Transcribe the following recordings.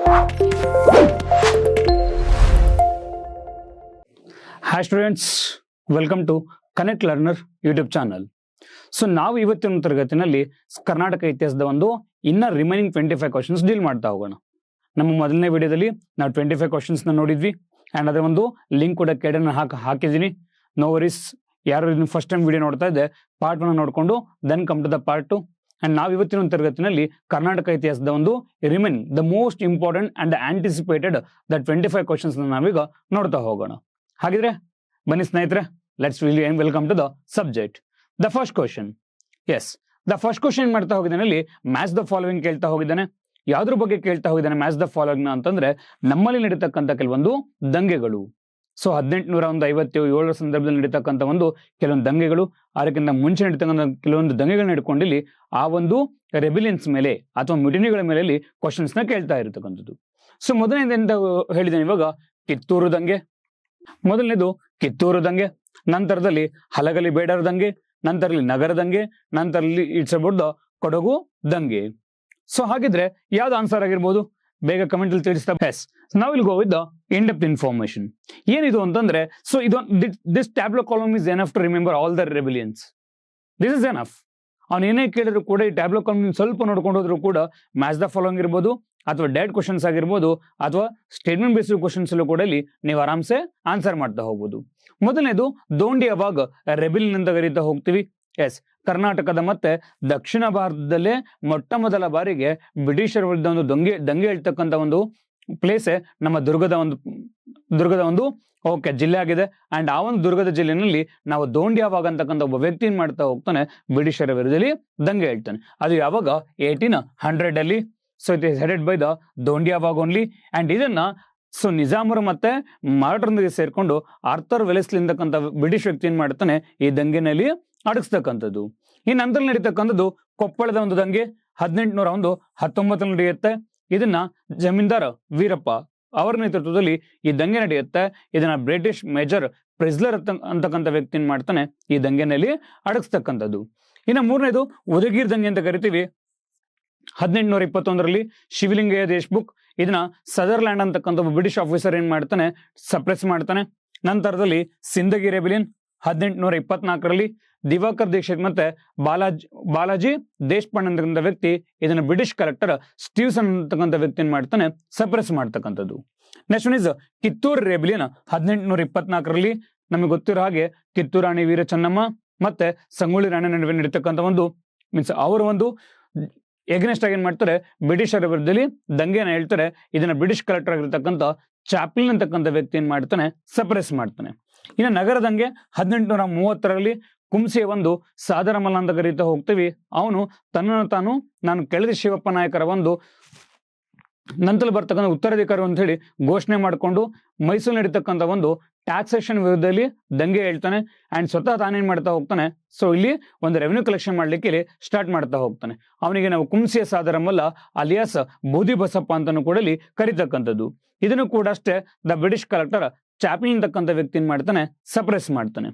Hi students, welcome to Connect Learner YouTube channel. So ನಾವು ಇವತ್ತಿನ ತರಗತಿನಲ್ಲಿ ಕರ್ನಾಟಕ ಇತಿಹಾಸದ ಒಂದು ರಿಮೈನಿಂಗ್ 25 ಕ್ವಶನ್ಸ್ ಡೀಲ್ ಮಾಡ್ತಾ ಹೋಗೋಣ. ನಮ್ಮ ಮೊದಲನೇ ವಿಡಿಯೋದಲ್ಲಿ ನಾವು 25 ಕ್ವಶನ್ಸ್ ನೋಡಿದ್ವಿ ಅಂಡ್ ಅದರ ಒಂದು ಲಿಂಕ್ ಕೂಡ ಕೆಳಗಡೆ ಹಾಕಿದ್ದೀನಿ. ನೋ ವರೀಸ್, ಯಾರು ಫಸ್ಟ್ ಟೈಮ್ ವಿಡಿಯೋ ನೋಡ್ತಾ ಇದ್ದೆ ಪಾರ್ಟ್ 1 ನೋಡ್ಕೊಂಡು then come to the part 2. And ನಾವು ಇವತ್ತಿನ ತರಗತಿನಲ್ಲಿ ಕರ್ನಾಟಕ ಇತಿಹಾಸದ ಒಂದು remaining the most important and anticipated the 25 questions ನಾವೀಗ ನೋಡ್ತಾ ಹೋಗೋಣ. ಹಾಗಿದ್ರೆ ಬನ್ನಿ ಸ್ನೇಹಿತರೆ, let's welcome to the subject. The first question, the first question ಮಾಡ್ತಾ ಹೋಗಿದ್ದಾನೆ ಅಲ್ಲಿ ಮ್ಯಾಚ್ ದ ಫಾಲೋವಿಂಗ್ ಕೇಳ್ತಾ ಹೋಗಿದ್ದಾನೆ. ಯಾವ್ದ್ರ ಬಗ್ಗೆ ಕೇಳ್ತಾ ಹೋಗಿದ್ದಾನೆ ಮ್ಯಾಚ್ ದ ಫಾಲೋವಿಂಗ್ ಅಂತಂದ್ರೆ ನಮ್ಮಲ್ಲಿ ನಡೀತಕ್ಕಂಥ ಕೆಲವೊಂದು ದಂಗೆಗಳು. ಸೊ 1857 ಸಂದರ್ಭದಲ್ಲಿ ನಡೀತಕ್ಕಂಥ ಒಂದು ಕೆಲವೊಂದು ದಂಗೆಗಳು, ಅದಕ್ಕಿಂತ ಮುಂಚೆ ನಡೀತಕ್ಕಂಥ ಕೆಲವೊಂದು ದಂಗೆಗಳನ್ನ ಇಟ್ಕೊಂಡಿಲ್ಲಿ ಆ ಒಂದು ರೆಬಿಲಿಯನ್ಸ್ ಮೇಲೆ ಅಥವಾ ಮ್ಯುಟಿನಿಗಳ ಮೇಲೆ ಕ್ವಶನ್ಸ್ ನ ಕೇಳ್ತಾ ಇರತಕ್ಕಂಥದ್ದು. ಸೊ ಮೊದಲನೇದೆಂತ ಹೇಳಿದ್ದೇನೆ ಇವಾಗ ಕಿತ್ತೂರು ದಂಗೆ. ಮೊದಲನೇದು ಕಿತ್ತೂರು ದಂಗೆ, ನಂತರದಲ್ಲಿ ಹಲಗಲಿ ಬೇಡರ ದಂಗೆ, ನಂತರದಲ್ಲಿ ನಗರ ದಂಗೆ, ನಂತರದಲ್ಲಿ ಇಟ್ಸ್ ಅಬೌಟ್ ದ ಕೊಡಗು ದಂಗೆ. ಸೊ ಹಾಗಿದ್ರೆ ಯಾವ್ದು ಆನ್ಸರ್ ಆಗಿರ್ಬೋದು ಬೇಗ ಕಮೆಂಟ್ ಅಲ್ಲಿ ತಿಳಿಸ್ತಾ. ಎಸ್, ನಾವು ಇಲ್ಲಿ go with the in depth information. ಏನಿದು ಅಂತಂದ್ರೆ, ಸೊ ಇದು this tabular column is enough to remember all the rebellions. This is enough. ಅವ್ನು ಏನೇ ಕೇಳಿದ್ರು ಕೂಡ ಈ ಟ್ಯಾಬ್ಲೋ ಕಾಲಮ್ ಸ್ವಲ್ಪ ನೋಡ್ಕೊಂಡು ಹೋದ್ರು ಕೂಡ ಮ್ಯಾಚ್ ದ ಫಾಲೋಯಿಂಗ್ ಇರ್ಬೋದು ಅಥವಾ ಡೈರೆಕ್ಟ್ ಕ್ವಶನ್ಸ್ ಆಗಿರ್ಬೋದು ಅಥವಾ ಸ್ಟೇಟ್ಮೆಂಟ್ ಬೇಸ್ಡ್ ಕ್ವಶನ್ಸ್ ಅಲ್ಲೂ ಕೂಡ ಇಲ್ಲಿ ನೀವು ಆರಾಮ್ಸೆ ಆನ್ಸರ್ ಮಾಡ್ತಾ ಹೋಗ್ಬೋದು. ಮೊದಲನೇದು ದೋಂಡಿ ಅವಾಗ ರೆಬಿಲ್ ಅಂತ ಕರೀತಾ ಹೋಗ್ತೀವಿ. ಎಸ್, ಕರ್ನಾಟಕದ ಮತ್ತೆ ದಕ್ಷಿಣ ಭಾರತದಲ್ಲೇ ಮೊಟ್ಟ ಮೊದಲ ಬಾರಿಗೆ ಬ್ರಿಟಿಷರ ವಿರುದ್ಧ ಒಂದು ದಂಗೆ ಹೇಳ್ತಕ್ಕಂಥ ಒಂದು ಪ್ಲೇಸೇ ನಮ್ಮ ದುರ್ಗದ ಒಂದು ಜಿಲ್ಲೆ ಆಗಿದೆ. ಅಂಡ್ ಆ ಒಂದು ದುರ್ಗದ ಜಿಲ್ಲೆನಲ್ಲಿ ನಾವು ದೋಂಡಿ ಅವಾಗ ಅಂತಕ್ಕಂಥ ಒಬ್ಬ ವ್ಯಕ್ತಿ ಮಾಡ್ತಾ ಹೋಗ್ತಾನೆ ಬ್ರಿಟಿಷರ ವಿರುದ್ಧದಲ್ಲಿ ದಂಗೆ ಹೇಳ್ತಾನೆ. ಅದು ಯಾವಾಗ 1800 ಅಲ್ಲಿ. So it is headed by the Dhondia Wagh only. And ಇದನ್ನ ಸೊ ನಿಜಾಮರು ಮತ್ತೆ ಮರಾಠರೊಂದಿಗೆ ಸೇರ್ಕೊಂಡು ಆರ್ಥರ್ ವೆಲೆಸ್ಲಿ ಅಂತಕ್ಕಂಥ ಬ್ರಿಟಿಷ್ ವ್ಯಕ್ತಿ ಏನ್ ಮಾಡ್ತಾನೆ ಈ ದಂಗೆನಲ್ಲಿ ಅಡಗಿಸ್ತಕ್ಕಂಥದ್ದು. ಈ ನಂತರ ನಡೀತಕ್ಕಂಥದ್ದು ಕೊಪ್ಪಳದ ಒಂದು ದಂಗೆ 1819 ನಡೆಯುತ್ತೆ. ಇದನ್ನ ಜಮೀನ್ದಾರ್ ವೀರಪ್ಪ ಅವರ ನೇತೃತ್ವದಲ್ಲಿ ಈ ದಂಗೆ ನಡೆಯುತ್ತೆ. ಇದನ್ನ ಬ್ರಿಟಿಷ್ ಮೇಜರ್ ಪ್ರಿಸ್ಲರ್ ಅಂತಕ್ಕಂಥ ವ್ಯಕ್ತಿ ಏನ್ ಮಾಡ್ತಾನೆ ಈ ದಂಗೆನಲ್ಲಿ ಅಡಗಿಸ್ತಕ್ಕಂಥದ್ದು. ಇನ್ನು ಮೂರನೇದು ಉದಗಿರ್ ದಂಗೆ ಅಂತ ಕರಿತೀವಿ. 1821 ಶಿವಲಿಂಗಯ್ಯ ದೇಶ್ಮುಖ್ ಇದನ್ನ ಸದರ್ಲ್ಯಾಂಡ್ ಅಂತಕ್ಕಂಥ ಬ್ರಿಟಿಷ್ ಆಫೀಸರ್ ಏನ್ ಮಾಡ್ತಾನೆ ಸಪ್ರೆಸ್ ಮಾಡ್ತಾನೆ. ನಂತರದಲ್ಲಿ ಸಿಂದಗಿ ರೆಬಿಲಿಯನ್ 1824 ದಿವಾಕರ್ ದೀಕ್ಷಿತ್ ಮತ್ತೆ ಬಾಲಾಜಿ ದೇಶಪಾಂಡೆ ಅಂತಕ್ಕಂಥ ವ್ಯಕ್ತಿ ಇದನ್ನ ಬ್ರಿಟಿಷ್ ಕಲೆಕ್ಟರ್ ಸ್ಟೀವ್ಸನ್ ಅಂತಕ್ಕಂಥ ವ್ಯಕ್ತಿ ಏನ್ ಮಾಡ್ತಾನೆ ಸಪ್ರೆಸ್ ಮಾಡ್ತಕ್ಕಂಥದ್ದು. Next one is Kittur rebellion 1824 ನಮಗೆ ಗೊತ್ತಿರೋ ಹಾಗೆ ಕಿತ್ತೂರು ರಾಣಿ ವೀರ ಚೆನ್ನಮ್ಮ ಮತ್ತೆ ಸಂಗೊಳ್ಳಿ ರಾಣಿ ನಡುವೆ ನಡೀತಕ್ಕಂಥ ಒಂದು ಮೀನ್ಸ್ ಅವರ ಒಂದು ಎಗ್ನೆಸ್ಟ್ ಆಗಿ ಏನ್ ಮಾಡ್ತಾರೆ ಬ್ರಿಟಿಷರ ವಿರುದ್ಧದಲ್ಲಿ ದಂಗೆನ ಹೇಳ್ತಾರೆ. ಇದನ್ನ ಬ್ರಿಟಿಷ್ ಕಲೆಕ್ಟರ್ ಆಗಿರ್ತಕ್ಕಂಥ ಚಾಪ್ಲಿನ್ ಅಂತಕ್ಕಂಥ ವ್ಯಕ್ತಿ ಏನ್ ಮಾಡ್ತಾನೆ ಸಪ್ರೆಸ್ ಮಾಡ್ತಾನೆ. ಇನ್ನು ನಗರ ದಂಗೆ 1830 ಕುಂಸಿಯ ಒಂದು ಸಾದರಮಲ್ಲ ಅಂತ ಕರೀತಾ ಹೋಗ್ತೀವಿ. ಅವನು ತನ್ನನ್ನು ನಾನು ಕೆಳದಿ ಶಿವಪ್ಪ ನಾಯಕರ ಒಂದು ನಂತರ ಬರ್ತಕ್ಕಂಥ ಉತ್ತರಾಧಿಕಾರಿ ಅಂತ ಹೇಳಿ ಘೋಷಣೆ ಮಾಡಿಕೊಂಡು ಮೈಸೂರು ನಡೀತಕ್ಕಂಥ ಒಂದು ಟ್ಯಾಕ್ಸೇಷನ್ ವಿರುದ್ಧದಲ್ಲಿ ದಂಗೆ ಹೇಳ್ತಾನೆ. ಅಂಡ್ ಸ್ವತಃ ತಾನೇನ್ ಮಾಡ್ತಾ ಹೋಗ್ತಾನೆ, ಸೊ ಇಲ್ಲಿ ಒಂದು ರೆವೆನ್ಯೂ ಕಲೆಕ್ಷನ್ ಮಾಡ್ಲಿಕ್ಕೆ ಇಲ್ಲಿ ಸ್ಟಾರ್ಟ್ ಮಾಡ್ತಾ ಹೋಗ್ತಾನೆ. ಅವನಿಗೆ ನಾವು ಕುಂಸಿಯ ಸಾದರಮಲ್ಲ ಅಲಿಯಾಸ್ ಬೂದಿ ಬಸಪ್ಪ ಅಂತಾನು ಕೂಡ ಇಲ್ಲಿ ಕರಿತಕ್ಕಂಥದ್ದು. ಇದನ್ನು ಕೂಡ ಅಷ್ಟೇ ದ ಬ್ರಿಟಿಷ್ ಕಲೆಕ್ಟರ್ ಚಾಪ್ಲಿನ್ ಅಂತಕ್ಕಂಥ ವ್ಯಕ್ತಿ ಏನ್ ಮಾಡ್ತಾನೆ ಸಪ್ರೆಸ್ ಮಾಡ್ತಾನೆ.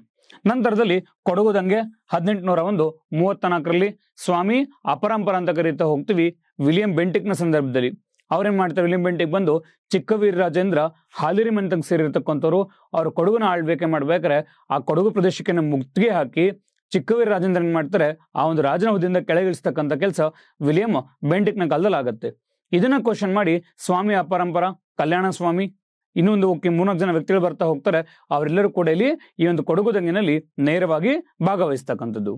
ನಂತರದಲ್ಲಿ ಕೊಡಗು ದಂಗೆ 1834 ಸ್ವಾಮಿ ಅಪರಂಪರ ಅಂತ ಕರೀತಾ ಹೋಗ್ತೀವಿ. ವಿಲಿಯಂ ಬೆಂಟಿಕ್ ನ ಸಂದರ್ಭದಲ್ಲಿ ಅವ್ರೇನ್ ಮಾಡ್ತಾರೆ, ವಿಲಿಯಂ ಬೆಂಟಿಕ್ ಬಂದು ಚಿಕ್ಕವೀರ ರಾಜೇಂದ್ರ ಹಾಲಿರಿ ಮಂತಂಗ್ ಸೇರಿರ್ತಕ್ಕಂಥವ್ರು ಅವ್ರು ಕೊಡಗುನ ಆಳ್ವಿಕೆ ಮಾಡ್ಬೇಕಾದ್ರೆ ಆ ಕೊಡಗು ಪ್ರದೇಶಕ್ಕೆ ಮುತ್ತಿಗೆ ಹಾಕಿ ಚಿಕ್ಕವೀರ ರಾಜೇಂದ್ರ ಏನ್ ಮಾಡ್ತಾರೆ ಆ ಒಂದು ರಾಜನ ಹುದ್ದೆಯಿಂದ ಕೆಳಗಿಳಿಸ್ತಕ್ಕಂಥ ಕೆಲಸ ವಿಲಿಯಂ ಬೆಂಟಿಕ್ ನ ಕಾಲದಲ್ಲಿ ಆಗತ್ತೆ. ಇದನ್ನ ಕ್ವಶನ್ ಮಾಡಿ ಸ್ವಾಮಿ ಅಪರಂಪರ, ಕಲ್ಯಾಣ ಸ್ವಾಮಿ, ಇನ್ನೊಂದು 3-4 ಜನ ವ್ಯಕ್ತಿಗಳು ಬರ್ತಾ ಹೋಗ್ತಾರೆ. ಅವರೆಲ್ಲರೂ ಕೂಡ ಇಲ್ಲಿ ಈ ಒಂದು ಕೊಡಗು ದಂಗೆನಲ್ಲಿ ನೇರವಾಗಿ ಭಾಗವಹಿಸ್ತಕ್ಕಂಥದ್ದು.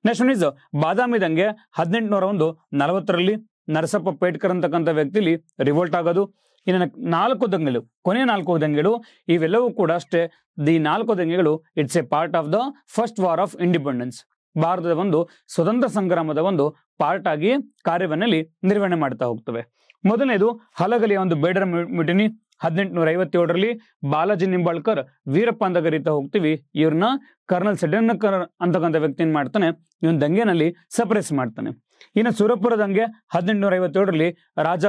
ನೆಕ್ಸ್ಟ್ ಒನ್ ಇಸ್ ಬಾದಾಮಿ ದಂಗೆ 1840 ನರಸಪ್ಪ ಪೇಟ್ಕರ್ ಅಂತಕ್ಕಂಥ ವ್ಯಕ್ತಿಲಿ ರಿವೋಲ್ಟ್ ಆಗೋದು. ಇನ್ನು 4 ದಂಗೆಗಳು, ಕೊನೆ 4 ದಂಗೆಗಳು ಇವೆಲ್ಲವೂ ಕೂಡ ಅಷ್ಟೇ ದಿ 4 ದಂಗೆಗಳು it's a part of the first war of independence. ಭಾರತದ ಒಂದು ಸ್ವತಂತ್ರ ಸಂಗ್ರಾಮದ ಒಂದು ಪಾರ್ಟ್ ಆಗಿ ಕಾರ್ಯವನ್ನಲ್ಲಿ ನಿರ್ವಹಣೆ ಮಾಡ್ತಾ ಹೋಗ್ತವೆ. ಮೊದಲನೇದು ಹಲಗಲಿಯ ಒಂದು ಬೇಡರ ಮ್ಯುಟಿನಿ 1857 ಬಾಲಾಜಿ ನಿಂಬಾಳ್ಕರ್ ವೀರಪ್ಪ ಅಂತ ಕರೀತಾ ಹೋಗ್ತೀವಿ. ಇವ್ರನ್ನ ಕರ್ನಲ್ ಸೆಡನ್ನಕರ್ ಅಂತಕ್ಕಂಥ ವ್ಯಕ್ತಿ ಏನ್ ಮಾಡ್ತಾನೆ ಇವನ್ ದಂಗೆನಲ್ಲಿ ಸಪ್ರೆಸ್ ಮಾಡ್ತಾನೆ. ಇನ್ನು ಸುರಪುರ ದಂಗೆ 1857 ರಾಜ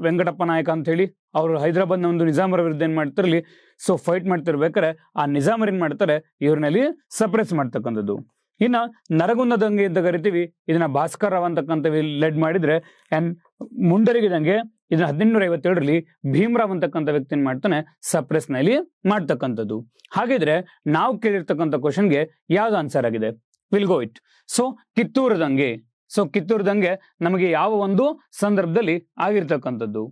ವೆಂಕಟಪ್ಪ ನಾಯಕ ಅಂತ ಹೇಳಿ ಅವರು ಹೈದರಾಬಾದ್ ನ ಒಂದು ನಿಜಾಮರ ವಿರುದ್ಧ ಏನ್ ಮಾಡ್ತಿರ್ಲಿ ಸೊ ಫೈಟ್ ಮಾಡ್ತಿರ್ಬೇಕಾರೆ ಆ ನಿಜಾಮರ್ ಏನ್ ಮಾಡ್ತಾರೆ ಇವ್ರನ್ನಲ್ಲಿ ಸಪ್ರೆಸ್ ಮಾಡ್ತಕ್ಕಂಥದ್ದು. ಇನ್ನ ನರಗುಂದ ದಂಗೆ ಅಂತ ಕರಿತೀವಿ. ಇದನ್ನ ಭಾಸ್ಕರ್ ರಾವ್ ಅಂತಕ್ಕಂಥ ಲೆಡ್ ಮಾಡಿದ್ರೆ. ಅಂಡ್ ಮುಂಡರಗಿ ದಂಗೆ ಇದನ್ನ 1857ರಲ್ಲಿ ಭೀಮರಾವ್ ಅಂತಕ್ಕಂಥ ವ್ಯಕ್ತಿ ಏನ್ ಮಾಡ್ತಾನೆ ಸಪ್ರೆಸ್ ನಲ್ಲಿ ಮಾಡ್ತಕ್ಕಂಥದ್ದು. ಹಾಗಿದ್ರೆ ನಾವು ಕೇಳಿರ್ತಕ್ಕಂಥ ಕ್ವಶನ್ಗೆ ಯಾವ್ದು ಆನ್ಸರ್ ಆಗಿದೆ? Will go it. So Kittur ದಂಗೆ. ಸೊ ಕಿತ್ತೂರು ದಂಗೆ ನಮಗೆ ಯಾವ ಒಂದು ಸಂದರ್ಭದಲ್ಲಿ ಆಗಿರ್ತಕ್ಕಂಥದ್ದು?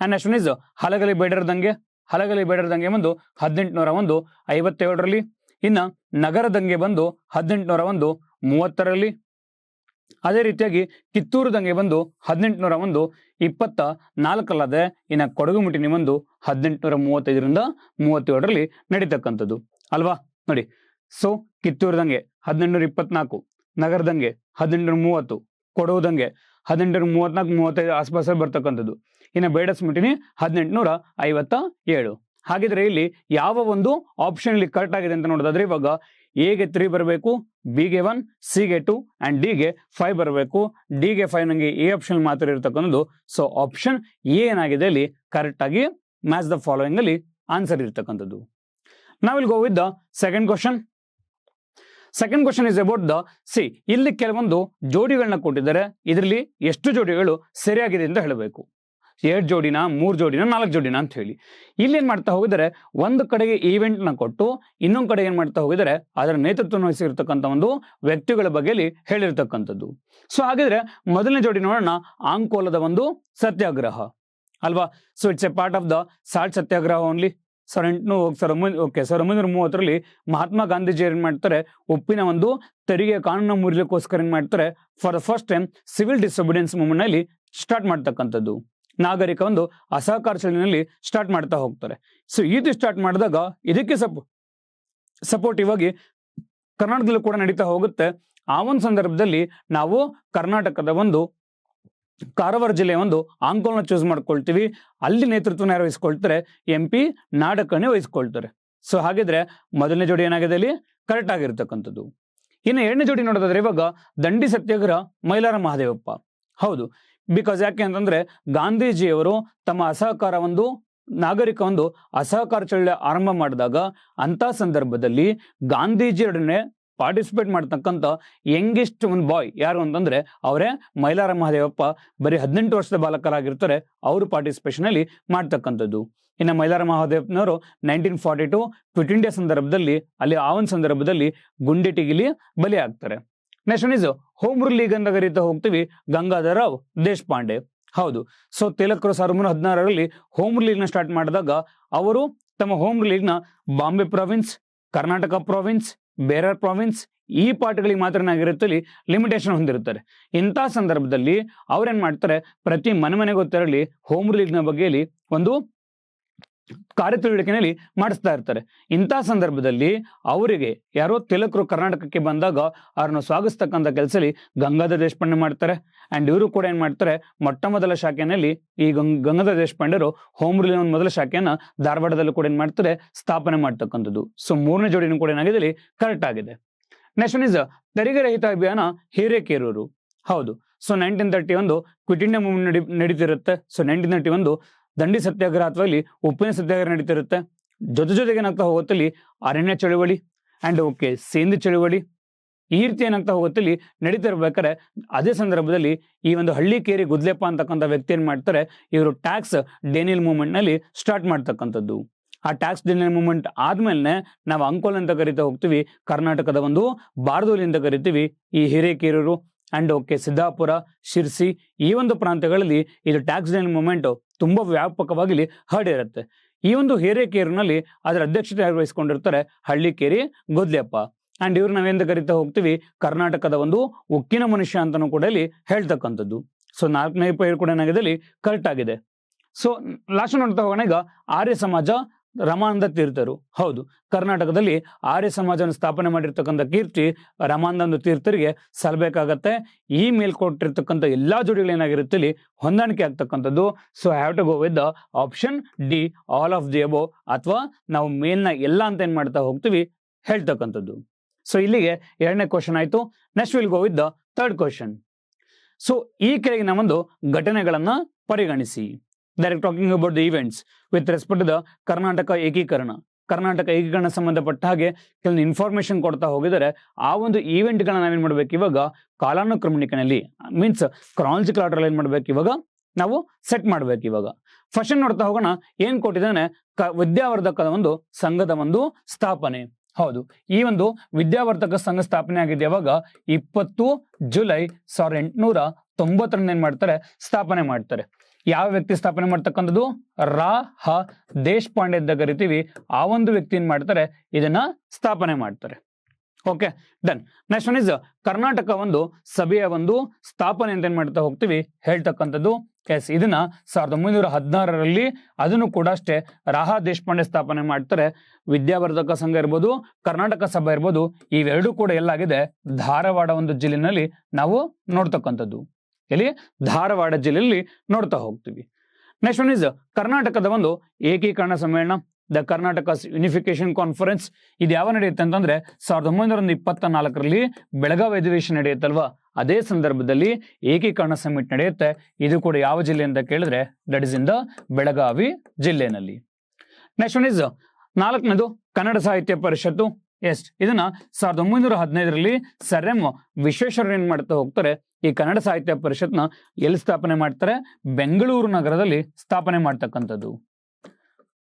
And next one is Halagali ಬೇಡರ ದಂಗೆ. ಹಲಗಲಿ ಬೇಡರ ದಂಗೆ ಬಂದು 1857ರಲ್ಲಿ. ಇನ್ನ ನಗರ ದಂಗೆ ಬಂದು 1830ರಲ್ಲಿ. ಅದೇ ರೀತಿಯಾಗಿ ಕಿತ್ತೂರು ದಂಗೆ ಬಂದು 1824 ಇನ್ನ ಕೊಡಗು ಮುಟ್ಟಿನಿ ಬಂದು 1835ರಿಂದ 37ರಲ್ಲಿ ನಡೀತಕ್ಕಂಥದ್ದು ಅಲ್ವಾ. ನೋಡಿ, ಸೊ ಕಿತ್ತೂರು ದಂಗೆ 1824, ನಗರ ದಂಗೆ 1830, ಕೊಡಗು ದಂಗೆ 1834-35 ಆಸ್ಪಾಸಲ್ಲಿ ಬರ್ತಕ್ಕಂಥದ್ದು. ಇನ್ನು ಬೇಡಸ್ ಮುಟ್ಟಿನಿ 1857. ಹಾಗಿದ್ರೆ ಇಲ್ಲಿ ಯಾವ ಒಂದು ಆಪ್ಷನ್ ಇಲ್ಲಿ ಕರೆಕ್ಟ್ ಆಗಿದೆ ಅಂತ ನೋಡೋದಾದ್ರೆ ಇವಾಗ ಎಗೆ 3 ಬರಬೇಕು, ಬಿಗೆ 1, ಸಿಗೆ 2 ಅಂಡ್ ಡಿಗೆ 5 ಬರಬೇಕು. ಡಿಗೆ 5 ನಂಗೆ ಎ ಆಪ್ಷನ್ ಮಾತ್ರ ಇರ್ತಕ್ಕಂಥದ್ದು. ಸೊ ಆಪ್ಷನ್ ಎ ಏನಾಗಿದೆ ಅಲ್ಲಿ ಕರೆಕ್ಟ್ ಆಗಿ ಮ್ಯಾಚ್ ದ ಫಾಲೋಯಿಂಗ್ ಅಲ್ಲಿ ಆನ್ಸರ್ ಇರ್ತಕ್ಕಂಥದ್ದು. ನಾವಿಲ್ಲಿ go with the second question. Second question is about the C. ಇಲ್ಲಿ ಕೆಲವೊಂದು ಜೋಡಿಗಳನ್ನ ಕೊಟ್ಟಿದ್ದಾರೆ. ಇದರಲ್ಲಿ ಎಷ್ಟು ಜೋಡಿಗಳು ಸರಿಯಾಗಿದೆ ಅಂತ ಹೇಳಬೇಕು. 2 ಜೋಡಿನ, 3 ಜೋಡಿನ, 4 ಜೋಡಿನ ಅಂತ ಹೇಳಿ ಇಲ್ಲಿ ಏನ್ ಮಾಡ್ತಾ ಹೋಗಿದ್ದಾರೆ, ಒಂದು ಕಡೆಗೆ ಈವೆಂಟ್ ನ ಕೊಟ್ಟು ಇನ್ನೊಂದು ಕಡೆ ಏನ್ ಮಾಡ್ತಾ ಹೋಗಿದ್ದಾರೆ, ಅದರ ನೇತೃತ್ವ ವಹಿಸಿರ್ತಕ್ಕಂಥ ಒಂದು ವ್ಯಕ್ತಿಗಳ ಬಗ್ಗೆ ಹೇಳಿರ್ತಕ್ಕಂಥದ್ದು. ಸೊ ಹಾಗಿದ್ರೆ ಮೊದಲನೇ ಜೋಡಿ ನೋಡೋಣ, ಆಂಕೋಲದ ಒಂದು ಸತ್ಯಾಗ್ರಹ ಅಲ್ವಾ. So it's a part of the salt satyagraha only. 1930ರಲ್ಲಿ ಮಹಾತ್ಮ ಗಾಂಧೀಜಿ ಏನ್ ಮಾಡ್ತಾರೆ, ಉಪ್ಪಿನ ಒಂದು ತೆರಿಗೆ ಕಾನೂನು ಮುರಿಲಿಕ್ಕೋಸ್ಕರ ಏನ್ ಮಾಡ್ತಾರೆ, for the first time civil disobedience movement ನಲ್ಲಿ ಸ್ಟಾರ್ಟ್ ಮಾಡ್ತಕ್ಕಂಥದ್ದು. ನಾಗರಿಕ ಒಂದು ಅಸಹಕಾರ ಚಳವಳಿಯಲ್ಲಿ ಸ್ಟಾರ್ಟ್ ಮಾಡ್ತಾ ಹೋಗ್ತಾರೆ. ಸೊ ಇದು ಸ್ಟಾರ್ಟ್ ಮಾಡಿದಾಗ ಇದಕ್ಕೆ ಸಪೋರ್ಟಿವ್ ಆಗಿ ಕರ್ನಾಟಕದಲ್ಲೂ ಕೂಡ ನಡೀತಾ ಹೋಗುತ್ತೆ. ಆ ಒಂದು ಸಂದರ್ಭದಲ್ಲಿ ನಾವು ಕರ್ನಾಟಕದ ಒಂದು ಕಾರವಾರ ಜಿಲ್ಲೆಯ ಒಂದು ಆಂಕೋಲನ ಚೂಸ್ ಮಾಡ್ಕೊಳ್ತೀವಿ. ಅಲ್ಲಿ ನೇತೃತ್ವನ ಯಾರು ವಹಿಸ್ಕೊಳ್ತಾರೆ, MP ನಾಡಕರ್ಣಿ ವಹಿಸ್ಕೊಳ್ತಾರೆ. ಸೊ ಹಾಗಿದ್ರೆ ಮೊದಲನೇ ಜೋಡಿ ಏನಾಗಿದೆ ಅಲ್ಲಿ ಕರೆಕ್ಟ್ ಆಗಿರ್ತಕ್ಕಂಥದ್ದು. ಇನ್ನು ಎರಡನೇ ಜೋಡಿ ನೋಡೋದಾದ್ರೆ ಇವಾಗ ದಂಡಿ ಸತ್ಯಾಗ್ರಹ ಮೈಲಾರ ಮಹದೇವಪ್ಪ. ಹೌದು, ಬಿಕಾಸ್ ಯಾಕೆ ಅಂತಂದ್ರೆ ಗಾಂಧೀಜಿಯವರು ತಮ್ಮ ಅಸಹಕಾರ ಒಂದು ನಾಗರಿಕ ಒಂದು ಅಸಹಕಾರ ಚಳವಳಿ ಆರಂಭ ಮಾಡಿದಾಗ ಅಂತ ಸಂದರ್ಭದಲ್ಲಿ ಗಾಂಧೀಜಿಯೊಡನೆ ಪಾರ್ಟಿಸಿಪೇಟ್ ಮಾಡ್ತಕ್ಕಂಥ ಯಂಗೆಸ್ಟ್ ಒಂದು ಬಾಯ್ ಯಾರು ಅಂತಂದ್ರೆ ಅವರೇ ಮೈಲಾರ ಮಹದೇವಪ್ಪ. ಬರೀ 18 ವರ್ಷದ ಬಾಲಕರಾಗಿರ್ತಾರೆ, ಅವರು ಪಾರ್ಟಿಸಿಪೇಷನ್ ಅಲ್ಲಿ ಮಾಡ್ತಕ್ಕಂಥದ್ದು. ಇನ್ನು ಮೈಲಾರ ಮಹದೇವಪ್ಪನವರು 1942 ಕ್ವಿಟ್ ಇಂಡಿಯಾ ಸಂದರ್ಭದಲ್ಲಿ ಅಲ್ಲಿ ಆ ಒಂದು ಸಂದರ್ಭದಲ್ಲಿ ಗುಂಡೇಟಿಗಿಲಿ ಬಲಿ ಆಗ್ತಾರೆ. Next is home rule league ಅಂತ ಕರೀತಾ ಹೋಗ್ತೀವಿ, ಗಂಗಾಧರರಾವ್ ದೇಶಪಾಂಡೆ. ಹೌದು, ಸೊ ತಿಲಕರು 1916ರಲ್ಲಿ ಹೋಮ್ ರೂಲ್ ಲೀಗ್ ನ ಸ್ಟಾರ್ಟ್ ಮಾಡಿದಾಗ ಅವರು ತಮ್ಮ ಹೋಮ್ ರೂಲ್ ಲೀಗ್ ನ Bombay province, Karnataka province, bearer province ಈ ಪಾರ್ಟ್ಗಳಿಗೆ ಮಾತ್ರ ಏನಾಗಿರುತ್ತೆ ಲಿಮಿಟೇಷನ್ ಹೊಂದಿರುತ್ತಾರೆ. ಇಂಥ ಸಂದರ್ಭದಲ್ಲಿ ಅವ್ರೇನ್ ಮಾಡ್ತಾರೆ, ಪ್ರತಿ ಮನೆಗೂ ತೆರಳಿ ಹೋಮ್ ರೂಲ್ ಲೀಗ್ ನ ಬಗ್ಗೆ ಒಂದು ಕಾರ್ಯತಿಳುವಳಿಕೆಯಲ್ಲಿ ಮಾಡಿಸ್ತಾ ಇರ್ತಾರೆ. ಇಂಥ ಸಂದರ್ಭದಲ್ಲಿ ಅವರಿಗೆ ಯಾರೋ ತಿಲಕರು ಕರ್ನಾಟಕಕ್ಕೆ ಬಂದಾಗ ಅವ್ರನ್ನ ಸ್ವಾಗತಿಸ್ತಕ್ಕಂಥ ಕೆಲಸದಲ್ಲಿ ಗಂಗಾಧರ ದೇಶಪಾಂಡೆ ಮಾಡ್ತಾರೆ. ಅಂಡ್ ಇವರು ಕೂಡ ಏನ್ ಮಾಡ್ತಾರೆ, ಮೊಟ್ಟ ಮೊದಲ ಶಾಖೆಯಲ್ಲಿ ಈ ಗಂಗಾಧರ ದೇಶಪಾಂಡೆರು ಹೋಮ್ ರೂಲ್ ಒಂದು ಮೊದಲ ಶಾಖೆಯನ್ನ ಧಾರವಾಡದಲ್ಲೂ ಕೂಡ ಏನ್ ಮಾಡ್ತಾರೆ, ಸ್ಥಾಪನೆ ಮಾಡ್ತಕ್ಕಂಥದ್ದು. ಸೊ ಮೂರನೇ ಜೋಡಿನೂ ಕೂಡ ಏನಾಗಿದೆ ಕರೆಕ್ಟ್ ಆಗಿದೆ. ನೆಕ್ಸ್ಟ್ ಇಸ್ ತೆರಿಗೆ ರಹಿತ ಅಭಿಯಾನ ಹಿರೇಕೆರೂರು. ಹೌದು, ಸೊ 1931 ಕ್ವಿಟ್ ಇಂಡಿಯಾ ಮೂವ್ಮೆಂಟ್ ನಡೀತಿರುತ್ತೆ. ಸೊ 1931 ದಂಡಿ ಸತ್ಯಾಗ್ರಹ ಅಥವಾ ಇಲ್ಲಿ ಉಪ್ಪಿನ ಸತ್ಯಾಗ್ರಹ ನಡೀತಿರುತ್ತೆ. ಜೊತೆಗೆ ಏನಾಗ್ತಾ ಹೋಗುತ್ತಲ್ಲಿ ಅರಣ್ಯ ಚಳುವಳಿ ಅಂಡ್ ಸೇಂದಿ ಚಳುವಳಿ ಈ ರೀತಿ ಏನಾಗ್ತಾ ಹೋಗುತ್ತಲ್ಲಿ ನಡೀತಿರ್ಬೇಕಾದ್ರೆ ಅದೇ ಸಂದರ್ಭದಲ್ಲಿ ಈ ಒಂದು ಹಳ್ಳಿಕೇರಿ ಗುದ್ಲೆಪ್ಪ ಅಂತಕ್ಕಂಥ ವ್ಯಕ್ತಿ ಏನ್ ಮಾಡ್ತಾರೆ, ಇವರು ಟ್ಯಾಕ್ಸ್ ಡೆನಿಯಲ್ ಮೂವ್ಮೆಂಟ್ ನಲ್ಲಿ ಸ್ಟಾರ್ಟ್ ಮಾಡ್ತಕ್ಕಂಥದ್ದು. ಆ ಟ್ಯಾಕ್ಸ್ ಡೆನಿಯಲ್ ಮೂವ್ಮೆಂಟ್ ಆದ್ಮೇಲೆ ನಾವು ಅಂಕೋಲ ಅಂತ ಕರಿತಾ ಹೋಗ್ತೀವಿ, ಕರ್ನಾಟಕದ ಒಂದು ಬಾರ್ದೋಲಿ ಅಂತ ಕರಿತೀವಿ. ಈ ಹಿರೇಕೆರೂರು ಅಂಡ್ ಸಿದ್ದಾಪುರ, ಶಿರ್ಸಿ ಈ ಒಂದು ಪ್ರಾಂತ್ಯಗಳಲ್ಲಿ ಇದು ಟ್ಯಾಕ್ಸ್ ಡೆನಿಯಲ್ ಮೂವ್ಮೆಂಟ್ ತುಂಬಾ ವ್ಯಾಪಕವಾಗಿ ಹರಡಿರುತ್ತೆ. ಈ ಒಂದು ಹಿರೇಕೆರೂರಿನಲ್ಲಿ ಅದರ ಅಧ್ಯಕ್ಷತೆ ವಹಿಸಿಕೊಂಡಿರ್ತಾರೆ ಹಳ್ಳಿಕೇರಿ ಗುದ್ಲೆಪ್ಪ. ಅಂಡ್ ಇವ್ರು ನಾವೇಂತ ಕರಿತಾ ಹೋಗ್ತೀವಿ, ಕರ್ನಾಟಕದ ಒಂದು ಉಕ್ಕಿನ ಮನುಷ್ಯ ಅಂತಾನೂ ಕೂಡ ಇಲ್ಲಿ ಹೇಳ್ತಕ್ಕಂಥದ್ದು. ಸೊ 4ನೇ ಪೈರು ಕೂಡ ಏನಾಗಿದೆ ಕರೆಕ್ಟ್ ಆಗಿದೆ. ಸೊ ಲಾಸ್ಟ್ ನೋಡ್ತಾ ಹೋಗೋಣ ಈಗ ಆರ್ಯ ಸಮಾಜ ರಮಾನಂದ ತೀರ್ಥರು. ಹೌದು, ಕರ್ನಾಟಕದಲ್ಲಿ ಆರ್ಯ ಸಮಾಜವನ್ನು ಸ್ಥಾಪನೆ ಮಾಡಿರ್ತಕ್ಕಂಥ ಕೀರ್ತಿ ರಮಾನಂದ ತೀರ್ಥರಿಗೆ ಸಲ್ಲಬೇಕಾಗತ್ತೆ. ಈ ಮೇಲ್ಕೊಟ್ಟಿರ್ತಕ್ಕಂಥ ಎಲ್ಲಾ ಜೋಡಿಗಳು ಏನಾಗಿರುತ್ತೆ ಇಲ್ಲಿ ಹೊಂದಾಣಿಕೆ ಆಗ್ತಕ್ಕಂಥದ್ದು. So I have to go with the option D, all of the above, ಅಥವಾ ನಾವು ಮೇಲ್ನ ಎಲ್ಲ ಅಂತ ಏನ್ ಮಾಡ್ತಾ ಹೋಗ್ತೀವಿ ಹೇಳ್ತಕ್ಕಂಥದ್ದು. ಸೊ ಇಲ್ಲಿಗೆ ಎರಡನೇ ಕ್ವಶನ್ ಆಯ್ತು. Next will go with the third question. So ಈ ಕೆಳಗಿನ ಒಂದು ಘಟನೆಗಳನ್ನ ಪರಿಗಣಿಸಿ. Direct talking about the events with respect the Karnataka ಏಕೀಕರಣ. ಕರ್ನಾಟಕ ಏಕೀಕರಣ ಸಂಬಂಧಪಟ್ಟ ಹಾಗೆ ಕೆಲವೊಂದು ಇನ್ಫಾರ್ಮೇಶನ್ ಕೊಡ್ತಾ ಹೋಗಿದ್ದಾರೆ. ಆ ಒಂದು ಈವೆಂಟ್ಗಳನ್ನ ನಾವೇನ್ ಮಾಡ್ಬೇಕು, ಇವಾಗ ಕಾಲಾನುಕ್ರಮಣಿಕೆನಲ್ಲಿ ಮೀನ್ಸ್ ಕ್ರಾನಾಲಜಿಕಲ್ ಆರ್ಡರ್ ಏನ್ ಮಾಡ್ಬೇಕು, ಇವಾಗ ನಾವು ಸೆಟ್ ಮಾಡ್ಬೇಕು. ಇವಾಗ ಫಸ್ಟ್ ನೋಡ್ತಾ ಹೋಗೋಣ. ಏನ್ ಕೊಟ್ಟಿದ್ದಾನೆ, ವಿದ್ಯಾವರ್ಧಕದ ಒಂದು ಸಂಘದ ಒಂದು ಸ್ಥಾಪನೆ. ಹೌದು, ಈ ಒಂದು ವಿದ್ಯಾವರ್ಧಕ ಸಂಘ ಸ್ಥಾಪನೆ ಆಗಿದೆ ಯಾವಾಗ 20 ಜುಲೈ 1890 ಏನ್ ಮಾಡ್ತಾರೆ, ಸ್ಥಾಪನೆ ಮಾಡ್ತಾರೆ. ಯಾವ ವ್ಯಕ್ತಿ ಸ್ಥಾಪನೆ ಮಾಡ್ತಕ್ಕಂಥದ್ದು, ರಾ ಹ ದೇಶಪಾಂಡೆ ಅಂತ ಕರಿತೀವಿ. ಆ ಒಂದು ವ್ಯಕ್ತಿ ಏನ್ ಮಾಡ್ತಾರೆ, ಇದನ್ನ ಸ್ಥಾಪನೆ ಮಾಡ್ತಾರೆ. Okay, done. Next one is Karnataka ಒಂದು ಸಭೆಯ ಒಂದು ಸ್ಥಾಪನೆ ಅಂತ ಏನ್ ಮಾಡ್ತಾ ಹೋಗ್ತೀವಿ, ಹೇಳ್ತಕ್ಕಂಥದ್ದು. ಎಸ್, ಇದನ್ನ 1916ರಲ್ಲಿ ಅದನ್ನು ಕೂಡ ಅಷ್ಟೇ ರಾಹ ದೇಶಪಾಂಡೆ ಸ್ಥಾಪನೆ ಮಾಡ್ತಾರೆ. ವಿದ್ಯಾವರ್ಧಕ ಸಂಘ ಇರ್ಬೋದು, ಕರ್ನಾಟಕ ಸಭಾ ಇರ್ಬೋದು, ಇವೆರಡೂ ಕೂಡ ಎಲ್ಲಾಗಿದೆ, ಧಾರವಾಡ ಒಂದು ಜಿಲ್ಲೆನಲ್ಲಿ ನಾವು ನೋಡ್ತಕ್ಕಂಥದ್ದು. ಇಲ್ಲಿ ಧಾರವಾಡ ಜಿಲ್ಲೆಯಲ್ಲಿ ನೋಡ್ತಾ ಹೋಗ್ತೀವಿ. ನೆಕ್ಸ್ಟ್ ಒನ್ ಇಸ್ ಕರ್ನಾಟಕದ ಒಂದು ಏಕೀಕರಣ ಸಮ್ಮೇಳನ, ದ ಕರ್ನಾಟಕ ಯೂನಿಫಿಕೇಶನ್ ಕಾನ್ಫರೆನ್ಸ್. ಇದು ಯಾವ ನಡೆಯುತ್ತೆ ಅಂತಂದ್ರೆ 1924ರಲ್ಲಿ ಬೆಳಗಾವಿ ಅಧಿವೇಶನ ನಡೆಯುತ್ತಲ್ವಾ, ಅದೇ ಸಂದರ್ಭದಲ್ಲಿ ಏಕೀಕರಣ ಸಮಿಟ್ ನಡೆಯುತ್ತೆ. ಇದು ಕೂಡ ಯಾವ ಜಿಲ್ಲೆ ಅಂತ ಕೇಳಿದ್ರೆ that is in the Belagavi ಜಿಲ್ಲೆನಲ್ಲಿ. ನೆಕ್ಸ್ಟ್ ಒನ್ ಇಸ್ 4ನೇದು ಕನ್ನಡ ಸಾಹಿತ್ಯ ಪರಿಷತ್ತು. ಎಸ್, ಇದನ್ನ 1915ರಲ್ಲಿ ಸರ್ ಎಂ ವಿಶ್ವೇಶ್ವರಯ್ಯ ಏನ್ ಮಾಡ್ತಾ ಹೋಗ್ತಾರೆ, ಈ ಕನ್ನಡ ಸಾಹಿತ್ಯ ಪರಿಷತ್ನ ಎಲ್ಲಿ ಸ್ಥಾಪನೆ ಮಾಡ್ತಾರೆ, ಬೆಂಗಳೂರು ನಗರದಲ್ಲಿ ಸ್ಥಾಪನೆ ಮಾಡ್ತಕ್ಕಂಥದ್ದು.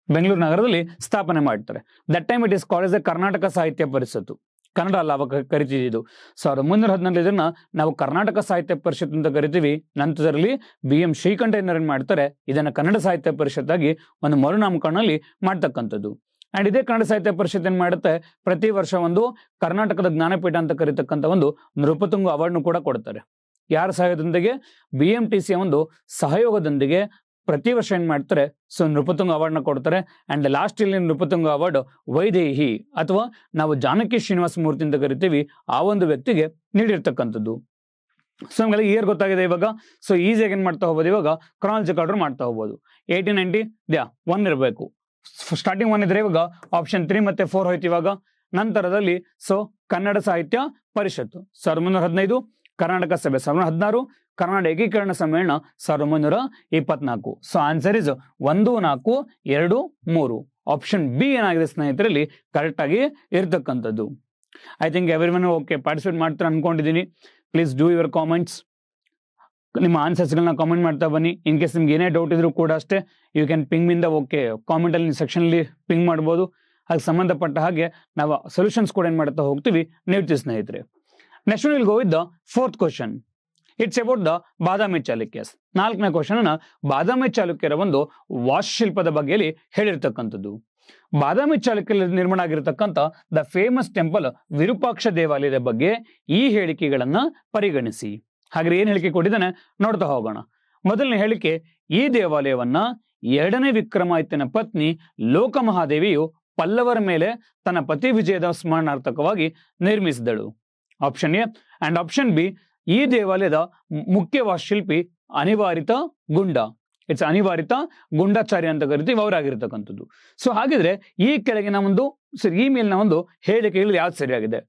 ಬೆಂಗಳೂರು ನಗರದಲ್ಲಿ ಸ್ಥಾಪನೆ ಮಾಡ್ತಾರೆ. That time it is called as A Karnataka ಸಾಹಿತ್ಯ ಪರಿಷತ್ತು. ಕನ್ನಡ ಅಲ್ಲ, ಅವಾಗ ಕರಿತಿದ್ದು. 1915 ಇದನ್ನ ನಾವು ಕರ್ನಾಟಕ ಸಾಹಿತ್ಯ ಪರಿಷತ್ ಅಂತ ಕರಿತೀವಿ. ನಂತರದಲ್ಲಿ BM ಶ್ರೀಕಂಠಯ್ಯನವರು ಏನ್ ಮಾಡ್ತಾರೆ, ಇದನ್ನ ಕನ್ನಡ ಸಾಹಿತ್ಯ ಪರಿಷತ್ ಆಗಿ ಒಂದು ಮರುನಾಮಕರಣದಲ್ಲಿ ಮಾಡ್ತಕ್ಕಂಥದ್ದು. ಅಂಡ್ ಇದೇ ಕನ್ನಡ ಸಾಹಿತ್ಯ ಪರಿಷತ್ ಏನ್ ಮಾಡುತ್ತೆ, ಪ್ರತಿ ವರ್ಷ ಒಂದು ಕರ್ನಾಟಕದ ಜ್ಞಾನಪೀಠ ಅಂತ ಕರೀತಕ್ಕಂಥ ಒಂದು ನೃಪತುಂಗ ಅವಾರ್ಡ್ನು ಕೂಡ ಕೊಡ್ತಾರೆ. ಯಾರ ಸಹಯೋಗದೊಂದಿಗೆ, BMTC ಒಂದು ಸಹಯೋಗದೊಂದಿಗೆ ಪ್ರತಿ ವರ್ಷ ಏನ್ ಮಾಡ್ತಾರೆ, ಸೊ ನೃಪತುಂಗ ಅವಾರ್ಡ್ನ ಕೊಡ್ತಾರೆ. ಅಂಡ್ ಲಾಸ್ಟ್ ಇಲ್ಲಿ ನೃಪತುಂಗ ಅವಾರ್ಡ್ ವೈದೇಹಿ ಅಥವಾ ನಾವು ಜಾನಕಿ ಶ್ರೀನಿವಾಸ ಮೂರ್ತಿ ಅಂತ ಕರಿತೀವಿ, ಆ ಒಂದು ವ್ಯಕ್ತಿಗೆ ನೀಡಿರ್ತಕ್ಕಂಥದ್ದು. ಸೊ ನಮ್ಗೆಲ್ಲ ಇಯರ್ ಗೊತ್ತಾಗಿದೆ ಇವಾಗ. ಸೊ ಈಸಿಯಾಗಿ ಏನ್ ಮಾಡ್ತಾ ಹೋಗ್ಬೋದು, ಇವಾಗ ಕ್ರಾನಾಲಜಿಕಲ್ ಆರ್ಡರ್ ಮಾಡ್ತಾ ಹೋಗ್ಬೋದು. 1890 1 ಇರಬೇಕು. ಸ್ಟಾರ್ಟಿಂಗ್ 1 ಇದ್ರೆ ಇವಾಗ ಆಪ್ಷನ್ 3 ಮತ್ತೆ 4 ಹೋಯ್ತು ಇವಾಗ. ನಂತರದಲ್ಲಿ ಸೊ ಕನ್ನಡ ಸಾಹಿತ್ಯ ಪರಿಷತ್ತು 1915, ಕರ್ನಾಟಕ ಸಭೆ 1916, ಕರ್ನಾಟಕ ಏಕೀಕರಣ ಸಮ್ಮೇಳನ 1924. So answer is 1, 4, 2, 3. Option B ಏನಾಗಿದೆ ಸ್ನೇಹಿತರಲ್ಲಿ ಕರೆಕ್ಟ್ ಆಗಿ ಇರ್ತಕ್ಕಂಥದ್ದು. I think everyone okay participate ಮಾಡ್ತಾರೆ ಅನ್ಕೊಂಡಿದ್ದೀನಿ. Please do your comments. ನಿಮ್ಮ ಆನ್ಸರ್ಸ್ಗಳನ್ನ ಕಾಮೆಂಟ್ ಮಾಡ್ತಾ ಬನ್ನಿ. ಇನ್ ಕೇಸ್ ನಿಮ್ಗೆ ಏನೇ ಡೌಟ್ ಇದ್ರೂ ಕೂಡ ಅಷ್ಟೇ you can ping in the okay comment ಅಲ್ಲಿ ಸೆಕ್ಷನ್ಲಿ ಪಿಂಗ್ ಮಾಡ್ಬೋದು. ಅದಕ್ಕೆ ಸಂಬಂಧಪಟ್ಟ ಹಾಗೆ ನಾವು ಸೊಲ್ಯೂಷನ್ಸ್ ಕೂಡ ಏನ್ ಮಾಡ್ತಾ ಹೋಗ್ತೀವಿ ನೀಡ್ತೀವಿ ಸ್ನೇಹಿತರೆ. Next will go with the 4th question. It's about the Badami Chalukyas. 4ನೇ ಕ್ವಶನ್ ಬಾದಾಮಿ ಚಾಲುಕ್ಯರ ಒಂದು ವಾಸ್ತುಶಿಲ್ಪದ ಬಗ್ಗೆಯಲ್ಲಿ ಹೇಳಿರ್ತಕ್ಕಂಥದ್ದು. ಬಾದಾಮಿ ಚಾಲುಕ್ಯರಲ್ಲಿ ನಿರ್ಮಾಣ ಆಗಿರತಕ್ಕಂಥ ದ ಫೇಮಸ್ ಟೆಂಪಲ್ ವಿರೂಪಾಕ್ಷ ದೇವಾಲಯದ ಬಗ್ಗೆ ಈ ಹೇಳಿಕೆಗಳನ್ನ ಪರಿಗಣಿಸಿ. ಹಾಗೆ ಏನ್ ಹೇಳಿಕೆ ಕೊಟ್ಟಿದ್ದಾನೆ ನೋಡ್ತಾ ಹೋಗೋಣ. ಮೊದಲನೇ ಹೇಳಿಕೆ, ಈ ದೇವಾಲಯವನ್ನ 2ನೇ ವಿಕ್ರಮಾದಿತ್ಯನ ಪತ್ನಿ ಲೋಕಮಹಾದೇವಿಯು ಪಲ್ಲವರ ಮೇಲೆ ತನ್ನ ಪತಿ ವಿಜಯದ ಸ್ಮರಣಾರ್ಥಕವಾಗಿ ನಿರ್ಮಿಸಿದಳು. Option A. And option B, ಈ ದೇವಾಲಯದ ಮುಖ್ಯ ವಾಸ್ತುಶಿಲ್ಪಿ ಅನಿವಾರಿತ ಗುಂಡ. ಇಟ್ಸ್ ಅನಿವಾರಿತ ಗುಂಡಾಚಾರ್ಯ ಅಂತ ಕರಿತೀವಿ, ಅವರಾಗಿರ್ತಕ್ಕಂಥದ್ದು. ಸೊ ಹಾಗಿದ್ರೆ ಈ ಕೆಳಗಿನ ಒಂದು ಈ ಮೇಲಿನ ಒಂದು ಹೇಳಿಕೆಗಳು ಯಾವ್ದು ಸರಿಯಾಗಿದೆ?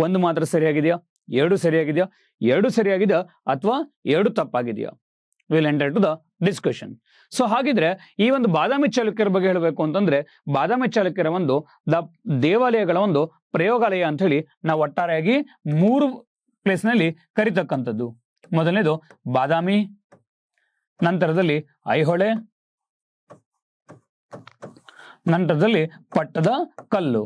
1 ಮಾತ್ರ ಸರಿಯಾಗಿದೆಯಾ, 2 ಸರಿಯಾಗಿದೆಯಾ, 2 ಸರಿಯಾಗಿದೆಯಾ ಅಥವಾ 2 ತಪ್ಪಾಗಿದೆಯಾ? Will enter to the discussion. So ಹಾಗಿದ್ರೆ ಈ ಒಂದು ಬಾದಾಮಿ ಚಾಲುಕ್ಯರ ಬಗ್ಗೆ ಹೇಳಬೇಕು ಅಂತಂದ್ರೆ, ಬಾದಾಮಿ ಚಾಲುಕ್ಯರ ಒಂದು ದೇವಾಲಯಗಳ ಒಂದು ಪ್ರಯೋಗಾಲಯ ಅಂತ ಹೇಳಿ ನಾವು ಒಟ್ಟಾರೆಯಾಗಿ 3 ಪ್ಲೇಸ್ ನಲ್ಲಿ ಕರಿತಕ್ಕಂಥದ್ದು. ಮೊದಲನೇದು ಬಾದಾಮಿ, ನಂತರದಲ್ಲಿ ಐಹೊಳೆ, ನಂತರದಲ್ಲಿ ಪಟ್ಟದ ಕಲ್ಲು.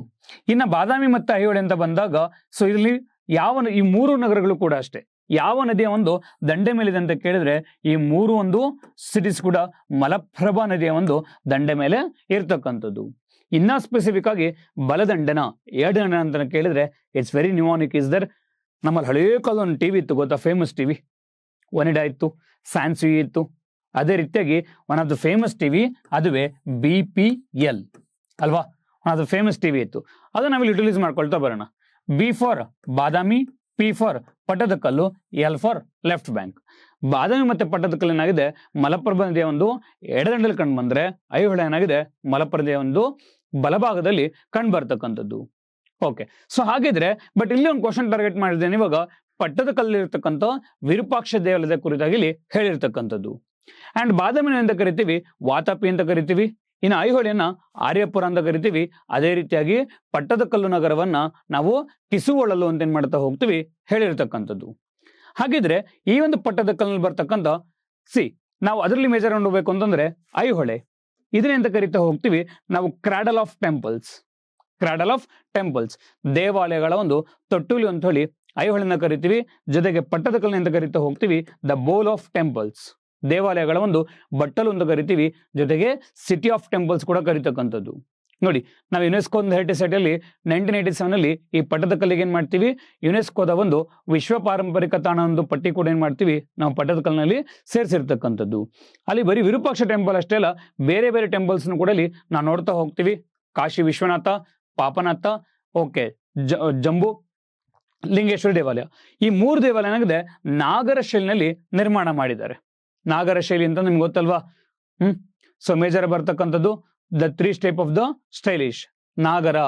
ಇನ್ನ ಬಾದಾಮಿ ಮತ್ತೆ ಐಹೊಳೆ ಅಂತ ಬಂದಾಗ ಸೊ ಇಲ್ಲಿ ಈ 3 ನಗರಗಳು ಕೂಡ ಅಷ್ಟೇ ಯಾವ ನದಿಯ ಒಂದು ದಂಡೆ ಮೇಲಿದೆ ಅಂತ ಕೇಳಿದ್ರೆ ಈ 3 ಒಂದು ಸಿಟೀಸ್ ಕೂಡ ಮಲಪ್ರಭಾ ನದಿಯ ಒಂದು ದಂಡೆ ಮೇಲೆ ಇರ್ತಕ್ಕಂಥದ್ದು. ಇನ್ನ ಸ್ಪೆಸಿಫಿಕ್ ಆಗಿ ಬಲದಂಡನ ಎಡದಂಡನ ಅಂತ ಕೇಳಿದ್ರೆ ಇಟ್ಸ್ ವೆರಿ ನ್ಯೂನಿಕ್. ಇಸ್ ದರ್ ನಮ್ಮಲ್ಲಿ ಹಳೇ ಕಾಲದ ಒಂದು ಟಿವಿ ಇತ್ತು ಗೊತ್ತಾ, ಫೇಮಸ್ ಟಿವಿ, ಒನಿಡಾ ಇತ್ತು, ಸ್ಯಾನ್ಸಿ ಇತ್ತು. ಅದೇ ರೀತಿಯಾಗಿ one of the famous TV ಅದುವೇ BPL ಅಲ್ವಾ, one of the famous TV ಇತ್ತು. ಅದನ್ನ ನಾವಿಲ್ಲಿ ಯುಟಿಲೈಸ್ ಮಾಡ್ಕೊಳ್ತಾ ಬರೋಣ. B for Badami, P for Pattadakal, L for left bank. Badami ಮತ್ತೆ ಪಟ್ಟದಕಲ್ಲು ಏನಾಗಿದೆ ಮಲಪ್ರಭಾ ನದಿಯ ಒಂದು ಎಡದಂಡಲ್ಲಿ ಕಂಡು ಬಂದ್ರೆ, ಐಹೊಳೆ ಏನಾಗಿದೆ ಮಲಪ್ರಭೆಯ ಒಂದು ಬಲಭಾಗದಲ್ಲಿ ಕಂಡು ಬರ್ತಕ್ಕಂಥದ್ದು. ಓಕೆ, ಸೊ ಹಾಗಿದ್ರೆ ಬಟ್ ಇಲ್ಲಿ ಒಂದು ಕ್ವಶನ್ ಟಾರ್ಗೆಟ್ ಮಾಡಿದ್ದೇನೆ. ಇವಾಗ ಪಟ್ಟದಕಲ್ಲು ಇರ್ತಕ್ಕಂಥ ವಿರೂಪಾಕ್ಷ ದೇವಾಲಯದ ಕುರಿತಾಗಿ ಇಲ್ಲಿ ಹೇಳಿರ್ತಕ್ಕಂಥದ್ದು. ಅಂಡ್ ಬಾದಾಮಿನ ಅಂತ ಕರಿತೀವಿ ವಾತಾಪಿ ಅಂತ ಕರಿತೀವಿ. ಇನ್ನು ಐಹೊಳೆಯನ್ನ ಆರ್ಯಪುರ ಅಂತ ಕರಿತೀವಿ. ಅದೇ ರೀತಿಯಾಗಿ ಪಟ್ಟದಕಲ್ಲು ನಗರವನ್ನ ನಾವು ಕಿಸುವಳಲು ಅಂತ ಏನ್ ಮಾಡ್ತಾ ಹೋಗ್ತೀವಿ ಹೇಳಿರ್ತಕ್ಕಂಥದ್ದು. ಹಾಗಿದ್ರೆ ಈ ಒಂದು ಪಟ್ಟದಕಲ್ಲಲ್ಲಿ ಬರ್ತಕ್ಕಂಥ ನಾವು ಅದರಲ್ಲಿ ಮೇಜರ್ ಹೋಗ್ಬೇಕು ಅಂತಂದ್ರೆ ಐಹೊಳೆ, ಇದನ್ನೆಂತ ಕರಿತಾ ಹೋಗ್ತೀವಿ ನಾವು cradle of temples. Cradle of temples, ದೇವಾಲಯಗಳ ಒಂದು ತೊಟ್ಟುಲಿ ಅಂತ ಹೇಳಿ ಐಹೊಳೆನ ಕರಿತೀವಿ. ಜೊತೆಗೆ ಪಟ್ಟದಕಲ್ಲನ್ನ ಅಂತ ಕರಿತಾ ಹೋಗ್ತೀವಿ ದ ಬೋಲ್ ಆಫ್ ಟೆಂಪಲ್ಸ್, ದೇವಾಲಯಗಳ ಒಂದು ಬಟ್ಟಲು ಅಂತ ಕರಿತೀವಿ. ಜೊತೆಗೆ ಸಿಟಿ ಆಫ್ ಟೆಂಪಲ್ಸ್ ಕೂಡ ಕರಿತಕ್ಕಂಥದ್ದು. ನೋಡಿ, ನಾವು ಯುನೆಸ್ಕೋ ಹೆರಿಟೇಜ್ ಸೈಟ್ ಅಲ್ಲಿ 1987 ಅಲ್ಲಿ ಈ ಪಟ್ಟದಕಲ್ಲಿಗೆ ಏನ್ ಮಾಡ್ತೀವಿ, ಯುನೆಸ್ಕೋದ ಒಂದು ವಿಶ್ವ ಪಾರಂಪರಿಕ ತಾಣ ಒಂದು ಪಟ್ಟಿ ಕೂಡ ಏನ್ ಮಾಡ್ತೀವಿ ನಾವು ಪಟ್ಟದಕಲ್ನಲ್ಲಿ ಸೇರಿಸಿರ್ತಕ್ಕಂಥದ್ದು. ಅಲ್ಲಿ ಬರೀ ವಿರೂಪಾಕ್ಷ ಟೆಂಪಲ್ ಅಷ್ಟೇ ಅಲ್ಲ, ಬೇರೆ ಬೇರೆ ಟೆಂಪಲ್ಸ್ ಕೂಡ ಅಲ್ಲಿ ನಾವು ನೋಡ್ತಾ ಹೋಗ್ತೀವಿ. ಕಾಶಿ ವಿಶ್ವನಾಥ, ಪಾಪನಾಥ, ಓಕೆ, ಜಂಬೂ ಲಿಂಗೇಶ್ವರ ದೇವಾಲಯ, ಈ 3 ದೇವಾಲಯ ಏನಾಗಿದೆ ನಾಗರ ಶೈಲಿನಲ್ಲಿ ನಿರ್ಮಾಣ ಮಾಡಿದ್ದಾರೆ. ನಾಗರ ಶೈಲಿ ಅಂತ ನಿಮ್ಗೆ ಗೊತ್ತಲ್ವಾ? ಸೊ ಮೇಜರ್ ಬರ್ತಕ್ಕಂಥದ್ದು the 3 step of the stylish, Nagara,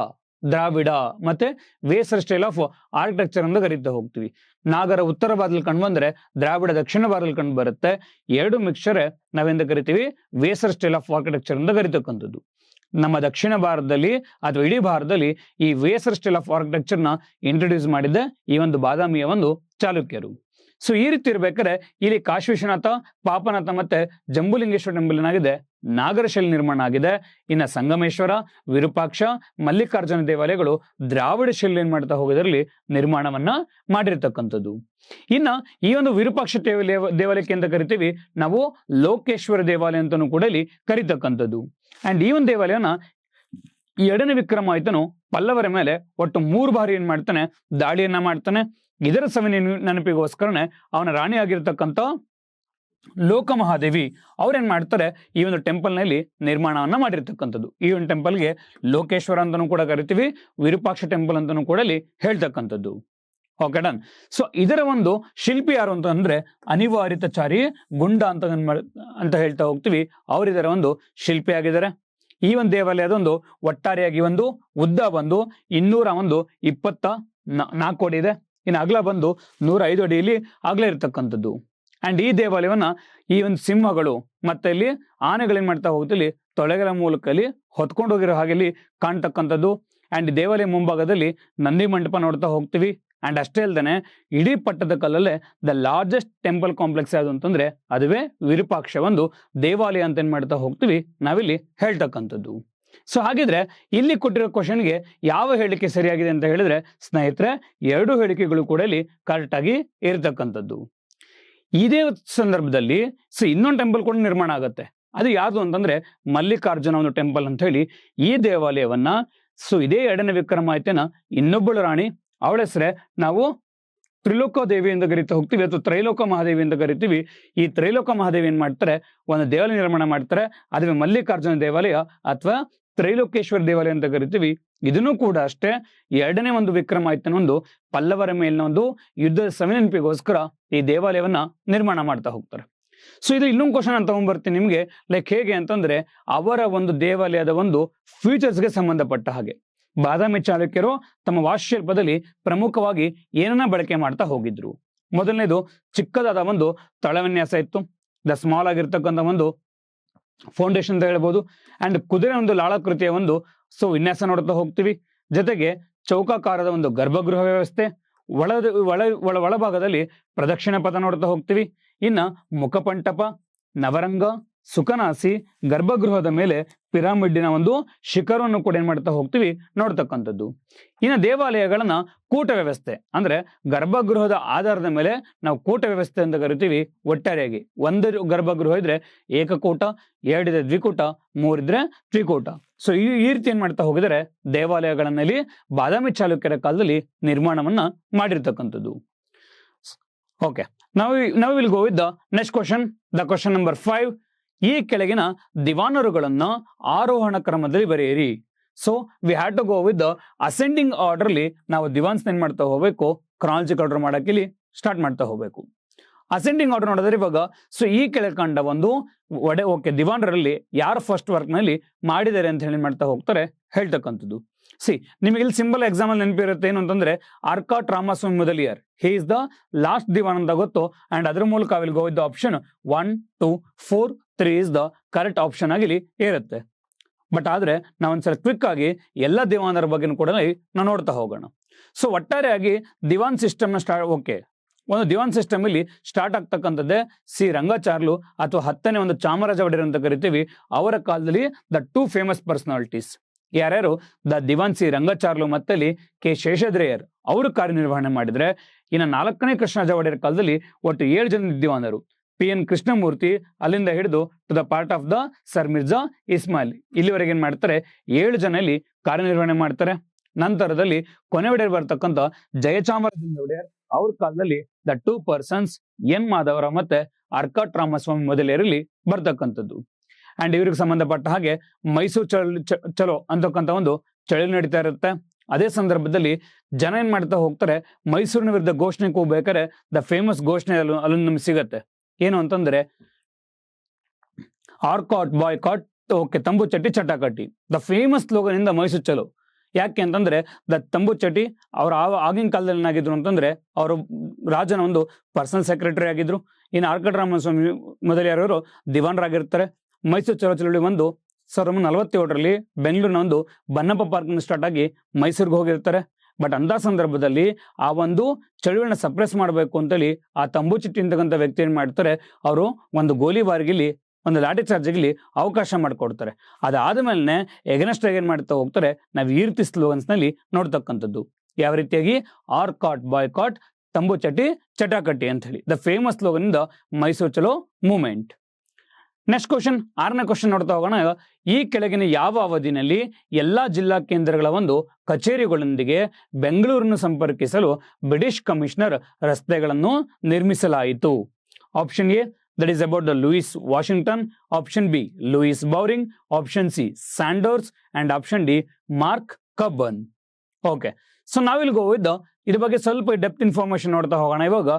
Dravida ಮತ್ತೆ ವೇಸರ್ ಸ್ಟೈಲ್ ಆಫ್ ಆರ್ಕಿಟೆಕ್ಚರ್ ಅಂತ ಕರೀತಾ ಹೋಗ್ತೀವಿ. ನಾಗರ ಉತ್ತರ ಭಾರತದಲ್ಲಿ ಕಂಡು ಬಂದ್ರೆ ದ್ರಾವಿಡ ದಕ್ಷಿಣ ಭಾರತದಲ್ಲಿ ಕಂಡು ಬರುತ್ತೆ. ಎರಡು ಮಿಕ್ಸ್ಚರ್ ನಾವೆಂತ ಕರಿತೀವಿ ವೇಸರ್ ಸ್ಟೈಲ್ ಆಫ್ ಆರ್ಕಿಟೆಕ್ಚರ್ ಅಂತ ಕರೀತಕ್ಕಂಥದ್ದು. ನಮ್ಮ ದಕ್ಷಿಣ ಭಾರತದಲ್ಲಿ ಅಥವಾ ಇಡೀ ಭಾರತದಲ್ಲಿ ಈ ವೇಸರ್ ಸ್ಟೈಲ್ ಆಫ್ ಆರ್ಕಿಟೆಕ್ಚರ್ ನ ಇಂಟ್ರೊಡ್ಯೂಸ್ ಮಾಡಿದ್ದೆ ಈ ಒಂದು ಬಾದಾಮಿಯ ಒಂದು ಚಾಲುಕ್ಯರು. ಸೊ ಈ ರೀತಿ ಇರ್ಬೇಕಾದ್ರೆ ಇಲ್ಲಿ ಕಾಶಿ ವಿಶ್ವನಾಥ, ಪಾಪನಾಥ ಮತ್ತೆ ಜಂಬುಲಿಂಗೇಶ್ವರ ಟೆಂಪಲ್ ಏನಾಗಿದೆ ನಾಗರ ಶೈಲಿ ನಿರ್ಮಾಣ ಆಗಿದೆ. ಇನ್ನ ಸಂಗಮೇಶ್ವರ, ವಿರೂಪಾಕ್ಷ, ಮಲ್ಲಿಕಾರ್ಜುನ ದೇವಾಲಯಗಳು ದ್ರಾವಿಡ ಶೈಲಿ ಏನ್ ಮಾಡ್ತಾ ಹೋಗೋದ್ರಲ್ಲಿ ನಿರ್ಮಾಣವನ್ನ ಮಾಡಿರ್ತಕ್ಕಂಥದ್ದು. ಇನ್ನ ಈ ಒಂದು ವಿರೂಪಾಕ್ಷ ದೇವಾಲಯಕ್ಕೆ ಅಂತ ಕರಿತೀವಿ ನಾವು ಲೋಕೇಶ್ವರ ದೇವಾಲಯ ಅಂತಾನೂ ಕೂಡ ಇಲ್ಲಿ ಕರಿತಕ್ಕಂಥದ್ದು. ಅಂಡ್ ಈ ಒಂದು ದೇವಾಲಯನ 2ನೇ ವಿಕ್ರಮಾದಿತ್ಯನು ಪಲ್ಲವರ ಮೇಲೆ ಒಟ್ಟು 3 ಬಾರಿ ಏನ್ ಮಾಡ್ತಾನೆ ದಾಳಿಯನ್ನ ಮಾಡ್ತಾನೆ. ಇದರ ಸವಿ ನೆನಪಿಗೋಸ್ಕರನೇ ಅವನ ರಾಣಿ ಆಗಿರ್ತಕ್ಕಂಥ ಲೋಕಮಹಾದೇವಿ ಅವ್ರೇನ್ ಮಾಡ್ತಾರೆ ಈ ಒಂದು ಟೆಂಪಲ್ ನಲ್ಲಿ ನಿರ್ಮಾಣವನ್ನ ಮಾಡಿರ್ತಕ್ಕಂಥದ್ದು. ಈ ಒಂದು ಟೆಂಪಲ್ಗೆ ಲೋಕೇಶ್ವರ ಅಂತಾನೂ ಕೂಡ ಕರಿತೀವಿ, ವಿರೂಪಾಕ್ಷ ಟೆಂಪಲ್ ಅಂತಾನೂ ಕೂಡ ಇಲ್ಲಿ ಹೇಳ್ತಕ್ಕಂಥದ್ದು. Okay done. ಸೊ ಇದರ ಒಂದು ಶಿಲ್ಪಿ ಯಾರು ಅಂತಂದ್ರೆ ಅನಿವಾರಿತಚಾರಿ ಗುಂಡ ಅಂತ ಹೇಳ್ತಾ ಹೋಗ್ತೀವಿ. ಅವರಿದರ ಒಂದು ಶಿಲ್ಪಿ ಆಗಿದ್ದಾರೆ. ಈ ಒಂದು ದೇವಾಲಯದ ಒಂದು ಒಟ್ಟಾರೆಯಾಗಿ ಒಂದು ಉದ್ದ ಬಂದು 224 ಅಡಿ ಇದೆ. ಇನ್ನು ಅಗಲ ಬಂದು 105 ಅಡಿಯಲ್ಲಿ ಅಗಲ ಇರತಕ್ಕಂಥದ್ದು. ಅಂಡ್ ಈ ದೇವಾಲಯವನ್ನ ಈ ಒಂದು ಸಿಂಹಗಳು ಮತ್ತೆ ಇಲ್ಲಿ ಆನೆಗಳೇನ್ ಮಾಡ್ತಾ ಹೋಗ್ತಿಲ್ಲಿ ತೊಳೆಗಳ ಮೂಲಕ ಇಲ್ಲಿ ಹೊತ್ಕೊಂಡು ಹೋಗಿರೋ ಹಾಗೆ ಇಲ್ಲಿ ಕಾಣ್ತಕ್ಕಂಥದ್ದು. ಅಂಡ್ ದೇವಾಲಯ ಮುಂಭಾಗದಲ್ಲಿ ನಂದಿ ಮಂಟಪ ನೋಡ್ತಾ ಹೋಗ್ತೀವಿ. ಅಂಡ್ ಅಷ್ಟೇ ಅಲ್ದೇನೆ ಇಡೀ ಪಟ್ಟದಕಲ್ಲಲ್ಲೇ ದ ಲಾರ್ಜೆಸ್ಟ್ ಟೆಂಪಲ್ ಕಾಂಪ್ಲೆಕ್ಸ್ ಯಾವುದು ಅಂತಂದ್ರೆ ಅದುವೇ ವಿರೂಪಾಕ್ಷ ಒಂದು ದೇವಾಲಯ ಅಂತ ಏನ್ ಮಾಡ್ತಾ ಹೋಗ್ತೀವಿ ನಾವಿಲ್ಲಿ ಹೇಳ್ತಕ್ಕಂಥದ್ದು. ಸೊ ಹಾಗಿದ್ರೆ ಇಲ್ಲಿ ಕೊಟ್ಟಿರೋ ಕ್ವಶನ್ಗೆ ಯಾವ ಹೇಳಿಕೆ ಸರಿಯಾಗಿದೆ ಅಂತ ಹೇಳಿದ್ರೆ ಸ್ನೇಹಿತರೆ 2 ಹೇಳಿಕೆಗಳು ಕೂಡ ಇಲ್ಲಿ ಕರೆಕ್ಟ್ ಆಗಿ ಇರತಕ್ಕಂಥದ್ದು. ಇದೇ ಸಂದರ್ಭದಲ್ಲಿ ಇನ್ನೊಂದು ಟೆಂಪಲ್ ಕೂಡ ನಿರ್ಮಾಣ ಆಗುತ್ತೆ. ಅದು ಯಾವುದು ಅಂತಂದ್ರೆ ಮಲ್ಲಿಕಾರ್ಜುನ ಒಂದು ಟೆಂಪಲ್ ಅಂತ ಹೇಳಿ. ಈ ದೇವಾಲಯವನ್ನ ಇದೇ 2ನೇ ವಿಕ್ರಮಾದಿತ್ಯನ ಇನ್ನೊಬ್ಬಳು ರಾಣಿ, ಅವಳ ಹೆಸರೇ ನಾವು ತ್ರಿಲೋಕ ದೇವಿ ಅಂತ ಕರಿತಾ ಹೋಗ್ತೀವಿ ಅಥವಾ ತ್ರೈಲೋಕ ಮಹಾದೇವಿ ಅಂತ ಕರಿತೀವಿ. ಈ ತ್ರೈಲೋಕ ಮಹಾದೇವಿ ಏನ್ ಮಾಡ್ತಾರೆ ಒಂದು ದೇವಾಲಯ ನಿರ್ಮಾಣ ಮಾಡ್ತಾರೆ. ಅದುವೇ ಮಲ್ಲಿಕಾರ್ಜುನ ದೇವಾಲಯ ಅಥವಾ ತ್ರೈಲೋಕೇಶ್ವರ ದೇವಾಲಯ ಅಂತ ಕರಿತೀವಿ. ಇದನ್ನು ಕೂಡ ಅಷ್ಟೇ 2ನೇ ಒಂದು ವಿಕ್ರಮಾದಿತ್ಯನ ಒಂದು ಪಲ್ಲವರ ಮೇಲಿನ ಒಂದು ಯುದ್ಧದ ಸವಿನೆನಪಿಗೋಸ್ಕರ ಈ ದೇವಾಲಯವನ್ನ ನಿರ್ಮಾಣ ಮಾಡ್ತಾ ಹೋಗ್ತಾರೆ. ಸೊ ಇದು ಇನ್ನೊಂದು ಕ್ವಶನ್ ಅಂತ ತಗೊಂಡ್ಬರ್ತೀನಿ ನಿಮ್ಗೆ. ಲೈಕ್ ಹೇಗೆ ಅಂತಂದ್ರೆ ಅವರ ಒಂದು ದೇವಾಲಯದ ಒಂದು ಫ್ಯೂಚರ್ಸ್ಗೆ ಸಂಬಂಧಪಟ್ಟ ಹಾಗೆ ಬಾದಾಮಿ ಚಾಲುಕ್ಯರು ತಮ್ಮ ವಾಸ್ತುಶಿಲ್ಪದಲ್ಲಿ ಪ್ರಮುಖವಾಗಿ ಏನನ್ನ ಬಳಕೆ ಮಾಡ್ತಾ ಹೋಗಿದ್ರು. ಮೊದಲನೇದು ಚಿಕ್ಕದಾದ ಒಂದು ತಳವಿನ್ಯಾಸ ಇತ್ತು, ದ ಸ್ಮಾಲ್ ಆಗಿರ್ತಕ್ಕಂಥ ಒಂದು ಫೌಂಡೇಶನ್ ಅಂತ ಹೇಳ್ಬೋದು. ಅಂಡ್ ಕುದುರೆ ಒಂದು ಲಾಳಾಕೃತಿಯ ಒಂದು ವಿನ್ಯಾಸ ನೋಡ್ತಾ ಹೋಗ್ತೀವಿ. ಜೊತೆಗೆ ಚೌಕಾಕಾರದ ಒಂದು ಗರ್ಭಗೃಹ ವ್ಯವಸ್ಥೆ, ಒಳಭಾಗದಲ್ಲಿ ಪ್ರದಕ್ಷಿಣ ಪಥ ನೋಡ್ತಾ ಹೋಗ್ತೀವಿ. ಇನ್ನ ಮುಖಪಂಟಪ, ನವರಂಗ, ಸುಖನಾಸಿ, ಗರ್ಭಗೃಹದ ಮೇಲೆ ಪಿರಾಮಿಡ್ಡಿನ ಒಂದು ಶಿಖರವನ್ನು ಕೂಡ ಏನ್ ಮಾಡ್ತಾ ಹೋಗ್ತೀವಿ ನೋಡ್ತಕ್ಕಂಥದ್ದು. ಇನ್ನು ದೇವಾಲಯಗಳನ್ನ ಕೂಟ ವ್ಯವಸ್ಥೆ ಅಂದ್ರೆ ಗರ್ಭಗೃಹದ ಆಧಾರದ ಮೇಲೆ ನಾವು ಕೂಟ ವ್ಯವಸ್ಥೆ ಅಂತ ಕರಿತೀವಿ. ಒಟ್ಟಾರೆಯಾಗಿ 1 ಗರ್ಭಗೃಹ ಇದ್ರೆ ಏಕಕೂಟ, 2 ಇದ್ರೆ ದ್ವಿಕೂಟ, 3 ಇದ್ರೆ ತ್ರಿಕೂಟ. ಸೊ ಈ ರೀತಿ ಏನ್ ಮಾಡ್ತಾ ಹೋಗಿದರೆ ದೇವಾಲಯಗಳನ್ನಲ್ಲಿ ಬಾದಾಮಿ ಚಾಲುಕ್ಯರ ಕಾಲದಲ್ಲಿ ನಿರ್ಮಾಣವನ್ನ ಮಾಡಿರ್ತಕ್ಕಂಥದ್ದು. ಓಕೆ, ನಾವು will go with the next question, the question number 5. ಈ ಕೆಳಗಿನ ದಿವಾನರುಗಳನ್ನ ಆರೋಹಣ ಕ್ರಮದಲ್ಲಿ ಬರೆಯಿರಿ. So we had to go with the ascending order ಅಲ್ಲಿ ನಾವು ದಿವಾನ್ಸ್ ಏನ್ ಮಾಡ್ತಾ ಹೋಗ್ಬೇಕು, ಕ್ರಾನಾಲಜಿಕಲ್ ಆರ್ಡರ್ ಮಾಡಕ್ಕೆ ಇಲ್ಲಿ ಸ್ಟಾರ್ಟ್ ಮಾಡ್ತಾ ಹೋಗ್ಬೇಕು. ಅಸೆಂಡಿಂಗ್ ಆರ್ಡರ್ ನೋಡಿದ್ರೆ ಇವಾಗ ಈ ಕೆಳಕಂಡ ಒಂದು ದಿವಾನರಲ್ಲಿ ಯಾರು ಫಸ್ಟ್ ವರ್ಕ್ ನಲ್ಲಿ ಮಾಡಿದ್ದಾರೆ ಅಂತ ಹೇಳಿ ಮಾಡ್ತಾ ಹೋಗ್ತಾರೆ ಹೇಳ್ತಕ್ಕಂಥದ್ದು. ನಿಮಗೆ ಇಲ್ಲಿ ಸಿಂಬಲ್ ಎಕ್ಸಾಮ್ ಅಲ್ಲಿ ನೆನಪಿರುತ್ತೆ ಏನು ಅಂತಂದ್ರೆ Arcot Ramaswamy Mudaliar, he is the last Dewan ಅಂತ ಗೊತ್ತು. ಅಂಡ್ ಅದ್ರ ಮೂಲಕ will go with the option 1, 2, 4, 3 is the correct option ಆಗಿ ಇಲ್ಲಿ ಇರುತ್ತೆ. ಬಟ್ ಆದ್ರೆ ನಾವೊಂದ್ಸಲ ಕ್ವಿಕ್ ಆಗಿ ಎಲ್ಲ ದಿವಾನರ ಬಗ್ಗೆ ಕೂಡ ನಾವು ನೋಡ್ತಾ ಹೋಗೋಣ. ಸೊ ಒಟ್ಟಾರೆಯಾಗಿ ದಿವಾನ್ ಸಿಸ್ಟಮ್ ನ ಒಂದು ದಿವಾನ್ ಸಿಸ್ಟಮ್ ಇಲ್ಲಿ ಸ್ಟಾರ್ಟ್ ಆಗ್ತಕ್ಕಂಥದ್ದೇ ಸಿ ರಂಗಾಚಾರ್ಲು ಅಥವಾ 10ನೇ ಒಂದು ಚಾಮರಾಜ ಒಡೆಯರ್ ಅಂತ ಕರಿತೀವಿ. ಅವರ ಕಾಲದಲ್ಲಿ ದ ಟೂ ಫೇಮಸ್ ಪರ್ಸನಾಲಿಟೀಸ್ ಯಾರ್ಯಾರು, ದ ದಿವಾನ್ ಸಿ ರಂಗಾಚಾರ್ಲು ಮತ್ತಲ್ಲಿ ಕೆ ಶೇಷಾದ್ರಿಯರ್ ಅವರು ಕಾರ್ಯನಿರ್ವಹಣೆ ಮಾಡಿದ್ರೆ, ಇನ್ನು 4ನೇ ಕೃಷ್ಣರಾಜ ಒಡೆಯರ್ ಕಾಲದಲ್ಲಿ ಒಟ್ಟು 7 ಜನ ದಿವಾನರು, PN ಕೃಷ್ಣಮೂರ್ತಿ ಅಲ್ಲಿಂದ ಹಿಡಿದು to the part of the Sir Mirza Ismail ಇಲ್ಲಿವರೆಗೆ ಏನ್ ಮಾಡ್ತಾರೆ, 7 ಜನ ಇಲ್ಲಿ ಕಾರ್ಯನಿರ್ವಹಣೆ ಮಾಡ್ತಾರೆ. ನಂತರದಲ್ಲಿ ಕೊನೆ ಒಡೆಯರ್ ಬರ್ತಕ್ಕಂಥ ಜಯಚಾಮರಾಜ ಒಡೆಯರ್ ಅವ್ರ ಕಾಲದಲ್ಲಿ ದ ಟೂ ಪರ್ಸನ್ಸ್ ಎನ್ ಮಾಧವರ ಮತ್ತೆ ಅರ್ಕಾಟ್ ರಾಮಸ್ವಾಮಿ ಮೊದಲೇರಲ್ಲಿ ಬರ್ತಕ್ಕಂಥದ್ದು. ಅಂಡ್ ಇವ್ರಿಗೆ ಸಂಬಂಧಪಟ್ಟ ಹಾಗೆ ಮೈಸೂರು ಚಲೋ ಅಂತಕ್ಕಂಥ ಒಂದು ಚಳಿ ನಡೀತಾ ಇರುತ್ತೆ. ಅದೇ ಸಂದರ್ಭದಲ್ಲಿ ಜನ ಏನ್ ಮಾಡ್ತಾ ಹೋಗ್ತಾರೆ, ಮೈಸೂರಿನ ವಿರುದ್ಧ ಘೋಷಣೆ ಕೂಗ್ಬೇಕಾದ್ರೆ ದ ಫೇಮಸ್ ಘೋಷಣೆ ಅಲ್ಲಿ ನಮ್ಗೆ ಸಿಗತ್ತೆ. ಏನು ಅಂತಂದ್ರೆ ಆರ್ಕಾಟ್ ಬಾಯ್ಕಾಟ್, ಓಕೆ ತಂಬು ಚಟಿ ಚಟಾಕಟಿ, ದ ಫೇಮಸ್ ಸ್ಲೋಗನ್ ಇಂದ ಮೈಸೂರು ಚಲೋ. ಯಾಕೆ ಅಂತಂದ್ರೆ ದ ತಂಬು ಚಟಿ ಅವ್ರ ಆಗಿನ ಕಾಲದಲ್ಲಿ ಏನಾಗಿದ್ರು ಅಂತಂದ್ರೆ ಅವರು ರಾಜನ ಒಂದು ಪರ್ಸನಲ್ ಸೆಕ್ರೆಟರಿ ಆಗಿದ್ರು. ಇನ್ನು ಆರ್ಕಾಟ್ ರಾಮಸ್ವಾಮಿ ಮೊದಲಿಯಾರವರು ದಿವಾನರಾಗಿರ್ತಾರೆ. ಮೈಸೂರು ಚಲೋ ಚಳುವಳಿ ಒಂದು 1947ರಲ್ಲಿ ಬೆಂಗಳೂರಿನ ಒಂದು ಬನ್ನಪ್ಪ ಪಾರ್ಕ್ ಸ್ಟಾರ್ಟ್ ಆಗಿ ಮೈಸೂರಿಗೆ ಹೋಗಿರ್ತಾರೆ. ಬಟ್ ಅಂತ ಸಂದರ್ಭದಲ್ಲಿ ಆ ಒಂದು ಚಳುವಳಿನ ಸಪ್ರೆಸ್ ಮಾಡಬೇಕು ಅಂತೇಳಿ ಆ ತಂಬು ಚಿಟ್ಟಿ ಅಂತಕ್ಕಂಥ ವ್ಯಕ್ತಿ ಏನ್ ಮಾಡ್ತಾರೆ, ಅವರು ಒಂದು ಗೋಲಿಬಾರ್ಗಿಲಿ ಒಂದು ಲಾಠಿ ಚಾರ್ಜ್ಗಿಲಿ ಅವಕಾಶ ಮಾಡಿಕೊಡ್ತಾರೆ. ಅದಾದ್ಮೇಲೆ ಎಗನೆಸ್ಟ್ ಆಗಿ ಏನ್ ಮಾಡ್ತಾ ಹೋಗ್ತಾರೆ, ನಾವು ಈ ರೀತಿ ಸ್ಲೋಗನ್ಸ್ ನಲ್ಲಿ ನೋಡ್ತಕ್ಕಂಥದ್ದು. ಯಾವ ರೀತಿಯಾಗಿ ಆರ್ಕಾಟ್ ಬಾಯ್ಕಾಟ್, ತಂಬು ಚಟಿ ಚಟಾಕಟಿ ಅಂತ ಹೇಳಿ ದ ಫೇಮಸ್ ಸ್ಲೋಗನ್ ಇಂದ ಮೈಸೂರು ಚಲೋ ಮೂವ್ಮೆಂಟ್. ನೆಕ್ಸ್ಟ್ ಕ್ವಶನ್, 6ನೇ ಕ್ವಶನ್ ನೋಡ್ತಾ ಹೋಗೋಣ. ಈ ಕೆಳಗಿನ ಯಾವ ಅವಧಿನಲ್ಲಿ ಎಲ್ಲಾ ಜಿಲ್ಲಾ ಕೇಂದ್ರಗಳ ಒಂದು ಕಚೇರಿಗಳೊಂದಿಗೆ ಬೆಂಗಳೂರನ್ನು ಸಂಪರ್ಕಿಸಲು ಬ್ರಿಟಿಷ್ ಕಮಿಷನರ್ ರಸ್ತೆಗಳನ್ನು ನಿರ್ಮಿಸಲಾಯಿತು? Option A, that is about the Louis Washington. Option B, Louis Bowring. Option C, sanders. And option D, mark Cubbon. Okay, so ನಾವಿಲ್ಲಿ ಹೋಗಿದ್ದ ಇದ್ರ ಬಗ್ಗೆ ಸ್ವಲ್ಪ ಡೆಪ್ತ್ ಇನ್ಫಾರ್ಮೇಶನ್ ನೋಡ್ತಾ ಹೋಗೋಣ. ಇವಾಗ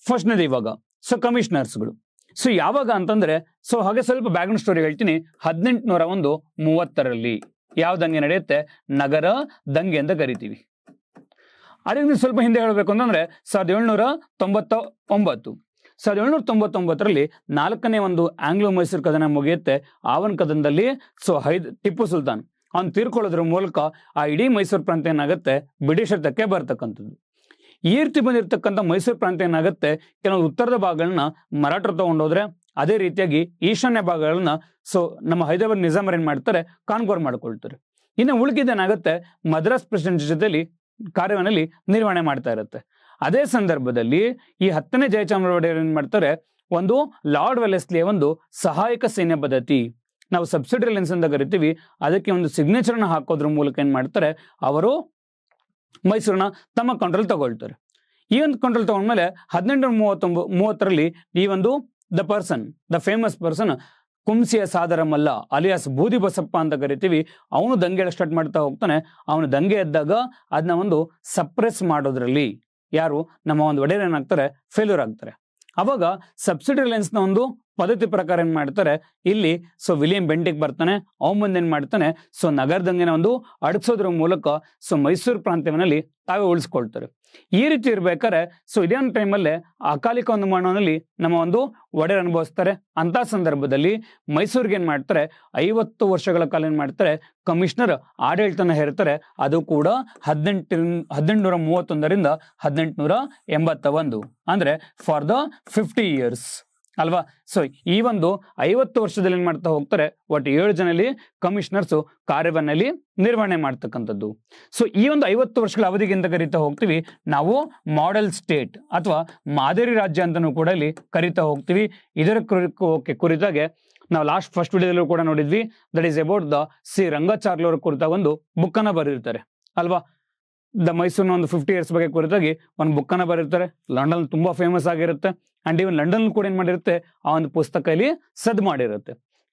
ಫಸ್ಟ್ನೇದು ಇವಾಗ ಸೊ ಕಮಿಷನರ್ಸ್ಗಳು. ಸೊ ಯಾವಾಗ ಅಂತಂದ್ರೆ, ಸೊ ಹಾಗೆ ಸ್ವಲ್ಪ ಬ್ಯಾಕ್ಗ್ರೌಂಡ್ ಸ್ಟೋರಿ ಹೇಳ್ತೀನಿ. 1830ರಲ್ಲಿ ಯಾವ ದಂಗೆ ನಡೆಯುತ್ತೆ, ನಗರ ದಂಗೆ ಅಂತ ಕರಿತೀವಿ. ಅದಕ್ಕೆ ಸ್ವಲ್ಪ ಹಿಂದೆ ಹೇಳಬೇಕು ಅಂತಂದ್ರೆ 1799. 1799ರಲ್ಲಿ 4ನೇ ಒಂದು ಆಂಗ್ಲೋ ಮೈಸೂರು ಕದನ ಮುಗಿಯುತ್ತೆ. ಆ ಒಂದು ಕದನದಲ್ಲಿ ಸೊ ಟಿಪ್ಪು ಸುಲ್ತಾನ್ ಅವ್ನು ತೀರ್ಕೊಳ್ಳೋದ್ರ ಮೂಲಕ ಆ ಇಡೀ ಮೈಸೂರು ಪ್ರಾಂತ್ಯ ಏನಾಗುತ್ತೆ, ಬ್ರಿಟಿಷರ ತಕ್ಕೆ ಬರ್ತಕ್ಕಂಥದ್ದು. ಈ ರೀತಿ ಬಂದಿರತಕ್ಕಂಥ ಮೈಸೂರು ಪ್ರಾಂತ್ಯ ಏನಾಗುತ್ತೆ, ಕೆಲವೊಂದು ಉತ್ತರದ ಭಾಗಗಳನ್ನ ಮರಾಠರು ತಗೊಂಡೋದ್ರೆ, ಅದೇ ರೀತಿಯಾಗಿ ಈಶಾನ್ಯ ಭಾಗಗಳನ್ನ ಸೊ ನಮ್ಮ ಹೈದರಾಬಾದ್ ನಿಜಾಮರು ಏನ್ ಮಾಡ್ತಾರೆ, ಕಾನ್ಕೋರ್ ಮಾಡ್ಕೊಳ್ತಾರೆ. ಇನ್ನು ಉಳಿದಿದ್ದೇನಾಗುತ್ತೆ, ಮದ್ರಾಸ್ ಪ್ರೆಸಿಡೆಂಟ್ ಜೊತೆಲಿ ಕಾರ್ಯವನ್ನಲ್ಲಿ ನಿರ್ವಹಣೆ ಮಾಡ್ತಾ ಇರುತ್ತೆ. ಅದೇ ಸಂದರ್ಭದಲ್ಲಿ ಈ 10ನೇ ಜಯಚಾಮರಾಜ ಒಡೆಯರ್ ಏನ್ ಮಾಡ್ತಾರೆ, ಒಂದು ಲಾರ್ಡ್ ವೆಲೆಸ್ಲಿಯ ಒಂದು ಸಹಾಯಕ ಸೈನ್ಯ ಪದ್ಧತಿ, ನಾವು ಸಬ್ಸಿಡರಿ ಲೆನ್ಸ್ ಅಂತ ಕರಿತೀವಿ, ಅದಕ್ಕೆ ಒಂದು ಸಿಗ್ನೇಚರ್ನ ಹಾಕೋದ್ರ ಮೂಲಕ ಏನ್ ಮಾಡ್ತಾರೆ, ಅವರು ಮೈಸೂರನ್ನ ತಮ್ಮ ಕಂಟ್ರೋಲ್ ತಗೊಳ್ತಾರೆ. ಈ ಒಂದು ಕಂಟ್ರೋಲ್ ತಗೊಂಡ್ಮೇಲೆ 1830ರಲ್ಲಿ ಈ ಒಂದು ದ ಫೇಮಸ್ ಪರ್ಸನ್ ಕುಂಸಿಯ ಸಾದರ ಮಲ್ಲ ಅಲಿಯಾಸ್ ಬೂದಿ ಬಸಪ್ಪ ಅಂತ ಕರಿತೀವಿ, ಅವನು ದಂಗೆ ಸ್ಟಾರ್ಟ್ ಮಾಡ್ತಾ ಹೋಗ್ತಾನೆ. ಅವನು ದಂಗೆ ಎದ್ದಾಗ ಅದನ್ನ ಒಂದು ಸಪ್ರೆಸ್ ಮಾಡೋದ್ರಲ್ಲಿ ಯಾರು ನಮ್ಮ ಒಂದು ಒಡೆಯರ್ ಏನಾಗ್ತಾರೆ, ಫೇಲ್ಯೂರ್ ಆಗ್ತಾರೆ. ಅವಾಗ ಸಬ್ಸಿಡರಿ ಲೆನ್ಸ್ ನ ಒಂದು ಪದ್ಧತಿ ಪ್ರಕಾರ ಏನ್ ಮಾಡ್ತಾರೆ, ಇಲ್ಲಿ ಸೊ ವಿಲಿಯಂ ಬೆಂಟಿಕ್ ಬರ್ತಾನೆ. ಅವನ ಮುಂದೆ ಏನ್ ಮಾಡ್ತಾನೆ, ಸೊ ನಗರದಂಗೆನ ಒಂದು ಅಡಗಿಸೋದ್ರ ಮೂಲಕ ಸೊ ಮೈಸೂರು ಪ್ರಾಂತ್ಯವನ್ನಲ್ಲಿ ತಾವೇ ಉಳಿಸ್ಕೊಳ್ತಾರೆ. ಈ ರೀತಿ ಇರ್ಬೇಕಾದ್ರೆ ಸೊ ಇದೇ ಒಂದು ಟೈಮಲ್ಲೇ ಅಕಾಲಿಕ ಒಂದು ಮರಣದಲ್ಲಿ ನಮ್ಮ ಒಂದು ಒಡೆಯರ್ ಅನುಭವಿಸ್ತಾರೆ. ಅಂತ ಸಂದರ್ಭದಲ್ಲಿ ಮೈಸೂರಿಗೆ ಏನ್ ಮಾಡ್ತಾರೆ, 50 ವರ್ಷಗಳ ಕಾಲ ಏನ್ ಮಾಡ್ತಾರೆ, ಕಮಿಷನರ್ ಆಡಳಿತನ ಹೇರ್ತಾರೆ. ಅದು ಕೂಡ 1831ರಿಂದ 1881, ಅಂದ್ರೆ ಫಾರ್ ದ 50 years ಅಲ್ವಾ. ಸೊ ಈ ಒಂದು 50 ವರ್ಷದಲ್ಲಿ ಏನ್ ಮಾಡ್ತಾ ಹೋಗ್ತಾರೆ, ಒಟ್ಟು 7 ಜನಲ್ಲಿ ಕಮಿಷನರ್ಸ್ ಕಾರ್ಯವನ್ನಲ್ಲಿ ನಿರ್ವಹಣೆ ಮಾಡ್ತಕ್ಕಂಥದ್ದು. ಸೊ ಈ ಒಂದು 50 ವರ್ಷಗಳ ಅವಧಿಗೆ ಅಂತ ಕರಿತಾ ಹೋಗ್ತೀವಿ ನಾವು ಮಾಡೆಲ್ ಸ್ಟೇಟ್ ಅಥವಾ ಮಾದರಿ ರಾಜ್ಯ ಅಂತಾನೂ ಕೂಡ ಇಲ್ಲಿ ಕರಿತಾ ಹೋಗ್ತೀವಿ. ಇದರ ಕುರಿತಾಗೆ ನಾವು ಫಸ್ಟ್ ವಿಡಿಯೋದಲ್ಲೂ ಕೂಡ ನೋಡಿದ್ವಿ. That is about the C Rangacharlu ಅವರ ಕುರಿತಾಗ ಒಂದು ಬುಕ್ ಅನ್ನ ಬರೆದಿರ್ತಾರೆ ಅಲ್ವಾ. ದ ಮೈಸೂರಿನ ಒಂದು 50 years ಬಗ್ಗೆ ಕುರಿತಾಗಿ ಒಂದು ಬುಕ್ ಅನ್ನ ಬರೀತಾರೆ. ಲಂಡನ್ ತುಂಬಾ ಫೇಮಸ್ ಆಗಿರುತ್ತೆ. ಅಂಡ್ ಇವನ್ ಲಂಡನ್ ಕೂಡ ಏನ್ ಮಾಡಿರುತ್ತೆ, ಆ ಒಂದು ಪುಸ್ತಕ ಇಲ್ಲಿ ಸದ್ ಮಾಡಿರುತ್ತೆ.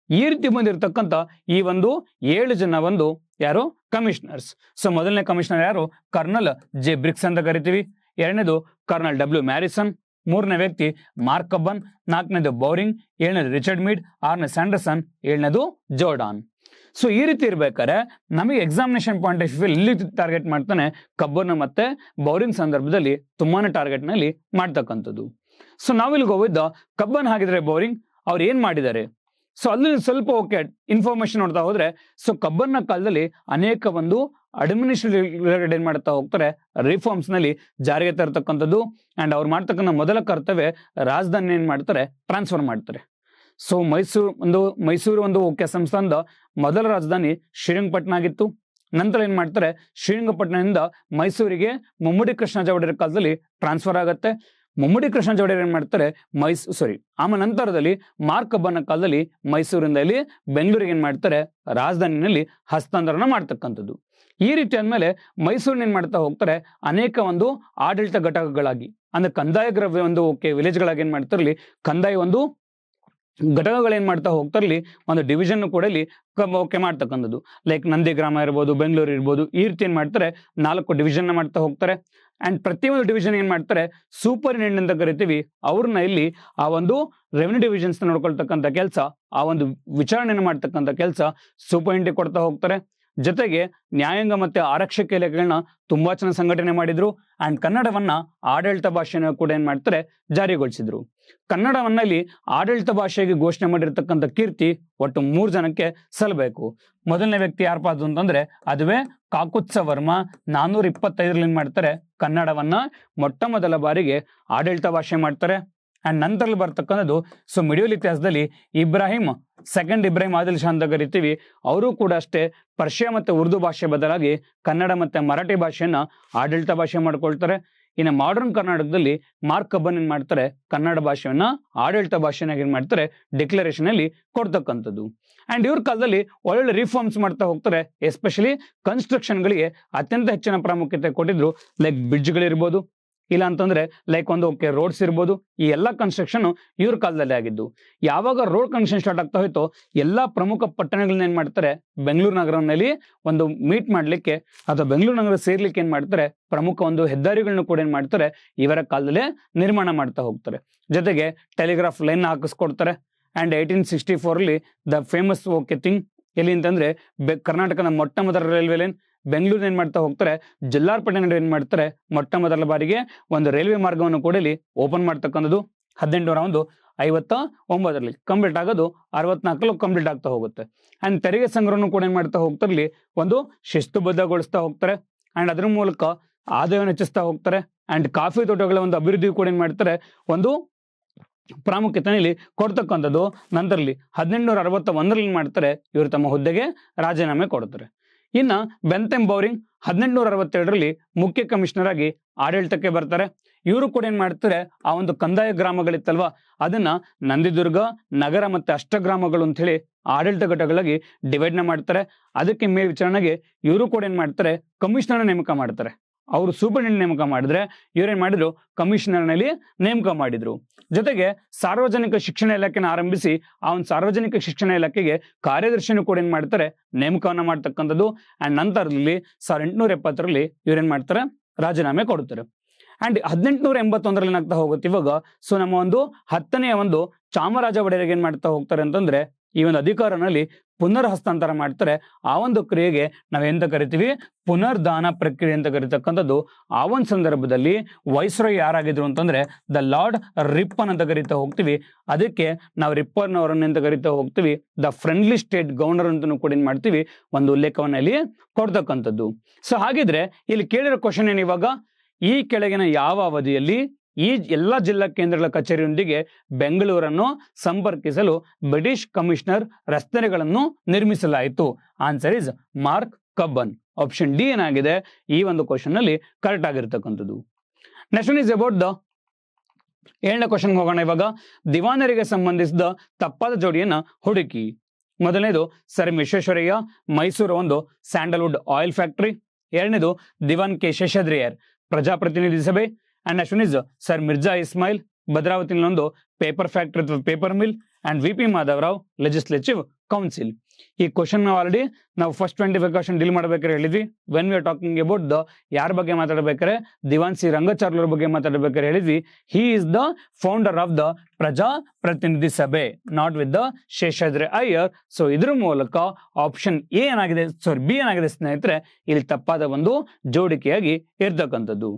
ಈ ರೀತಿ ಬಂದಿರತಕ್ಕಂಥ ಈ ಒಂದು 7 ಜನ ಒಂದು ಯಾರು ಕಮಿಷನರ್ಸ್. ಸೊ ಮೊದಲನೇ ಕಮಿಷನರ್ ಯಾರು, ಕರ್ನಲ್ ಜೆ ಬ್ರಿಕ್ಸ್ ಅಂತ ಕರಿತೀವಿ. ಎರಡನೇದು ಕರ್ನಲ್ ಡಬ್ಲ್ಯೂ ಮ್ಯಾರಿಸನ್. ಮೂರನೇ ವ್ಯಕ್ತಿ ಮಾರ್ಕ್ ಕಬ್ಬನ್. 4ನೇದು ಬೌರಿಂಗ್. 7ನೇದು ರಿಚರ್ಡ್ ಮೀಡ್. 6ನೇ ಸ್ಯಾಂಡರ್ಸನ್. 7ನೇದು ಜೋರ್ಡಾನ್. ಸೊ ಈ ರೀತಿ ಇರ್ಬೇಕಾದ್ರೆ ನಮಗೆ ಎಕ್ಸಾಮಿನೇಷನ್ ಪಾಯಿಂಟ್ ಆಫ್ ವ್ಯೂ ಇಲ್ಲಿ ಟಾರ್ಗೆಟ್ ಮಾಡ್ತಾನೆ, ಕಬ್ಬನ್ ಮತ್ತೆ ಬೌರಿಂಗ್ ಸಂದರ್ಭದಲ್ಲಿ ತುಂಬಾನೇ ಟಾರ್ಗೆಟ್ ನಲ್ಲಿ ಮಾಡ್ತಕ್ಕಂಥದ್ದು. ಸೊ ನಾವಿಲ್ಲಿ ಹೋಗಿದ್ದ ಕಬ್ಬನ್ ಹಾಗಿದ್ರೆ ಬೌರಿಂಗ್ ಅವ್ರು ಏನ್ ಮಾಡಿದ್ದಾರೆ, ಸೊ ಅಲ್ಲಿ ಸ್ವಲ್ಪ ಓಕೆ ಇನ್ಫಾರ್ಮೇಶನ್ ನೋಡ್ತಾ ಹೋದ್ರೆ, ಸೊ ಕಬ್ಬನ್ನ ಕಾಲದಲ್ಲಿ ಅನೇಕ ಒಂದು ಅಡ್ಮಿನಿಸ್ಟ್ರೇಟಿವ್ ಏನ್ ಮಾಡ್ತಾ ಹೋಗ್ತಾರೆ, ರಿಫಾರ್ಮ್ಸ್ ನಲ್ಲಿ ಜಾರಿಗೆ ತರತಕ್ಕಂಥದ್ದು. ಅಂಡ್ ಅವ್ರು ಮಾಡ್ತಕ್ಕಂಥ ಮೊದಲ ಕರ್ತವ್ಯ ರಾಜಧಾನಿ ಏನ್ ಮಾಡ್ತಾರೆ, ಟ್ರಾನ್ಸ್ಫರ್ ಮಾಡ್ತಾರೆ. ಸೊ ಮೈಸೂರು ಒಂದು ಓಕೆ ಸಂಸ್ಥಾನದ ಮೊದಲ ರಾಜಧಾನಿ ಶ್ರೀರಂಗಪಟ್ಟಣ ಆಗಿತ್ತು. ನಂತರ ಏನ್ ಮಾಡ್ತಾರೆ, ಶ್ರೀರಂಗಪಟ್ಟಣದಿಂದ ಮೈಸೂರಿಗೆ ಮುಮ್ಮಡಿ ಕೃಷ್ಣರಾಜ ಒಡೆಯರ್ ಕಾಲದಲ್ಲಿ ಟ್ರಾನ್ಸ್ಫರ್ ಆಗುತ್ತೆ. ಮುಮ್ಮಡಿ ಕೃಷ್ಣರಾಜ ಒಡೆಯರ್ ಏನ್ ಮಾಡ್ತಾರೆ, ಆಮೇಲೆ ನಂತರದಲ್ಲಿ ಮಾರ್ಕ್ ಕಬ್ಬನ ಕಾಲದಲ್ಲಿ ಮೈಸೂರಿಂದ ಇಲ್ಲಿ ಬೆಂಗಳೂರಿಗೆ ಏನ್ ಮಾಡ್ತಾರೆ, ರಾಜಧಾನಿನಲ್ಲಿ ಹಸ್ತಾಂತರಣ ಮಾಡ್ತಕ್ಕಂಥದ್ದು. ಈ ರೀತಿ ಆದ್ಮೇಲೆ ಮೈಸೂರಿನ ಏನ್ ಮಾಡ್ತಾ ಹೋಗ್ತಾರೆ, ಅನೇಕ ಒಂದು ಆಡಳಿತ ಘಟಕಗಳಾಗಿ ಅಂದ್ರೆ ಕಂದಾಯ ಒಂದು ಓಕೆ ವಿಲೇಜ್ಗಳಾಗಿ ಏನ್ ಮಾಡ್ತಾರಲ್ಲಿ, ಕಂದಾಯ ಒಂದು ಘಟಕಗಳೇನ್ ಮಾಡ್ತಾ ಹೋಗ್ತಾರಲ್ಲಿ ಒಂದು ಡಿವಿಷನ್ ಕೂಡ ಇಲ್ಲಿ ಓಕೆ ಮಾಡ್ತಕ್ಕಂಥದ್ದು. ಲೈಕ್ ನಂದಿಗ್ರಾಮ ಇರ್ಬೋದು, ಬೆಂಗಳೂರು ಇರ್ಬೋದು, ಈ ರೀತಿ ಏನ್ ಮಾಡ್ತಾರೆ 4 ಡಿವಿಷನ್ ಮಾಡ್ತಾ ಹೋಗ್ತಾರೆ. ಅಂಡ್ ಪ್ರತಿಯೊಂದು ಡಿವಿಷನ್ ಏನ್ ಮಾಡ್ತಾರೆ, ಸೂಪರಿಂಟೆಂಡೆಂಟ್ ಅಂತ ಕರಿತೀವಿ, ಅವ್ರನ್ನ ಇಲ್ಲಿ ಆ ಒಂದು ರೆವಿನ್ಯೂ ಡಿವಿಷನ್ಸ್ ನೋಡ್ಕೊಳ್ತಕ್ಕಂಥ ಕೆಲಸ, ಆ ಒಂದು ವಿಚಾರಣೆಯನ್ನು ಮಾಡ್ತಕ್ಕಂಥ ಕೆಲಸ ಸೂಪರಿಂಟೆಂಡೆಂಟ್ ಕೊಡ್ತಾ ಹೋಗ್ತಾರೆ. ಜೊತೆಗೆ ನ್ಯಾಯಾಂಗ ಮತ್ತೆ ಆರಕ್ಷಕ ಇಲಾಖೆಗಳನ್ನ ತುಂಬಾ ಚೆನ್ನಾಗಿ ಸಂಘಟನೆ ಮಾಡಿದ್ರು. ಅಂಡ್ ಕನ್ನಡವನ್ನ ಆಡಳಿತ ಭಾಷೆನ ಕೂಡ ಏನ್ ಮಾಡ್ತಾರೆ, ಜಾರಿಗೊಳಿಸಿದ್ರು. ಕನ್ನಡವನ್ನ ಇಲ್ಲಿ ಆಡಳಿತ ಭಾಷೆಗೆ ಘೋಷಣೆ ಮಾಡಿರ್ತಕ್ಕಂಥ ಕೀರ್ತಿ ಒಟ್ಟು 3 ಜನಕ್ಕೆ ಸಲ್ಲಬೇಕು. ಮೊದಲನೇ ವ್ಯಕ್ತಿ ಯಾರಪ್ಪ ಅದು ಅಂತಂದ್ರೆ ಅದುವೇ ಕಾಕುತ್ಸ ವರ್ಮ. 425ರಲ್ಲಿ ಏನ್ ಮಾಡ್ತಾರೆ, ಕನ್ನಡವನ್ನ ಮೊಟ್ಟ ಮೊದಲ ಬಾರಿಗೆ ಆಡಳಿತ ಭಾಷೆ ಮಾಡ್ತಾರೆ. ಅಂಡ್ ನಂತರಲ್ಲಿ ಬರ್ತಕ್ಕಂಥದ್ದು ಸೊ ಮಿಡಿಯಲ್ ಇತಿಹಾಸದಲ್ಲಿ ಸೆಕೆಂಡ್ ಇಬ್ರಾಹಿಂ ಆದಿಲ್ ಶಾ ಅಂತ ಕರಿತೀವಿ. ಅವರು ಕೂಡ ಅಷ್ಟೇ ಪರ್ಷಿಯಾ ಮತ್ತೆ ಉರ್ದು ಭಾಷೆ ಬದಲಾಗಿ ಕನ್ನಡ ಮತ್ತೆ ಮರಾಠಿ ಭಾಷೆಯನ್ನ ಆಡಳಿತ ಭಾಷೆ ಮಾಡ್ಕೊಳ್ತಾರೆ. ಇನ್ನು ಮಾಡರ್ನ್ ಕರ್ನಾಟಕದಲ್ಲಿ ಮಾರ್ಕ್ ಕಬ್ಬನ್ ಏನ್ ಮಾಡ್ತಾರೆ, ಕನ್ನಡ ಭಾಷೆಯನ್ನ ಆಡಳಿತ ಭಾಷೆನಾಗಿ ಏನ್ ಮಾಡ್ತಾರೆ, ಡಿಕ್ಲರೇಷನ್ ಅಲ್ಲಿ ಕೊಡ್ತಕ್ಕಂಥದ್ದು. ಅಂಡ್ ಇವ್ರ ಕಾಲದಲ್ಲಿ ಒಳ್ಳೊಳ್ಳೆ ರಿಫಾರ್ಮ್ಸ್ ಮಾಡ್ತಾ ಹೋಗ್ತಾರೆ. ಎಸ್ಪೆಷಲಿ ಕನ್ಸ್ಟ್ರಕ್ಷನ್ಗಳಿಗೆ ಅತ್ಯಂತ ಹೆಚ್ಚಿನ ಪ್ರಾಮುಖ್ಯತೆ ಕೊಟ್ಟಿದ್ರು. ಲೈಕ್ ಬ್ರಿಡ್ಜ್ಗಳಿರ್ಬೋದು, ಇಲ್ಲ ಅಂತಂದ್ರೆ ಲೈಕ್ ಒಂದು ಓಕೆ ರೋಡ್ಸ್ ಇರ್ಬೋದು, ಈ ಎಲ್ಲಾ ಕನ್ಸ್ಟ್ರಕ್ಷನ್ ಇವ್ರ ಕಾಲದಲ್ಲಿ ಆಗಿದ್ದು. ಯಾವಾಗ ರೋಡ್ ಕನ್ಸ್ಟ್ರಕ್ಷನ್ ಸ್ಟಾರ್ಟ್ ಆಗ್ತಾ ಹೋಯ್ತು, ಎಲ್ಲಾ ಪ್ರಮುಖ ಪಟ್ಟಣಗಳನ್ನ ಏನ್ ಮಾಡ್ತಾರೆ, ಬೆಂಗಳೂರು ನಗರದಲ್ಲಿ ಒಂದು ಮೀಟ್ ಮಾಡ್ಲಿಕ್ಕೆ ಅಥವಾ ಬೆಂಗಳೂರು ನಗರ ಸೇರ್ಲಿಕ್ಕೆ ಏನ್ ಮಾಡ್ತಾರೆ, ಪ್ರಮುಖ ಒಂದು ಹೆದ್ದಾರಿಗಳನ್ನ ಕೂಡ ಏನ್ ಮಾಡ್ತಾರೆ, ಇವರ ಕಾಲದಲ್ಲೇ ನಿರ್ಮಾಣ ಮಾಡ್ತಾ ಹೋಗ್ತಾರೆ. ಜೊತೆಗೆ ಟೆಲಿಗ್ರಾಫ್ ಲೈನ್ ಹಾಕಿಸ್ಕೊಡ್ತಾರೆ. And 1864 the famous okay thing ಎಲ್ಲಿ ಅಂತಂದ್ರೆ ಕರ್ನಾಟಕದ ಮೊಟ್ಟ ಮೊದಲ ರೈಲ್ವೆ ಲೈನ್ ಬೆಂಗಳೂರಿನ ಏನ್ ಮಾಡ್ತಾ ಹೋಗ್ತಾರೆ, ಜಲ್ಲಾರ್ಪೇಟೆ ನಡುವೆ ಏನ್ ಮಾಡ್ತಾರೆ, ಮೊಟ್ಟ ಮೊದಲ ಬಾರಿಗೆ ಒಂದು ರೈಲ್ವೆ ಮಾರ್ಗವನ್ನು ಕೂಡ ಇಲ್ಲಿ ಓಪನ್ ಮಾಡ್ತಕ್ಕಂಥದ್ದು. 1859ರಲ್ಲಿ ಕಂಪ್ಲೀಟ್ ಆಗೋದು, 64 ಕಂಪ್ಲೀಟ್ ಆಗ್ತಾ ಹೋಗುತ್ತೆ. ಅಂಡ್ ತೆರಿಗೆ ಸಂಗ್ರಹವನ್ನು ಕೂಡ ಏನ್ ಮಾಡ್ತಾ ಹೋಗ್ತಾರಲ್ಲಿ ಒಂದು ಶಿಸ್ತುಬದ್ಧಗೊಳಿಸ್ತಾ ಹೋಗ್ತಾರೆ. ಅಂಡ್ ಅದ್ರ ಮೂಲಕ ಆದಾಯವನ್ನು ಹೆಚ್ಚಿಸ್ತಾ ಹೋಗ್ತಾರೆ. ಅಂಡ್ ಕಾಫಿ ತೋಟಗಳ ಒಂದು ಅಭಿವೃದ್ಧಿ ಕೂಡ ಏನ್ ಮಾಡ್ತಾರೆ, ಒಂದು ಪ್ರಾಮುಖ್ಯತೆಯಲ್ಲಿ ಕೊಡ್ತಕ್ಕಂಥದ್ದು. ನಂತರದಲ್ಲಿ 1861ರಲ್ಲಿ ಮಾಡ್ತಾರೆ, ಇವರು ತಮ್ಮ ಹುದ್ದೆಗೆ ರಾಜೀನಾಮೆ ಕೊಡ್ತಾರೆ. ಇನ್ನ ಬೆಂಥಮ್ ಬೌರಿಂಗ್ 1867ರಲ್ಲಿ ಮುಖ್ಯ ಕಮಿಷನರ್ ಆಗಿ ಆಡಳಿತಕ್ಕೆ ಬರ್ತಾರೆ. ಇವರು ಕೂಡ ಏನ್ ಮಾಡ್ತಾರೆ, ಆ ಒಂದು ಕಂದಾಯ ಗ್ರಾಮಗಳಿತ್ತಲ್ವಾ, ಅದನ್ನ ನಂದಿದುರ್ಗ, ನಗರ ಮತ್ತೆ ಅಷ್ಟಗ್ರಾಮಗಳು ಅಂತ ಹೇಳಿ ಆಡಳಿತ ಘಟಕಗಳಾಗಿ ಡಿವೈಡ್ನ ಮಾಡ್ತಾರೆ. ಅದಕ್ಕೆ ಮೇಲ್ವಿಚಾರಣೆಗೆ ಇವರು ಕೂಡ ಏನ್ ಮಾಡ್ತಾರೆ, ಕಮಿಷನರ್ ನೇಮಕ ಮಾಡ್ತಾರೆ. ಅವರು ಸೂಪರಿಂಟೆಂಡೆಂಟ್ ನೇಮಕ ಮಾಡಿದ್ರೆ, ಇವ್ರೇನ್ ಮಾಡಿದ್ರು, ಕಮಿಷನರ್ನಲ್ಲಿ ನೇಮಕ ಮಾಡಿದ್ರು. ಜೊತೆಗೆ ಸಾರ್ವಜನಿಕ ಶಿಕ್ಷಣ ಇಲಾಖೆನ ಆರಂಭಿಸಿ ಆ ಒಂದು ಸಾರ್ವಜನಿಕ ಶಿಕ್ಷಣ ಇಲಾಖೆಗೆ ಕಾರ್ಯದರ್ಶಿನೂ ಕೂಡ ಏನ್ ಮಾಡ್ತಾರೆ, ನೇಮಕವನ್ನ ಮಾಡ್ತಕ್ಕಂಥದ್ದು. ಅಂಡ್ ನಂತರದಲ್ಲಿ 1870ರಲ್ಲಿ ಇವ್ರೇನ್ ಮಾಡ್ತಾರೆ, ರಾಜೀನಾಮೆ ಕೊಡುತ್ತಾರೆ. ಅಂಡ್ 1881ರಲ್ಲಿ ಏನಾಗ್ತಾ ಹೋಗುತ್ತೆ ಇವಾಗ, ಸೊ ನಮ್ಮ ಒಂದು 10ನೇ ಒಂದು ಚಾಮರಾಜ ಒಡೆಯರಿಗೆ ಏನ್ ಮಾಡ್ತಾ ಹೋಗ್ತಾರೆ ಅಂತಂದ್ರೆ, ಈ ಒಂದು ಅಧಿಕಾರನಲ್ಲಿ ಪುನರ್ ಹಸ್ತಾಂತರ ಮಾಡ್ತಾರೆ. ಆ ಒಂದು ಕ್ರಿಯೆಗೆ ನಾವೆಂತ ಕರಿತೀವಿ, ಪುನರ್ದಾನ ಪ್ರಕ್ರಿಯೆ ಅಂತ ಕರಿತಕ್ಕಂಥದ್ದು. ಆ ಒಂದು ಸಂದರ್ಭದಲ್ಲಿ ವೈಸ್ರಾಯ್ ಯಾರಾಗಿದ್ರು ಅಂತಂದ್ರೆ ದ ಲಾರ್ಡ್ ರಿಪ್ಪನ್ ಅಂತ ಕರಿತಾ ಹೋಗ್ತೀವಿ. ಅದಕ್ಕೆ ನಾವು ರಿಪ್ಪನ್ ಅಂತ ಕರಿತಾ ಹೋಗ್ತೀವಿ. ದ ಫ್ರೆಂಡ್ಲಿ ಸ್ಟೇಟ್ ಗವರ್ನರ್ ಅಂತಲೂ ಕೂಡ ಏನ್ ಮಾಡ್ತೀವಿ, ಒಂದು ಉಲ್ಲೇಖವನ್ನ ಇಲ್ಲಿ ಕೊಡ್ತಕ್ಕಂಥದ್ದು. ಸೊ ಹಾಗಿದ್ರೆ ಇಲ್ಲಿ ಕೇಳಿರೋ ಕ್ವಶನ್ ಏನು ಇವಾಗ, ಈ ಕೆಳಗಿನ ಯಾವ ಅವಧಿಯಲ್ಲಿ ಈ ಎಲ್ಲಾ ಜಿಲ್ಲಾ ಕೇಂದ್ರಗಳ ಕಚೇರಿಯೊಂದಿಗೆ ಬೆಂಗಳೂರನ್ನು ಸಂಪರ್ಕಿಸಲು ಬ್ರಿಟಿಷ್ ಕಮಿಷನರ್ ರಸ್ತೆಗಳನ್ನು ನಿರ್ಮಿಸಲಾಯಿತು? Answer is Mark Cubbon. Option D ಏನಾಗಿದೆ ಈ ಒಂದು ಕ್ವಶನ್ ಅಲ್ಲಿ ಕರೆಕ್ಟ್ ಆಗಿರ್ತಕ್ಕಂಥದ್ದು. Next one is about the 7ನೇ ಕ್ವಶನ್ ಹೋಗೋಣ. ಇವಾಗ ದಿವಾನರಿಗೆ ಸಂಬಂಧಿಸಿದ ತಪ್ಪಾದ ಜೋಡಿಯನ್ನ ಹುಡುಕಿ. ಮೊದಲನೇದು ಸರ್ ವಿಶ್ವೇಶ್ವರಯ್ಯ, ಮೈಸೂರು ಒಂದು ಸ್ಯಾಂಡಲ್ವುಡ್ ಆಯಿಲ್ ಫ್ಯಾಕ್ಟರಿ. ಎರಡನೇದು ದಿವಾನ್ K Seshadri Iyer, Praja Pratinidhi Sabha. And next one is sir Mirza Ismail, ಭದ್ರಾವತಿನಲ್ಲಿ ಒಂದು ಪೇಪರ್ ಫ್ಯಾಕ್ಟರಿ ಅಥವಾ paper mill. And V P Madhava Rao, legislative council. ಈ ಕ್ವಶನ್ ಆಲ್ರೆಡಿ ನಾವು ಫಸ್ಟ್ 25 ಕ್ವಶನ್ ಡೀಲ್ ಮಾಡ್ಬೇಕಾದ್ರೆ ಹೇಳಿದ್ವಿ. When we are talking about the ಯಾರ ಬಗ್ಗೆ ಮಾತಾಡ್ಬೇಕಾದ್ರೆ, ದಿವಾನ್ ಸಿ ರಂಗಾಚಾರ್ಲರ ಬಗ್ಗೆ ಮಾತಾಡ್ಬೇಕಾದ್ರೆ ಹೇಳಿದ್ವಿ, he is the founder of the Praja Pratinidhi Sabha, not with the Seshadri Iyer. So ಇದ್ರ ಮೂಲಕ ಆಪ್ಷನ್ ಎ ಏನಾಗಿದೆ, ಬಿ ಏನಾಗಿದೆ ಸ್ನೇಹಿತರೆ, ಇಲ್ಲಿ ತಪ್ಪಾದ ಒಂದು ಜೋಡಿಕೆಯಾಗಿ ಇರ್ತಕ್ಕಂಥದ್ದು.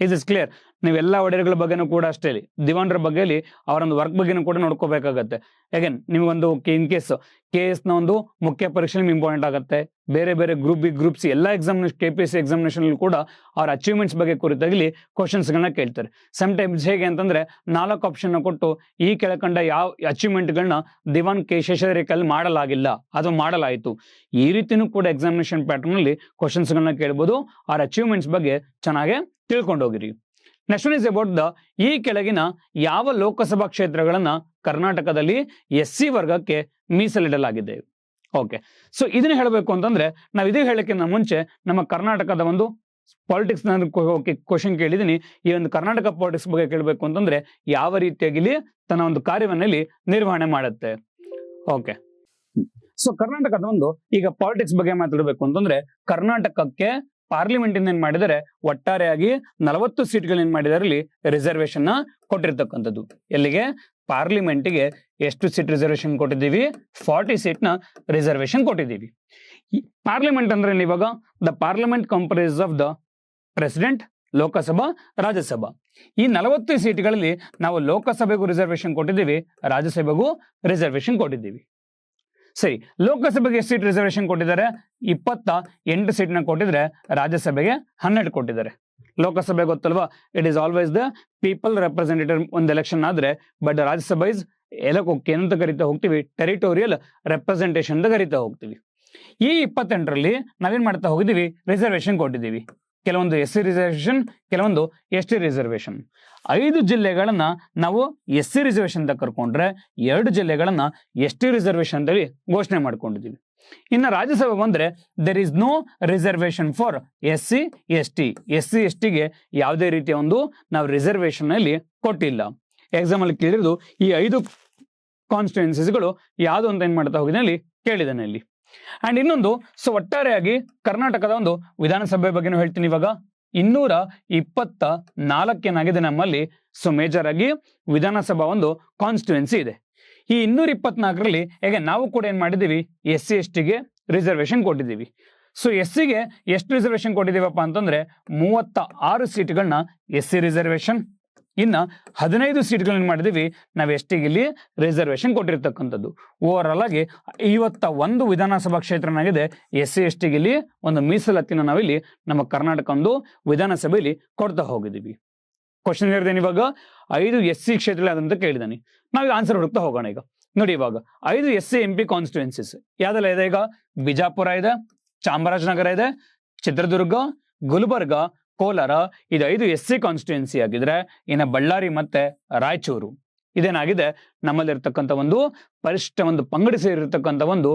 Is is clear. ನೀವೆಲ್ಲ ಒಡೆಯರ್ಗಳ ಬಗ್ಗೆನೂ ಕೂಡ ಅಷ್ಟೇ ದಿವಾನರ ಬಗ್ಗೆಯಲ್ಲಿ ಅವರೊಂದು ವರ್ಕ್ ಬಗ್ಗೆನೂ ಕೂಡ ನೋಡ್ಕೋಬೇಕಾಗತ್ತೆ. ಅಗೇನ್ ನಿಮಗೊಂದು ಇನ್ ಕೇಸ್ KS ನ ಒಂದು ಮುಖ್ಯ ಪರೀಕ್ಷೆ ಇಂಪಾರ್ಟೆಂಟ್ ಆಗುತ್ತೆ. ಬೇರೆ ಬೇರೆ ಗ್ರೂಪ್ ಬಿ ಗ್ರೂಪ್ ಸಿ ಎಲ್ಲ KPSC ಎಕ್ಸಾಮಿನೇಷನ್ ಕೂಡ ಅವ್ರ ಅಚೀವ್ಮೆಂಟ್ಸ್ ಬಗ್ಗೆ ಕುರಿತಾಗಿ ಕ್ವಶನ್ಸ್ ಗಳನ್ನ ಕೇಳ್ತಾರೆ. ಸಮ್ಟೈಮ್ಸ್ ಹೇಗೆ ಅಂತಂದ್ರೆ 4 ಆಪ್ಷನ್ ಕೊಟ್ಟು ಈ ಕೆಳಕಂಡ ಯಾವ ಅಚೀವ್ಮೆಂಟ್ ಗಳನ್ನ ದಿವಾನ್ ಶೇಷಾದ್ರಿಕಲ್ಲಿ ಮಾಡಲಾಗಿಲ್ಲ ಅಥವಾ ಮಾಡಲಾಯಿತು, ಈ ರೀತಿನೂ ಕೂಡ ಎಕ್ಸಾಮಿನೇಷನ್ ಪ್ಯಾಟರ್ನ್ ಅಲ್ಲಿ ಕ್ವಶನ್ಸ್ ಗಳನ್ನ ಕೇಳಬಹುದು. ಅವ್ರ ಅಚೀವ್ಮೆಂಟ್ಸ್ ಬಗ್ಗೆ ಚೆನ್ನಾಗಿ ತಿಳ್ಕೊಂಡು ಹೋಗಿರಿ. Next one is about the ಈ ಕೆಳಗಿನ ಯಾವ ಲೋಕಸಭಾ ಕ್ಷೇತ್ರಗಳನ್ನ ಕರ್ನಾಟಕದಲ್ಲಿ SC ವರ್ಗಕ್ಕೆ ಮೀಸಲಿಡಲಾಗಿದೆ. ಓಕೆ, ಸೊ ಇದನ್ನ ಹೇಳಬೇಕು ಅಂತಂದ್ರೆ ನಾವು ಇದೇ ಹೇಳಕ್ಕಿಂತ ಮುಂಚೆ ನಮ್ಮ ಕರ್ನಾಟಕದ ಒಂದು ಪಾಲಿಟಿಕ್ಸ್ ಕ್ವಶನ್ ಕೇಳಿದೀನಿ. ಈ ಒಂದು ಕರ್ನಾಟಕ ಪಾಲಿಟಿಕ್ಸ್ ಬಗ್ಗೆ ಕೇಳಬೇಕು ಅಂತಂದ್ರೆ ಯಾವ ರೀತಿಯಾಗಿ ಇಲ್ಲಿ ತನ್ನ ಒಂದು ಕಾರ್ಯವನ್ನಲ್ಲಿ ನಿರ್ವಹಣೆ ಮಾಡುತ್ತೆ. ಓಕೆ, ಸೊ ಕರ್ನಾಟಕದ ಒಂದು ಈಗ ಪಾಲಿಟಿಕ್ಸ್ ಬಗ್ಗೆ ಮಾತಾಡಬೇಕು ಅಂತಂದ್ರೆ ಕರ್ನಾಟಕಕ್ಕೆ ಪಾರ್ಲಿಮೆಂಟ್ ಇಂದ ಏನ್ ಮಾಡಿದರೆ ಒಟ್ಟಾರೆಯಾಗಿ 40 ಸೀಟ್ಗಳು ಏನ್ ಮಾಡಿದಾರೆ ಇಲ್ಲಿ ರಿಸರ್ವೇಶನ್ ನ ಕೊಟ್ಟಿರ್ತಕ್ಕಂಥದ್ದು. ಎಲ್ಲಿಗೆ? ಪಾರ್ಲಿಮೆಂಟ್ಗೆ ಎಷ್ಟು ಸೀಟ್ ರಿಸರ್ವೇಶನ್ ಕೊಟ್ಟಿದ್ದೀವಿ? 40 ಸೀಟ್ ನ ರಿಸರ್ವೇಶನ್ ಕೊಟ್ಟಿದ್ದೀವಿ. ಪಾರ್ಲಿಮೆಂಟ್ ಅಂದ್ರೆ ಇವಾಗ the parliament comprise of the president, Lok Sabha, Rajya Sabha. ಈ 40 ಸೀಟ್ಗಳಲ್ಲಿ ನಾವು ಲೋಕಸಭೆಗೂ ರಿಸರ್ವೇಶನ್ ಕೊಟ್ಟಿದ್ದೀವಿ, ರಾಜ್ಯಸಭೆಗೂ ರಿಸರ್ವೇಶನ್ ಕೊಟ್ಟಿದ್ದೀವಿ. ಸರಿ, ಲೋಕಸಭೆಗೆ ಎಷ್ಟು ಸೀಟ್ ರಿಸರ್ವೇಶನ್ ಕೊಟ್ಟಿದ್ದಾರೆ? 28 ಸೀಟ್ನ ಕೊಟ್ಟಿದ್ರೆ ರಾಜ್ಯಸಭೆಗೆ 12 ಕೊಟ್ಟಿದ್ದಾರೆ. ಲೋಕಸಭೆ ಗೊತ್ತಲ್ವಾ, it is always the people representative ಒಂದು ಎಲೆಕ್ಷನ್ ಆದ್ರೆ, ಬಟ್ ರಾಜ್ಯಸಭೆ ಇಸ್ ಏನಂತ ಕರಿತಾ ಹೋಗ್ತೀವಿ? ಟೆರಿಟೋರಿಯಲ್ ರೆಪ್ರೆಸೆಂಟೇಷನ್ ಅಂತ ಕರಿತಾ ಹೋಗ್ತೀವಿ. ಈ 28ರಲ್ಲಿ ನಾವೇನ್ ಮಾಡ್ತಾ ಹೋಗಿದ್ದೀವಿ? ರಿಸರ್ವೇಶನ್ ಕೊಟ್ಟಿದ್ದೀವಿ. ಕೆಲವೊಂದು SC ರಿಸರ್ವೇಶನ್, ಕೆಲವೊಂದು ST ರಿಸರ್ವೇಶನ್. 5 ಜಿಲ್ಲೆಗಳನ್ನ ನಾವು SC ರಿಸರ್ವೇಶನ್ ಅಂತ ಕರ್ಕೊಂಡ್ರೆ 2 ಜಿಲ್ಲೆಗಳನ್ನ ST ರಿಸರ್ವೇಶನ್ ಅಂತೇಳಿ ಘೋಷಣೆ ಮಾಡ್ಕೊಂಡಿದ್ದೀವಿ. ಇನ್ನು ರಾಜ್ಯಸಭೆ ಬಂದ್ರೆ there is no reservation for SC ST. SC STಗೆ ಯಾವುದೇ ರೀತಿಯ ಒಂದು ನಾವು ರಿಸರ್ವೇಶನ್ ಅಲ್ಲಿ ಕೊಟ್ಟಿಲ್ಲ. ಎಕ್ಸಾಮ್ ಅಲ್ಲಿ ಕೇಳಿರೋದು ಈ 5 ಕಾನ್ಸ್ಟಿಟ್ಯೂನ್ಸಿಸ್ಗಳು ಯಾವುದು ಅಂತ ಏನ್ ಮಾಡ್ತಾ ಹೋಗಿದ್ದಾನೆ ಅಲ್ಲಿ ಕೇಳಿದಾನೆ ಇಲ್ಲಿ. ಅಂಡ್ ಇನ್ನೊಂದು, ಸೊ ಒಟ್ಟಾರೆಯಾಗಿ ಕರ್ನಾಟಕದ ಒಂದು ವಿಧಾನಸಭೆ ಬಗ್ಗೆನೂ ಹೇಳ್ತೀನಿ. ಇವಾಗ 224 ಏನಾಗಿದೆ ನಮ್ಮಲ್ಲಿ. ಸೊ ಮೇಜರ್ ಆಗಿ ವಿಧಾನಸಭಾ ಒಂದು ಕಾನ್ಸ್ಟಿಟ್ಯೂನ್ಸಿ ಇದೆ. ಈ 224ರಲ್ಲಿ ಹೇಗೆ ನಾವು ಕೂಡ ಏನ್ ಮಾಡಿದೀವಿ? SC STಗೆ ರಿಸರ್ವೇಶನ್ ಕೊಟ್ಟಿದ್ದೀವಿ. ಸೊ SCಗೆ ಎಷ್ಟು ರಿಸರ್ವೇಶನ್ ಕೊಟ್ಟಿದ್ದೀವಪ್ಪ ಅಂತಂದ್ರೆ 36 ಸೀಟ್ಗಳನ್ನ SC ರಿಸರ್ವೇಶನ್, ಇನ್ನ 15 ಸೀಟ್ಗಳನ್ನ ಮಾಡಿದೀವಿ ನಾವು STಗೆ ಇಲ್ಲಿ ರಿಸರ್ವೇಶನ್ ಕೊಟ್ಟಿರ್ತಕ್ಕಂಥದ್ದು. ಓವರ್ ಆಲ್ ಆಗಿ 51 ವಿಧಾನಸಭಾ ಕ್ಷೇತ್ರನಾಗಿದೆ SC STಗೆ ಇಲ್ಲಿ ಒಂದು ಮೀಸಲಾತಿನ ನಾವಿಲ್ಲಿ ನಮ್ಮ ಕರ್ನಾಟಕ ಒಂದು ವಿಧಾನಸಭೆಯಲ್ಲಿ ಕೊಡ್ತಾ ಹೋಗಿದ್ದೀವಿ. ಕ್ವಶನ್ ಹೇಳಿದ್ದೇನೆ ಇವಾಗ 5 SC ಕ್ಷೇತ್ರಗಳಾದಂತ ಕೇಳಿದಾನೆ. ನಾವೀಗ ಆನ್ಸರ್ ಹುಡುಕ್ತಾ ಹೋಗೋಣ. ಈಗ ನೋಡಿ, ಇವಾಗ 5 SC MP ಕಾನ್ಸ್ಟಿಟ್ಯೂನ್ಸೀಸ್ ಯಾವ್ದೆಲ್ಲ ಇದೆ? ಈಗ ಬಿಜಾಪುರ ಇದೆ, ಚಾಮರಾಜನಗರ ಇದೆ, ಚಿತ್ರದುರ್ಗ, ಗುಲ್ಬರ್ಗ, ಕೋಲಾರ. ಇದು 5 SC ಕಾನ್ಸ್ಟಿಟ್ಯೂನ್ಸಿ ಆಗಿದ್ರೆ, ಇನ್ನು ಬಳ್ಳಾರಿ ಮತ್ತೆ ರಾಯಚೂರು ಇದೇನಾಗಿದೆ ನಮ್ಮಲ್ಲಿರ್ತಕ್ಕಂಥ ಒಂದು ಪರಿಷ್ಠ ಒಂದು ಪಂಗಡಿ ಸೇರಿರ್ತಕ್ಕಂಥ ಒಂದು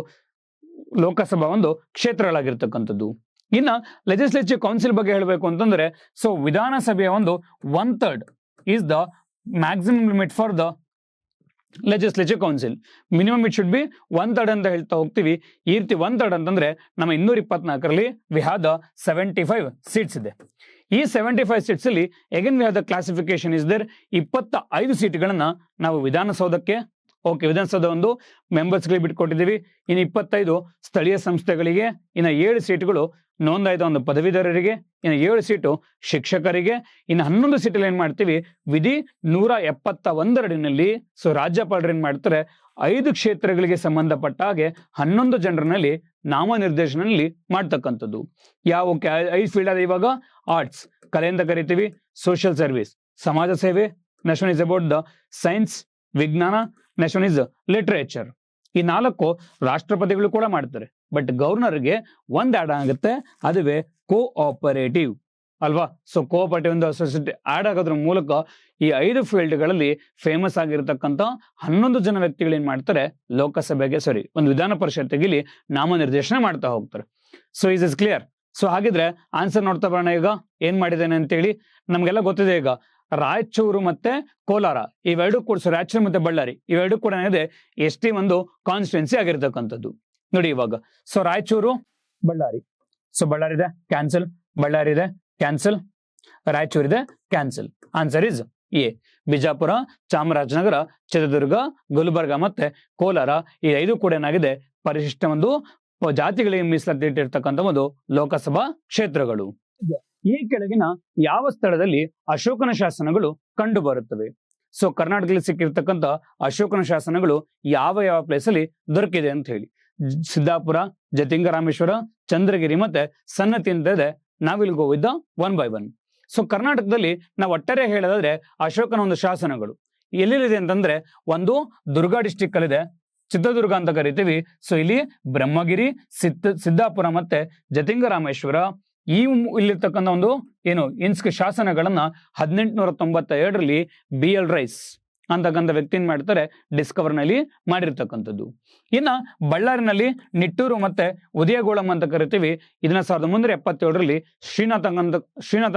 ಲೋಕಸಭಾ ಒಂದು ಕ್ಷೇತ್ರಗಳಾಗಿರ್ತಕ್ಕಂಥದ್ದು. ಇನ್ನ ಲೆಜಿಸ್ಲೇಟಿವ್ ಕೌನ್ಸಿಲ್ ಬಗ್ಗೆ ಹೇಳಬೇಕು ಅಂತಂದ್ರೆ, ಸೊ ವಿಧಾನಸಭೆಯ ಒಂದು 1/3 is the maximum limit for the legislative council. Minimum it should be 1/3 ಅಂತ ಹೇಳ್ತಾ ಹೋಗ್ತೀವಿ. ಈ ರೀತಿ 1/3 ಅಂತಂದ್ರೆ ನಮ್ಮ 224ರಲ್ಲಿ ವಿ ಹ್ಯಾವ್ ದ 75 ಸೀಟ್ಸ್ ಇದೆ. ಈ 75 ಸೀಟ್ಸ್ ಅಲ್ಲಿ again we have the classification is there. 25 ಸೀಟ್ಗಳನ್ನ ನಾವು ವಿಧಾನಸೌಧಕ್ಕೆ, ಓಕೆ, ವಿಧಾನಸೌಧ ಒಂದು ಮೆಂಬರ್ಸ್ಗಳಿಗೆ ಬಿಟ್ಕೊಟ್ಟಿದ್ದೀವಿ. ಇನ್ನು 25 ಸ್ಥಳೀಯ ಸಂಸ್ಥೆಗಳಿಗೆ, ಇನ್ನು 7 ಸೀಟ್ಗಳು ನೋಂದಾಯಿತ ಒಂದು ಪದವೀಧರರಿಗೆ, ಇನ್ನು 7 ಸೀಟು ಶಿಕ್ಷಕರಿಗೆ, ಇನ್ನು 11 ಸೀಟಲ್ಲಿ ಏನ್ ಮಾಡ್ತೀವಿ? ವಿಧಿ 171 ಸೊ ರಾಜ್ಯಪಾಲರು ಏನ್ ಮಾಡ್ತಾರೆ? 5 ಕ್ಷೇತ್ರಗಳಿಗೆ ಸಂಬಂಧಪಟ್ಟ ಹಾಗೆ 11 ಜನರಲ್ಲಿ ನಾಮನಿರ್ದೇಶನಲ್ಲಿ ಮಾಡ್ತಕ್ಕಂಥದ್ದು. ಯಾವ 5 ಫೀಲ್ಡ್ ಅದ ಇವಾಗ? ಆರ್ಟ್ಸ್, ಕಲೆ ಅಂತ ಕರಿತೀವಿ, ಸೋಷಿಯಲ್ ಸರ್ವಿಸ್, ಸಮಾಜ ಸೇವೆ, next one is about the science, ವಿಜ್ಞಾನ, ನೆಕ್ಸ್ಟ್ ಒನ್ ಇಸ್ ಲಿಟರೇಚರ್. ಈ 4 ರಾಷ್ಟ್ರಪತಿಗಳು ಕೂಡ ಮಾಡ್ತಾರೆ. ಬಟ್ ಗವರ್ನರ್ಗೆ ಒಂದು ಆಡ್ ಆಗುತ್ತೆ, ಅದುವೇ ಕೋಆಪರೇಟಿವ್ ಅಲ್ವಾ? ಸೊ ಕೋಆಪರೇಟಿವ್ ಒಂದು ಅಸೋಸಿಯೇಟ್ ಆಡ್ ಆಗೋದ್ರ ಮೂಲಕ ಈ 5 ಫೀಲ್ಡ್ಗಳಲ್ಲಿ ಫೇಮಸ್ ಆಗಿರತಕ್ಕಂಥ 11 ಜನ ವ್ಯಕ್ತಿಗಳು ಏನ್ ಮಾಡ್ತಾರೆ? ಲೋಕಸಭೆಗೆ ಒಂದು ವಿಧಾನ ಪರಿಷತ್ತಿಗೆ ಇಲ್ಲಿ ನಾಮನಿರ್ದೇಶನ ಮಾಡ್ತಾ ಹೋಗ್ತಾರೆ. So is is clear. So ಹಾಗಿದ್ರೆ ಆನ್ಸರ್ ನೋಡ್ತಾ ಬರೋಣ. ಈಗ ಏನ್ ಮಾಡಿದ್ದೇನೆ ಅಂತೇಳಿ ನಮ್ಗೆಲ್ಲ ಗೊತ್ತಿದೆ. ಈಗ ರಾಯಚೂರು ಮತ್ತೆ ಕೋಲಾರ ಇವೆರಡು ಕೂಡ, ರಾಯಚೂರು ಮತ್ತೆ ಬಳ್ಳಾರಿ ಇವೆರಡು ಕೂಡ ಏನಿದೆ ST ಒಂದು ಕಾನ್ಸ್ಟಿಟ್ಯೂನ್ಸಿ ಆಗಿರ್ತಕ್ಕಂಥದ್ದು. ನೋಡಿ ಇವಾಗ, ಸೊ ರಾಯಚೂರು, ಬಳ್ಳಾರಿ, ಸೊ ಬಳ್ಳಾರಿ ಇದೆ ಕ್ಯಾನ್ಸಲ್, ಬಳ್ಳಾರಿ ಇದೆ ಕ್ಯಾನ್ಸಲ್, ರಾಯಚೂರು ಇದೆ cancel. Answer is A. Bijapur, Chamarajanagar, Chitradurga, Gulbarga ಮತ್ತೆ ಕೋಲಾರ ಈ 5 ಕೂಡ ಏನಾಗಿದೆ? ಪರಿಶಿಷ್ಟ ಒಂದು ಜಾತಿಗಳಿಗೆ ಮೀಸಲಾತಿ ಇಟ್ಟಿರ್ತಕ್ಕಂಥ ಒಂದು ಲೋಕಸಭಾ ಕ್ಷೇತ್ರಗಳು. ಈ ಕೆಳಗಿನ ಯಾವ ಸ್ಥಳದಲ್ಲಿ ಅಶೋಕನ ಶಾಸನಗಳು ಕಂಡು ಬರುತ್ತವೆ? ಸೊ ಕರ್ನಾಟಕದಲ್ಲಿ ಸಿಕ್ಕಿರ್ತಕ್ಕಂಥ ಅಶೋಕನ ಶಾಸನಗಳು ಯಾವ ಯಾವ ಪ್ಲೇಸ್ ಅಲ್ಲಿ ದೊರಕಿದೆ ಅಂತ ಹೇಳಿ. ಸಿದ್ದಾಪುರ, ಜತಿಂಗ ರಾಮೇಶ್ವರ, ಚಂದ್ರಗಿರಿ ಮತ್ತೆ ಸನ್ನತಿ ಅಂತ ಇದೆ. ನಾವಿಲ್ go with the one by one. So ಕರ್ನಾಟಕದಲ್ಲಿ ನಾವು ಒಟ್ಟಾರೆ ಹೇಳೋದಾದ್ರೆ ಅಶೋಕನ ಒಂದು ಶಾಸನಗಳು ಎಲ್ಲಿದೆ ಅಂತಂದ್ರೆ, ಒಂದು ದುರ್ಗಾ ಡಿಸ್ಟಿಕ್ ಅಲ್ಲಿ ಇದೆ, ಚಿತ್ರದುರ್ಗ ಅಂತ ಕರಿತೀವಿ. ಸೊ ಇಲ್ಲಿ ಬ್ರಹ್ಮಗಿರಿ, ಸಿದ್ದಾಪುರ ಮತ್ತೆ ಜತಿಂಗ ರಾಮೇಶ್ವರ ಇಲ್ಲಿರ್ತಕ್ಕಂಥ ಒಂದು ಶಾಸನಗಳನ್ನ 1892ರಲ್ಲಿ BL ರೈಸ್ ಅಂತಕ್ಕಂಥ ವ್ಯಕ್ತಿ ಏನ್ ಮಾಡ್ತಾರೆ, ಡಿಸ್ಕವರ್ ನಲ್ಲಿ ಮಾಡಿರ್ತಕ್ಕಂಥದ್ದು. ಇನ್ನ ಬಳ್ಳಾರಿನಲ್ಲಿ ನಿಟ್ಟೂರು ಮತ್ತೆ ಉದಯಗೋಳಂ ಅಂತ ಕರಿತೀವಿ. ಇದನ್ನ 1377ರಲ್ಲಿ ಶ್ರೀನಾಥ್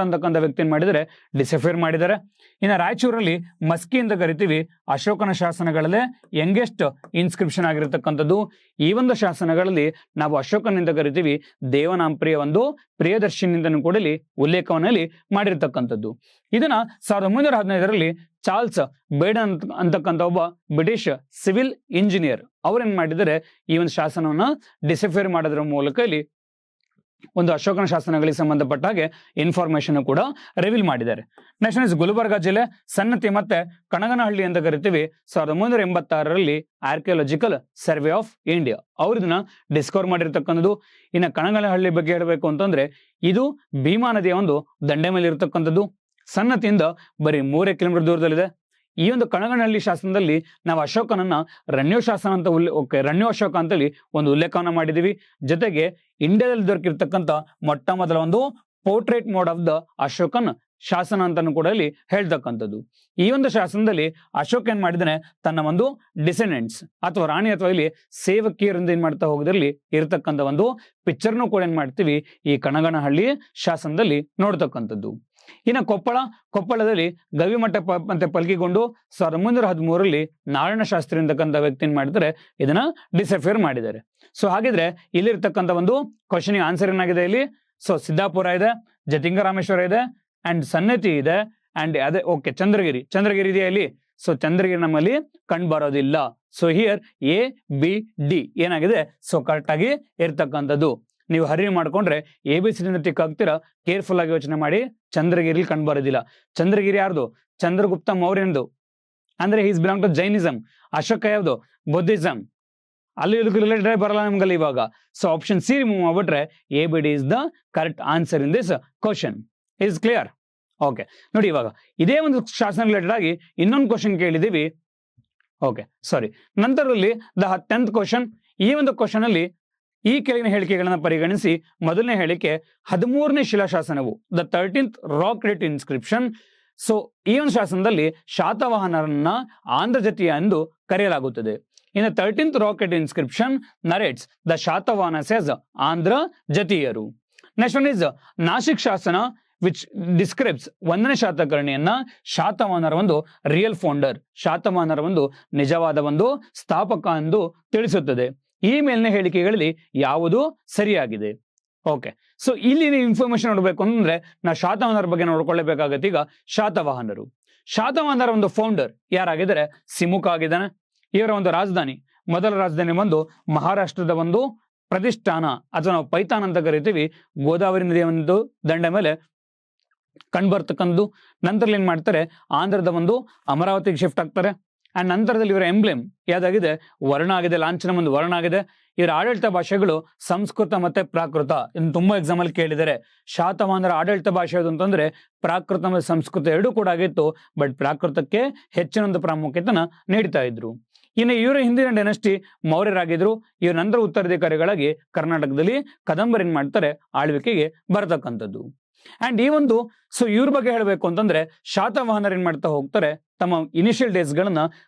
ಅಂತಕ್ಕಂಥ ವ್ಯಕ್ತಿ ಏನ್ ಮಾಡಿದರೆ ಡಿಸಫೇರ್ ಮಾಡಿದ್ದಾರೆ. ಇನ್ನ ರಾಯಚೂರಲ್ಲಿ ಮಸ್ಕಿ ಅಂತ ಕರಿತೀವಿ. ಅಶೋಕನ ಶಾಸನಗಳಲ್ಲೇ ಯಂಗೆಸ್ಟ್ ಇನ್ಸ್ಕ್ರಿಪ್ಷನ್ ಆಗಿರತಕ್ಕಂಥದ್ದು. ಈ ಒಂದು ಶಾಸನಗಳಲ್ಲಿ ನಾವು ಅಶೋಕನಿಂದ ಕರಿತೀವಿ ದೇವನಾಂಪ್ರಿಯ ಒಂದು ಪ್ರಿಯದರ್ಶಿನಿಂದನೂ ಕೂಡ ಉಲ್ಲೇಖವನ್ನಲ್ಲಿ ಮಾಡಿರ್ತಕ್ಕಂಥದ್ದು. ಇದನ್ನ 1915ರಲ್ಲಿ ಚಾರ್ಲ್ಸ್ ಬೇಡನ್ ಅಂತಕ್ಕಂಥ ಒಬ್ಬ ಬ್ರಿಟಿಷ್ ಸಿವಿಲ್ ಇಂಜಿನಿಯರ್ ಅವ್ರೇನ್ ಮಾಡಿದರೆ ಈ ಒಂದು ಶಾಸನವನ್ನ ಡಿಸಫೇರ್ ಮಾಡೋದ್ರ ಮೂಲಕ ಇಲ್ಲಿ ಒಂದು ಅಶೋಕನ ಶಾಸನಗಳಿಗೆ ಸಂಬಂಧಪಟ್ಟ ಹಾಗೆ ಇನ್ಫಾರ್ಮೇಶನ್ ಕೂಡ ರಿವೀಲ್ ಮಾಡಿದ್ದಾರೆ. ನೆಕ್ಸ್ಟ್ ಗುಲ್ಬರ್ಗಾ ಜಿಲ್ಲೆ ಸನ್ನತಿ ಮತ್ತೆ ಕಣಗನಹಳ್ಳಿ ಅಂತ ಕರಿತೀವಿ. 1986ರಲ್ಲಿ ಆರ್ಕಿಯಾಲಜಿಕಲ್ ಸರ್ವೆ ಆಫ್ ಇಂಡಿಯಾ ಅವ್ರು ಇದನ್ನ ಡಿಸ್ಕವರ್ ಮಾಡಿರ್ತಕ್ಕಂಥದ್ದು. ಇನ್ನು ಕಣಗನಹಳ್ಳಿ ಬಗ್ಗೆ ಹೇಳಬೇಕು ಅಂತಂದ್ರೆ ಇದು ಭೀಮಾ ನದಿಯ ಒಂದು ದಂಡೆ ಮೇಲೆ ಇರತಕ್ಕಂಥದ್ದು. ಸನ್ನತಿಯಿಂದ ಬರೀ 3 ಕಿಲೋಮೀಟರ್ ದೂರದಲ್ಲಿದೆ. ಈ ಒಂದು ಕಣಗನಹಳ್ಳಿ ಶಾಸನದಲ್ಲಿ ನಾವು ಅಶೋಕನನ್ನ ರಣ್ಯೋ ಶಾಸನ ಅಂತ ರಣ್ಯೋ ಅಶೋಕ ಅಂತೇಳಿ ಒಂದು ಉಲ್ಲೇಖವನ್ನ ಮಾಡಿದೀವಿ. ಜೊತೆಗೆ ಇಂಡಿಯಾದಲ್ಲಿ ದೊರಕಿರ್ತಕ್ಕಂಥ ಮೊಟ್ಟ ಮೊದಲ ಒಂದು portrait mode of the Ashokan ಶಾಸನ ಅಂತಾನು ಕೂಡ ಇಲ್ಲಿ ಹೇಳ್ತಕ್ಕಂಥದ್ದು. ಈ ಒಂದು ಶಾಸನದಲ್ಲಿ ಅಶೋಕ್ ಏನ್ ಮಾಡಿದಾನೆ, ತನ್ನ ಒಂದು ಡಿಸೆಂಡೆಂಟ್ಸ್ ಅಥವಾ ರಾಣಿ ಅಥವಾ ಇಲ್ಲಿ ಸೇವಕಿಯರಿಂದ ಏನ್ ಮಾಡ್ತಾ ಹೋಗೋದ್ರಲ್ಲಿ ಇರತಕ್ಕಂಥ ಒಂದು ಪಿಕ್ಚರ್ನು ಕೂಡ ಏನ್ ಮಾಡ್ತೀವಿ ಈ ಕಣಗನಹಳ್ಳಿ ಶಾಸನದಲ್ಲಿ ನೋಡ್ತಕ್ಕಂಥದ್ದು. ಇನ್ನು ಕೊಪ್ಪಳದಲ್ಲಿ ಗವಿಮಠ ಮತ್ತೆ ಪಲ್ಕಿಗೊಂಡು 1913ರಲ್ಲಿ ನಾರಾಯಣ ಶಾಸ್ತ್ರಿ ಅಂತಕ್ಕಂಥ ವ್ಯಕ್ತಿ ಏನ್ ಮಾಡಿದರೆ ಇದನ್ನ ಡಿಸಫೇರ್ ಮಾಡಿದ್ದಾರೆ. ಸೊ ಹಾಗಿದ್ರೆ ಇಲ್ಲಿರ್ತಕ್ಕಂಥ ಒಂದು ಕ್ವಶನ್ ಆನ್ಸರ್ ಏನಾಗಿದೆ ಇಲ್ಲಿ? ಸೊ ಸಿದ್ದಾಪುರ ಇದೆ, ಜತಿಂಗ ರಾಮೇಶ್ವರ ಇದೆ, ಅಂಡ್ ಸನ್ನತಿ ಇದೆ, ಅಂಡ್ ಅದೇ ಚಂದ್ರಗಿರಿ ಇದೆಯಾ ಇಲ್ಲಿ? ಸೊ ಚಂದ್ರಗಿರಿ ನಮ್ಮಲ್ಲಿ ಕಂಡು ಬರೋದಿಲ್ಲ. ಸೊ ಹಿಯರ್ ABD ಏನಾಗಿದೆ? ಸೊ ಕರೆಕ್ಟ್ ಆಗಿ ಇರ್ತಕ್ಕಂಥದ್ದು. ನೀವು ಹರಿ ಮಾಡ್ಕೊಂಡ್ರೆ ABCD ಟಿಕ್ ಆಗ್ತೀರಾ. ಕೇರ್ಫುಲ್ ಆಗಿ ಯೋಚನೆ ಮಾಡಿ. ಚಂದ್ರಗಿರಿ ಕಂಡು ಬರೋದಿಲ್ಲ. ಚಂದ್ರಗಿರಿ ಯಾರ್ದು? ಚಂದ್ರಗುಪ್ತ ಮೌರ್ಯಂದು, ಅಂದ್ರೆ is belong to Jainism. Ashoka ಯಾವ್ದು? ಬುದ್ಧಿಸಮ್. ಅಲ್ಲಿ ಇದಕ್ಕೆ ರಿಲೇಟೆಡ್ ಬರಲ್ಲ ನಮ್ಗಲ್ಲಿ ಇವಾಗ. ಸೊ ಆಪ್ಷನ್ C ರಿಮೂವ್ ಮಾಡ್ಬಿಟ್ರೆ ABD is the correct answer in this question. Is clear? Okay, ನೋಡಿ ಇವಾಗ ಇದೇ ಒಂದು ಶಾಸನ ರಿಲೇಟೆಡ್ ಆಗಿ ಇನ್ನೊಂದು ಕ್ವಶನ್ ಕೇಳಿದೀವಿ. ನಂತರದಲ್ಲಿ ದ 10th ಕ್ವಶನ್. ಈ ಒಂದು ಕ್ವಶನ್ ಅಲ್ಲಿ ಈ ಕೆಳಗಿನ ಹೇಳಿಕೆಗಳನ್ನ ಪರಿಗಣಿಸಿ ಮೊದಲನೇ ಹೇಳಿಕೆ 13ನೇ ಶಿಲಾಶಾಸನವು ದ 13th ರಾಕ್ ರಿಟ್ ಇನ್ಸ್ಕ್ರಿಪ್ಷನ್. ಸೊ ಈ ಒಂದು ಶಾಸನದಲ್ಲಿ ಶಾತವಾಹನರನ್ನ ಆಂಧ್ರ ಜತಿಯ ಎಂದು ಕರೆಯಲಾಗುತ್ತದೆ. ಇನ್ನು 13th ರಾಕ್ ರಿಟ್ inscription narrates the Satavahanas as Andhra ಜತಿಯರು. ನೆಕ್ಸ್ಟ್ ಒನ್ ಇಸ್ ನಾಸಿಕ್ ಶಾಸನ ವಿಚ್ ಡಿಸ್ಕ್ರೈಬ್ಸ್ 1ನೇ ಶಾತಕರ್ಣಿಯನ್ನ ಶಾತವಾಹನರ ಒಂದು ರಿಯಲ್ ಫೌಂಡರ್, ಶಾತವಾಹನರ ಒಂದು ನಿಜವಾದ ಒಂದು ಸ್ಥಾಪಕ ಎಂದು ತಿಳಿಸುತ್ತದೆ. ಈ ಮೇಲಿನ ಹೇಳಿಕೆಗಳಲ್ಲಿ ಯಾವುದು ಸರಿಯಾಗಿದೆ? ಓಕೆ, ಸೊ ಇಲ್ಲಿ ನೀವು ಇನ್ಫಾರ್ಮೇಶನ್ ನೋಡಬೇಕು ಅಂದ್ರೆ ನಾವು ಶಾತವಾಹನರ ಬಗ್ಗೆ ನೋಡ್ಕೊಳ್ಳೇಬೇಕಾಗತ್ತೆ. ಈಗ ಶಾತವಾಹನರ ಒಂದು ಫೌಂಡರ್ ಯಾರಾಗಿದ್ದಾರೆ? ಸಿಮುಖ ಆಗಿದ್ದಾನೆ. ಇವರ ಒಂದು ಮೊದಲ ರಾಜಧಾನಿ ಒಂದು ಮಹಾರಾಷ್ಟ್ರದ ಒಂದು ಪ್ರತಿಷ್ಠಾನ ಅಥವಾ ನಾವು ಪೈತಾನ್ ಅಂತ ಕರಿತೀವಿ. ಗೋದಾವರಿ ನದಿಯ ಒಂದು ದಂಡೆ ಮೇಲೆ ಕಂಡುಬರ್ತಕ್ಕಂಥದ್ದು. ನಂತರದಲ್ಲಿ ಏನ್ ಮಾಡ್ತಾರೆ, ಆಂಧ್ರದ ಒಂದು ಅಮರಾವತಿಗೆ ಶಿಫ್ಟ್ ಆಗ್ತಾರೆ. ಅಂಡ್ ನಂತರದಲ್ಲಿ ಇವರ ಎಂಬ್ಲೆಮ್ ಯಾವ್ದಾಗಿದೆ? ವರ್ಣ ಆಗಿದೆ, ಲಾಂಛನ ಒಂದು ವರ್ಣ ಆಗಿದೆ. ಇವರ ಆಡಳಿತ ಭಾಷೆಗಳು ಸಂಸ್ಕೃತ ಮತ್ತೆ ಪ್ರಾಕೃತ. ಇನ್ನು ತುಂಬಾ ಎಕ್ಸಾಮ್ ಅಲ್ಲಿ ಕೇಳಿದರೆ ಶಾತವಾಹನರ ಆಡಳಿತ ಭಾಷೆ ಯಾವುದು ಅಂತಂದ್ರೆ ಪ್ರಾಕೃತ ಮತ್ತು ಸಂಸ್ಕೃತ ಎರಡೂ ಕೂಡ ಆಗಿತ್ತು. ಬಟ್ ಪ್ರಾಕೃತಕ್ಕೆ ಹೆಚ್ಚಿನ ಒಂದು ಪ್ರಾಮುಖ್ಯತೆನ ನೀಡ್ತಾ ಇದ್ರು. ಇನ್ನು ಇವರ ಹಿಂದಿನ ಡೈನಸ್ಟಿ ಮೌರ್ಯರಾಗಿದ್ರು. ಇವ್ರ ನಂತರ ಉತ್ತರಾಧಿಕಾರಿಗಳಾಗಿ ಕರ್ನಾಟಕದಲ್ಲಿ ಕದಂಬರು ಏನ್ ಮಾಡ್ತಾರೆ, ಆಳ್ವಿಕೆಗೆ ಬರತಕ್ಕಂಥದ್ದು. ಅಂಡ್ ಈ ಒಂದು ಇವ್ರ ಬಗ್ಗೆ ಹೇಳಬೇಕು ಅಂತಂದ್ರೆ ಶಾತವಾಹನರು ಏನ್ ಮಾಡ್ತಾ ಹೋಗ್ತಾರೆ, ತಮ್ಮ ಇನಿಷಿಯಲ್ ಡೇಸ್ ಗಳನ್ನ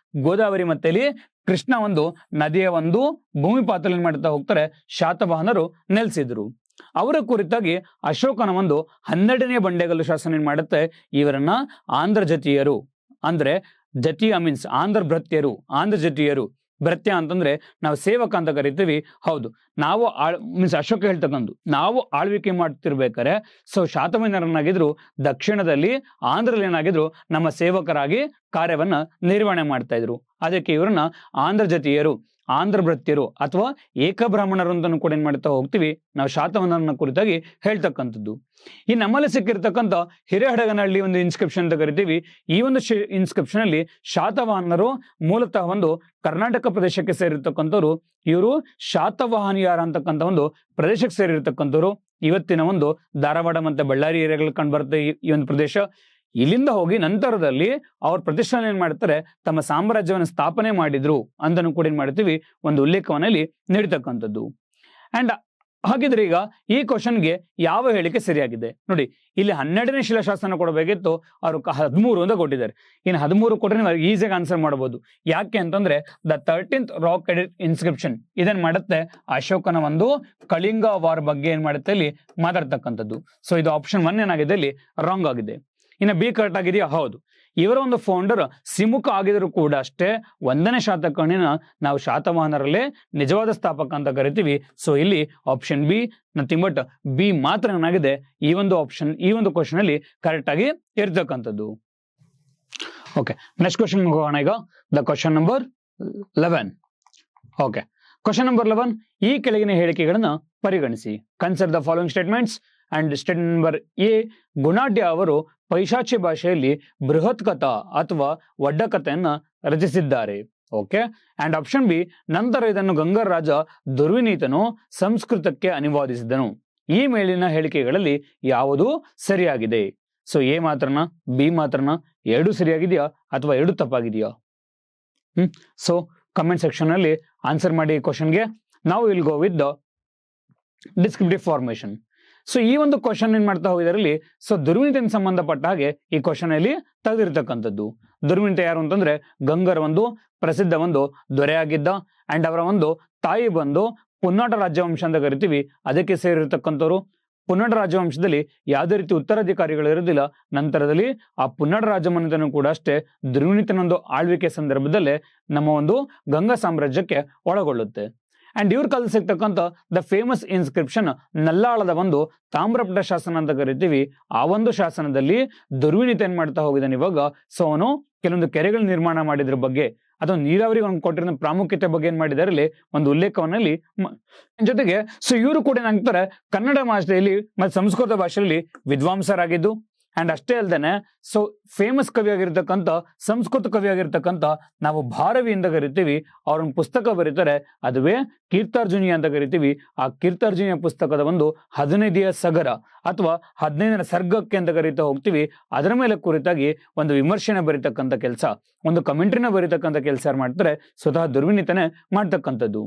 ಗೋದಾವರಿ ಮತ್ತೆ ಇಲ್ಲಿ ಕೃಷ್ಣ ಒಂದು ನದಿಯ ಒಂದು ಭೂಮಿ ಪಾತ್ರ ಏನ್ ಮಾಡ್ತಾ ಹೋಗ್ತಾರೆ, ಶಾತವಾಹನರು ನೆಲೆಸಿದ್ರು. ಅವರ ಕುರಿತಾಗಿ ಅಶೋಕನ ಒಂದು 12ನೇ ಬಂಡೆಗಲ್ಲು ಶಾಸನ ಏನ್ ಮಾಡುತ್ತೆ, ಇವರನ್ನ ಆಂಧ್ರ ಜತಿಯರು ಅಂದ್ರೆ ಜತಿಯ ಮೀನ್ಸ್ ಆಂಧ್ರ ಭೃತ್ಯರು, ಆಂಧ್ರ ಜತಿಯರು. ಭೃತ್ಯ ಅಂತಂದ್ರೆ ನಾವು ಸೇವಕ ಅಂತ ಕರಿತೀವಿ. ಹೌದು, ನಾವು ಮೀನ್ಸ್ ಅಶೋಕ ಹೇಳ್ತಕ್ಕಂಥ ನಾವು ಆಳ್ವಿಕೆ ಮಾಡ್ತಿರ್ಬೇಕಾರೆ ಶಾತವಾಹನರನ್ನಾಗಿದ್ರು ದಕ್ಷಿಣದಲ್ಲಿ ಆಂಧ್ರದಲ್ಲಿ ಏನಾಗಿದ್ರು ನಮ್ಮ ಸೇವಕರಾಗಿ ಕಾರ್ಯವನ್ನ ನಿರ್ವಹಣೆ ಮಾಡ್ತಾ ಇದ್ರು. ಅದಕ್ಕೆ ಇವರನ್ನ ಆಂಧ್ರ ಜತಿಯರು ಆಂಧ್ರ ಭೃತ್ಯರು ಅಥವಾ ಏಕಬ್ರಾಹ್ಮಣರು ಅಂತ ಕೂಡ ಏನ್ ಮಾಡ್ತಾ ಹೋಗ್ತೀವಿ ನಾವು ಶಾತವಾಹನರನ್ನ ಕುರಿತಾಗಿ ಹೇಳ್ತಕ್ಕಂಥದ್ದು. ಈ ನಮ್ಮಲ್ಲಿ ಸಿಕ್ಕಿರ್ತಕ್ಕಂಥ ಹಿರೇಹಡಗನಹಳ್ಳಿ ಒಂದು ಇನ್ಸ್ಕ್ರಿಪ್ಷನ್ ಅಂತ ಕರಿತೀವಿ. ಈ ಒಂದು ಇನ್ಸ್ಕ್ರಿಪ್ಷನ್ ಅಲ್ಲಿ ಶಾತವಾಹನರು ಮೂಲತಃ ಒಂದು ಕರ್ನಾಟಕ ಪ್ರದೇಶಕ್ಕೆ ಸೇರಿರ್ತಕ್ಕಂಥವ್ರು. ಇವರು ಶಾತವಾಹನಿಯಾರ ಅಂತಕ್ಕಂಥ ಒಂದು ಪ್ರದೇಶಕ್ಕೆ ಸೇರಿರ್ತಕ್ಕಂಥವ್ರು. ಇವತ್ತಿನ ಒಂದು ಧಾರವಾಡ ಮತ್ತೆ ಬಳ್ಳಾರಿ ಏರಿಯಾಗಳು ಕಂಡು ಬರುತ್ತೆ ಈ ಒಂದು ಪ್ರದೇಶ. ಇಲ್ಲಿಂದ ಹೋಗಿ ನಂತರದಲ್ಲಿ ಅವ್ರ ಪ್ರತಿಷ್ಠಾನ ಏನ್ ಮಾಡ್ತಾರೆ, ತಮ್ಮ ಸಾಮ್ರಾಜ್ಯವನ್ನು ಸ್ಥಾಪನೆ ಮಾಡಿದ್ರು ಅಂತನೂ ಕೂಡ ಏನ್ ಮಾಡ್ತೀವಿ ಒಂದು ಉಲ್ಲೇಖವನ್ನಲ್ಲಿ ನೀಡತಕ್ಕಂಥದ್ದು. ಅಂಡ್ ಹಾಗಿದ್ರೆ ಈಗ ಈ ಕ್ವಶನ್ಗೆ ಯಾವ ಹೇಳಿಕೆ ಸರಿಯಾಗಿದೆ ನೋಡಿ. ಇಲ್ಲಿ 12ನೇ ಶಿಲಾಶಾಸನ ಕೊಡಬೇಕಿತ್ತು, ಅವರು 13 ಅಂತ ಕೊಟ್ಟಿದ್ದಾರೆ. ಇನ್ನು 13 ಕೊಟ್ಟರೆ ನೀವು ಈಸಿಯಾಗಿ ಆನ್ಸರ್ ಮಾಡಬಹುದು. ಯಾಕೆ ಅಂತಂದ್ರೆ the 13th rock addict inscription ಇದನ್ ಮಾಡುತ್ತೆ ಅಶೋಕನ ಒಂದು ಕಳಿಂಗ ವಾರ್ ಬಗ್ಗೆ ಏನ್ ಮಾಡುತ್ತೆ ಇಲ್ಲಿ ಮಾತಾಡ್ತಕ್ಕಂಥದ್ದು. ಸೊ ಇದು ಆಪ್ಷನ್ 1 ಏನಾಗಿದೆ ಇಲ್ಲಿ ರಾಂಗ್ ಆಗಿದೆ. ಇನ್ನು ಬಿ ಕರೆಕ್ಟ್ ಆಗಿದೆಯಾ? ಹೌದು. ಇವರ ಒಂದು ಫೌಂಡರ್ ಸಿಮುಖ ಆಗಿದ್ರು ಕೂಡ ಅಷ್ಟೇ 1ನೇ ಶಾತಕರ್ಣಿನ ನಾವು ಶಾತವಾಹನರಲ್ಲೇ ನಿಜವಾದ ಸ್ಥಾಪಕ ಅಂತ ಕರಿತೀವಿ. ಸೊ ಇಲ್ಲಿ option B nothing but B ಮಾತ್ರ ಏನಾಗಿದೆ ಈ ಒಂದು ಆಪ್ಷನ್ ಈ ಒಂದು ಕ್ವಶನ್ ಅಲ್ಲಿ ಕರೆಕ್ಟ್ ಆಗಿ ಇರ್ತಕ್ಕಂಥದ್ದು. ಓಕೆ, ನೆಕ್ಸ್ಟ್ ಕ್ವಶನ್ ಹೋಗೋಣ. ಈಗ the question number 11. Okay, question number 11. ಈ ಕೆಳಗಿನ ಹೇಳಿಕೆಗಳನ್ನ ಪರಿಗಣಿಸಿ. Consider the following statements. And statement number A, Gunadhya ಅವರು ಪೈಶಾಚಿ ಭಾಷೆಯಲ್ಲಿ ಬೃಹತ್ ಕಥಾ ಅಥವಾ ಒಡ್ಡ ಕಥೆಯನ್ನ ರಚಿಸಿದ್ದಾರೆ. ಓಕೆ. ಅಂಡ್ ಆಪ್ಷನ್ ಬಿ, ನಂತರ ಇದನ್ನು ಗಂಗರ ರಾಜ ದುರ್ವಿನೀತನು ಸಂಸ್ಕೃತಕ್ಕೆ ಅನುವಾದಿಸಿದನು. ಈ ಮೇಲಿನ ಹೇಳಿಕೆಗಳಲ್ಲಿ ಯಾವುದು ಸರಿಯಾಗಿದೆ? ಸೊ ಎ ಮಾತ್ರನಾ, ಬಿ ಮಾತ್ರನಾ, ಎರಡು ಸರಿಯಾಗಿದೆಯಾ ಅಥವಾ ಎರಡು ತಪ್ಪಾಗಿದೆಯಾ? ಸೊ ಕಮೆಂಟ್ ಸೆಕ್ಷನ್ ಅಲ್ಲಿ ಆನ್ಸರ್ ಮಾಡಿ ಈ ಕ್ವಶನ್ಗೆ. ನಾವು will go with the descriptive formation. So ಈ ಒಂದು ಕ್ವಶನ್ ಏನ್ ಮಾಡ್ತಾ ಹೋಗಿದಾರಲ್ಲಿ, ಸೊ ದುರ್ವಿನೀತನ ಸಂಬಂಧಪಟ್ಟ ಹಾಗೆ ಈ ಕ್ವಶನ್ ಅಲ್ಲಿ ತೆಗೆದಿರ್ತಕ್ಕಂಥದ್ದು. ದುರ್ವಿನೀತ ಯಾರು ಅಂತಂದ್ರೆ ಗಂಗರ ಒಂದು ಪ್ರಸಿದ್ಧ ಒಂದು ದೊರೆಯಾಗಿದ್ದ. ಅಂಡ್ ಅವರ ಒಂದು ತಾಯಿ ಬಂದು ಪುನ್ನಾಟ ರಾಜವಂಶ ಅಂತ ಕರಿತೀವಿ, ಅದಕ್ಕೆ ಸೇರಿರ್ತಕ್ಕಂಥವ್ರು. ಪುನ್ನಾಟ ರಾಜವಂಶದಲ್ಲಿ ಯಾವುದೇ ರೀತಿ ಉತ್ತರಾಧಿಕಾರಿಗಳು ಇರೋದಿಲ್ಲ. ನಂತರದಲ್ಲಿ ಆ ಪುನ್ನಾಟ ರಾಜಮನೆತನ ಕೂಡ ಅಷ್ಟೇ ದುರ್ವಿನೀತನ ಒಂದು ಆಳ್ವಿಕೆ ಸಂದರ್ಭದಲ್ಲೇ ನಮ್ಮ ಒಂದು ಗಂಗಾ ಸಾಮ್ರಾಜ್ಯಕ್ಕೆ ಒಳಗೊಳ್ಳುತ್ತೆ. ಅಂಡ್ ಇವ್ರ ಕಾಲದಲ್ಲಿ ಸಿಗ್ತಕ್ಕಂಥ ದ ಫೇಮಸ್ ಇನ್ಸ್ಕ್ರಿಪ್ಷನ್ ನಲ್ಲಾಳದ ಒಂದು ತಾಮ್ರಪಟ ಶಾಸನ ಅಂತ ಕರಿತೀವಿ. ಆ ಒಂದು ಶಾಸನದಲ್ಲಿ ದುರ್ವಿನೀತ ಏನ್ ಮಾಡ್ತಾ ಹೋಗಿದ್ದಾನೆ ಇವಾಗ, ಸೊ ಅವನು ಕೆಲವೊಂದು ಕೆರೆಗಳ ನಿರ್ಮಾಣ ಮಾಡಿದ್ರ ಬಗ್ಗೆ ಅಥವಾ ನೀರಾವರಿಗೆ ಅವ್ನು ಕೊಟ್ಟಿರೋ ಪ್ರಾಮುಖ್ಯತೆ ಬಗ್ಗೆ ಏನ್ ಮಾಡಿದಾರೆ ಇಲ್ಲಿ ಒಂದು ಉಲ್ಲೇಖವನ್ನಲ್ಲಿ ಜೊತೆಗೆ. ಸೊ ಇವರು ಕೂಡ ಏನಾಗ್ತಾರೆ ಕನ್ನಡ ಭಾಷೆಯಲ್ಲಿ ಮತ್ತು ಸಂಸ್ಕೃತ ಭಾಷೆಯಲ್ಲಿ ವಿದ್ವಾಂಸರಾಗಿದ್ದು. ಅಂಡ್ ಅಷ್ಟೇ ಅಲ್ದೇನೆ ಸೊ ಫೇಮಸ್ ಕವಿ ಆಗಿರ್ತಕ್ಕಂಥ ಸಂಸ್ಕೃತ ಕವಿ ಆಗಿರ್ತಕ್ಕಂಥ ನಾವು ಭಾರವಿ ಅಂತ ಕರಿತೀವಿ. ಅವ್ರೊಂದು ಪುಸ್ತಕ ಬರೀತಾರೆ, ಅದುವೇ ಕೀರ್ತಾರ್ಜುನಿ ಅಂತ ಕರಿತೀವಿ. ಆ ಕೀರ್ತಾರ್ಜುನಿಯ ಪುಸ್ತಕದ ಒಂದು 15ನೇ ಸಗರ ಅಥವಾ 15ನೇ ಸರ್ಗಕ್ಕೆ ಅಂತ ಕರೀತಾ ಹೋಗ್ತೀವಿ. ಅದರ ಮೇಲೆ ಕುರಿತಾಗಿ ಒಂದು ವಿಮರ್ಶೆನ ಬರೀತಕ್ಕಂಥ ಕೆಲಸ, ಒಂದು ಕಮೆಂಟ್ರಿನ ಬರೀತಕ್ಕಂಥ ಕೆಲಸ ಯಾರು ಮಾಡ್ತಾರೆ, ಸ್ವತಃ ದುರ್ವಿನೀತನೇ ಮಾಡ್ತಕ್ಕಂಥದ್ದು.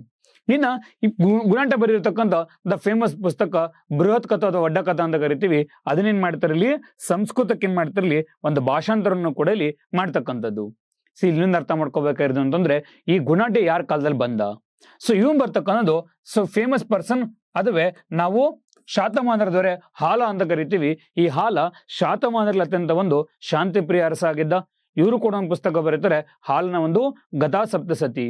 ಇನ್ನ ಈ ಗುಣಾಢ್ಯ ಬರೆದಿರ್ತಕ್ಕಂಥ ದ ಫೇಮಸ್ ಪುಸ್ತಕ ಬೃಹತ್ ಕಥಾ ಅಥವಾ ಒಡ್ಡ ಕಥಾ ಅಂತ ಕರಿತೀವಿ. ಅದನ್ನೇನ್ ಮಾಡ್ತಾರೆ ಇಲ್ಲಿ ಸಂಸ್ಕೃತಕ್ಕೆ ಏನ್ ಮಾಡ್ತಾರೆ ಇಲ್ಲಿ ಒಂದು ಭಾಷಾಂತರವನ್ನು ಕೂಡ ಇಲ್ಲಿ ಮಾಡ್ತಕ್ಕಂಥದ್ದು. ಸಿ ಇಲ್ಲಿಂದ ಅರ್ಥ ಮಾಡ್ಕೋಬೇಕಾಗಿರೋದು ಅಂತಂದ್ರೆ ಈ ಗುಣಾಢ್ಯ ಯಾರ ಕಾಲದಲ್ಲಿ ಬಂದ. ಸೊ ಇವನ್ ಬರ್ತಕ್ಕನ್ನೋದು ಸೊ ಫೇಮಸ್ ಪರ್ಸನ್, ಅದುವೇ ನಾವು ಶಾತವಾಹನರ ದೊರೆ ಹಾಲ ಅಂತ ಕರಿತೀವಿ. ಈ ಹಾಲ ಶಾತವಾಹನರಲ್ಲಿ ಅತ್ಯಂತ ಒಂದು ಶಾಂತಿ ಪ್ರಿಯ ಅರಸ ಆಗಿದ್ದ. ಇವರು ಕೂಡ ಒಂದು ಪುಸ್ತಕ ಬರೀತಾರೆ, ಹಾಲನ ಒಂದು ಗದಾ ಸಪ್ತಸತಿ.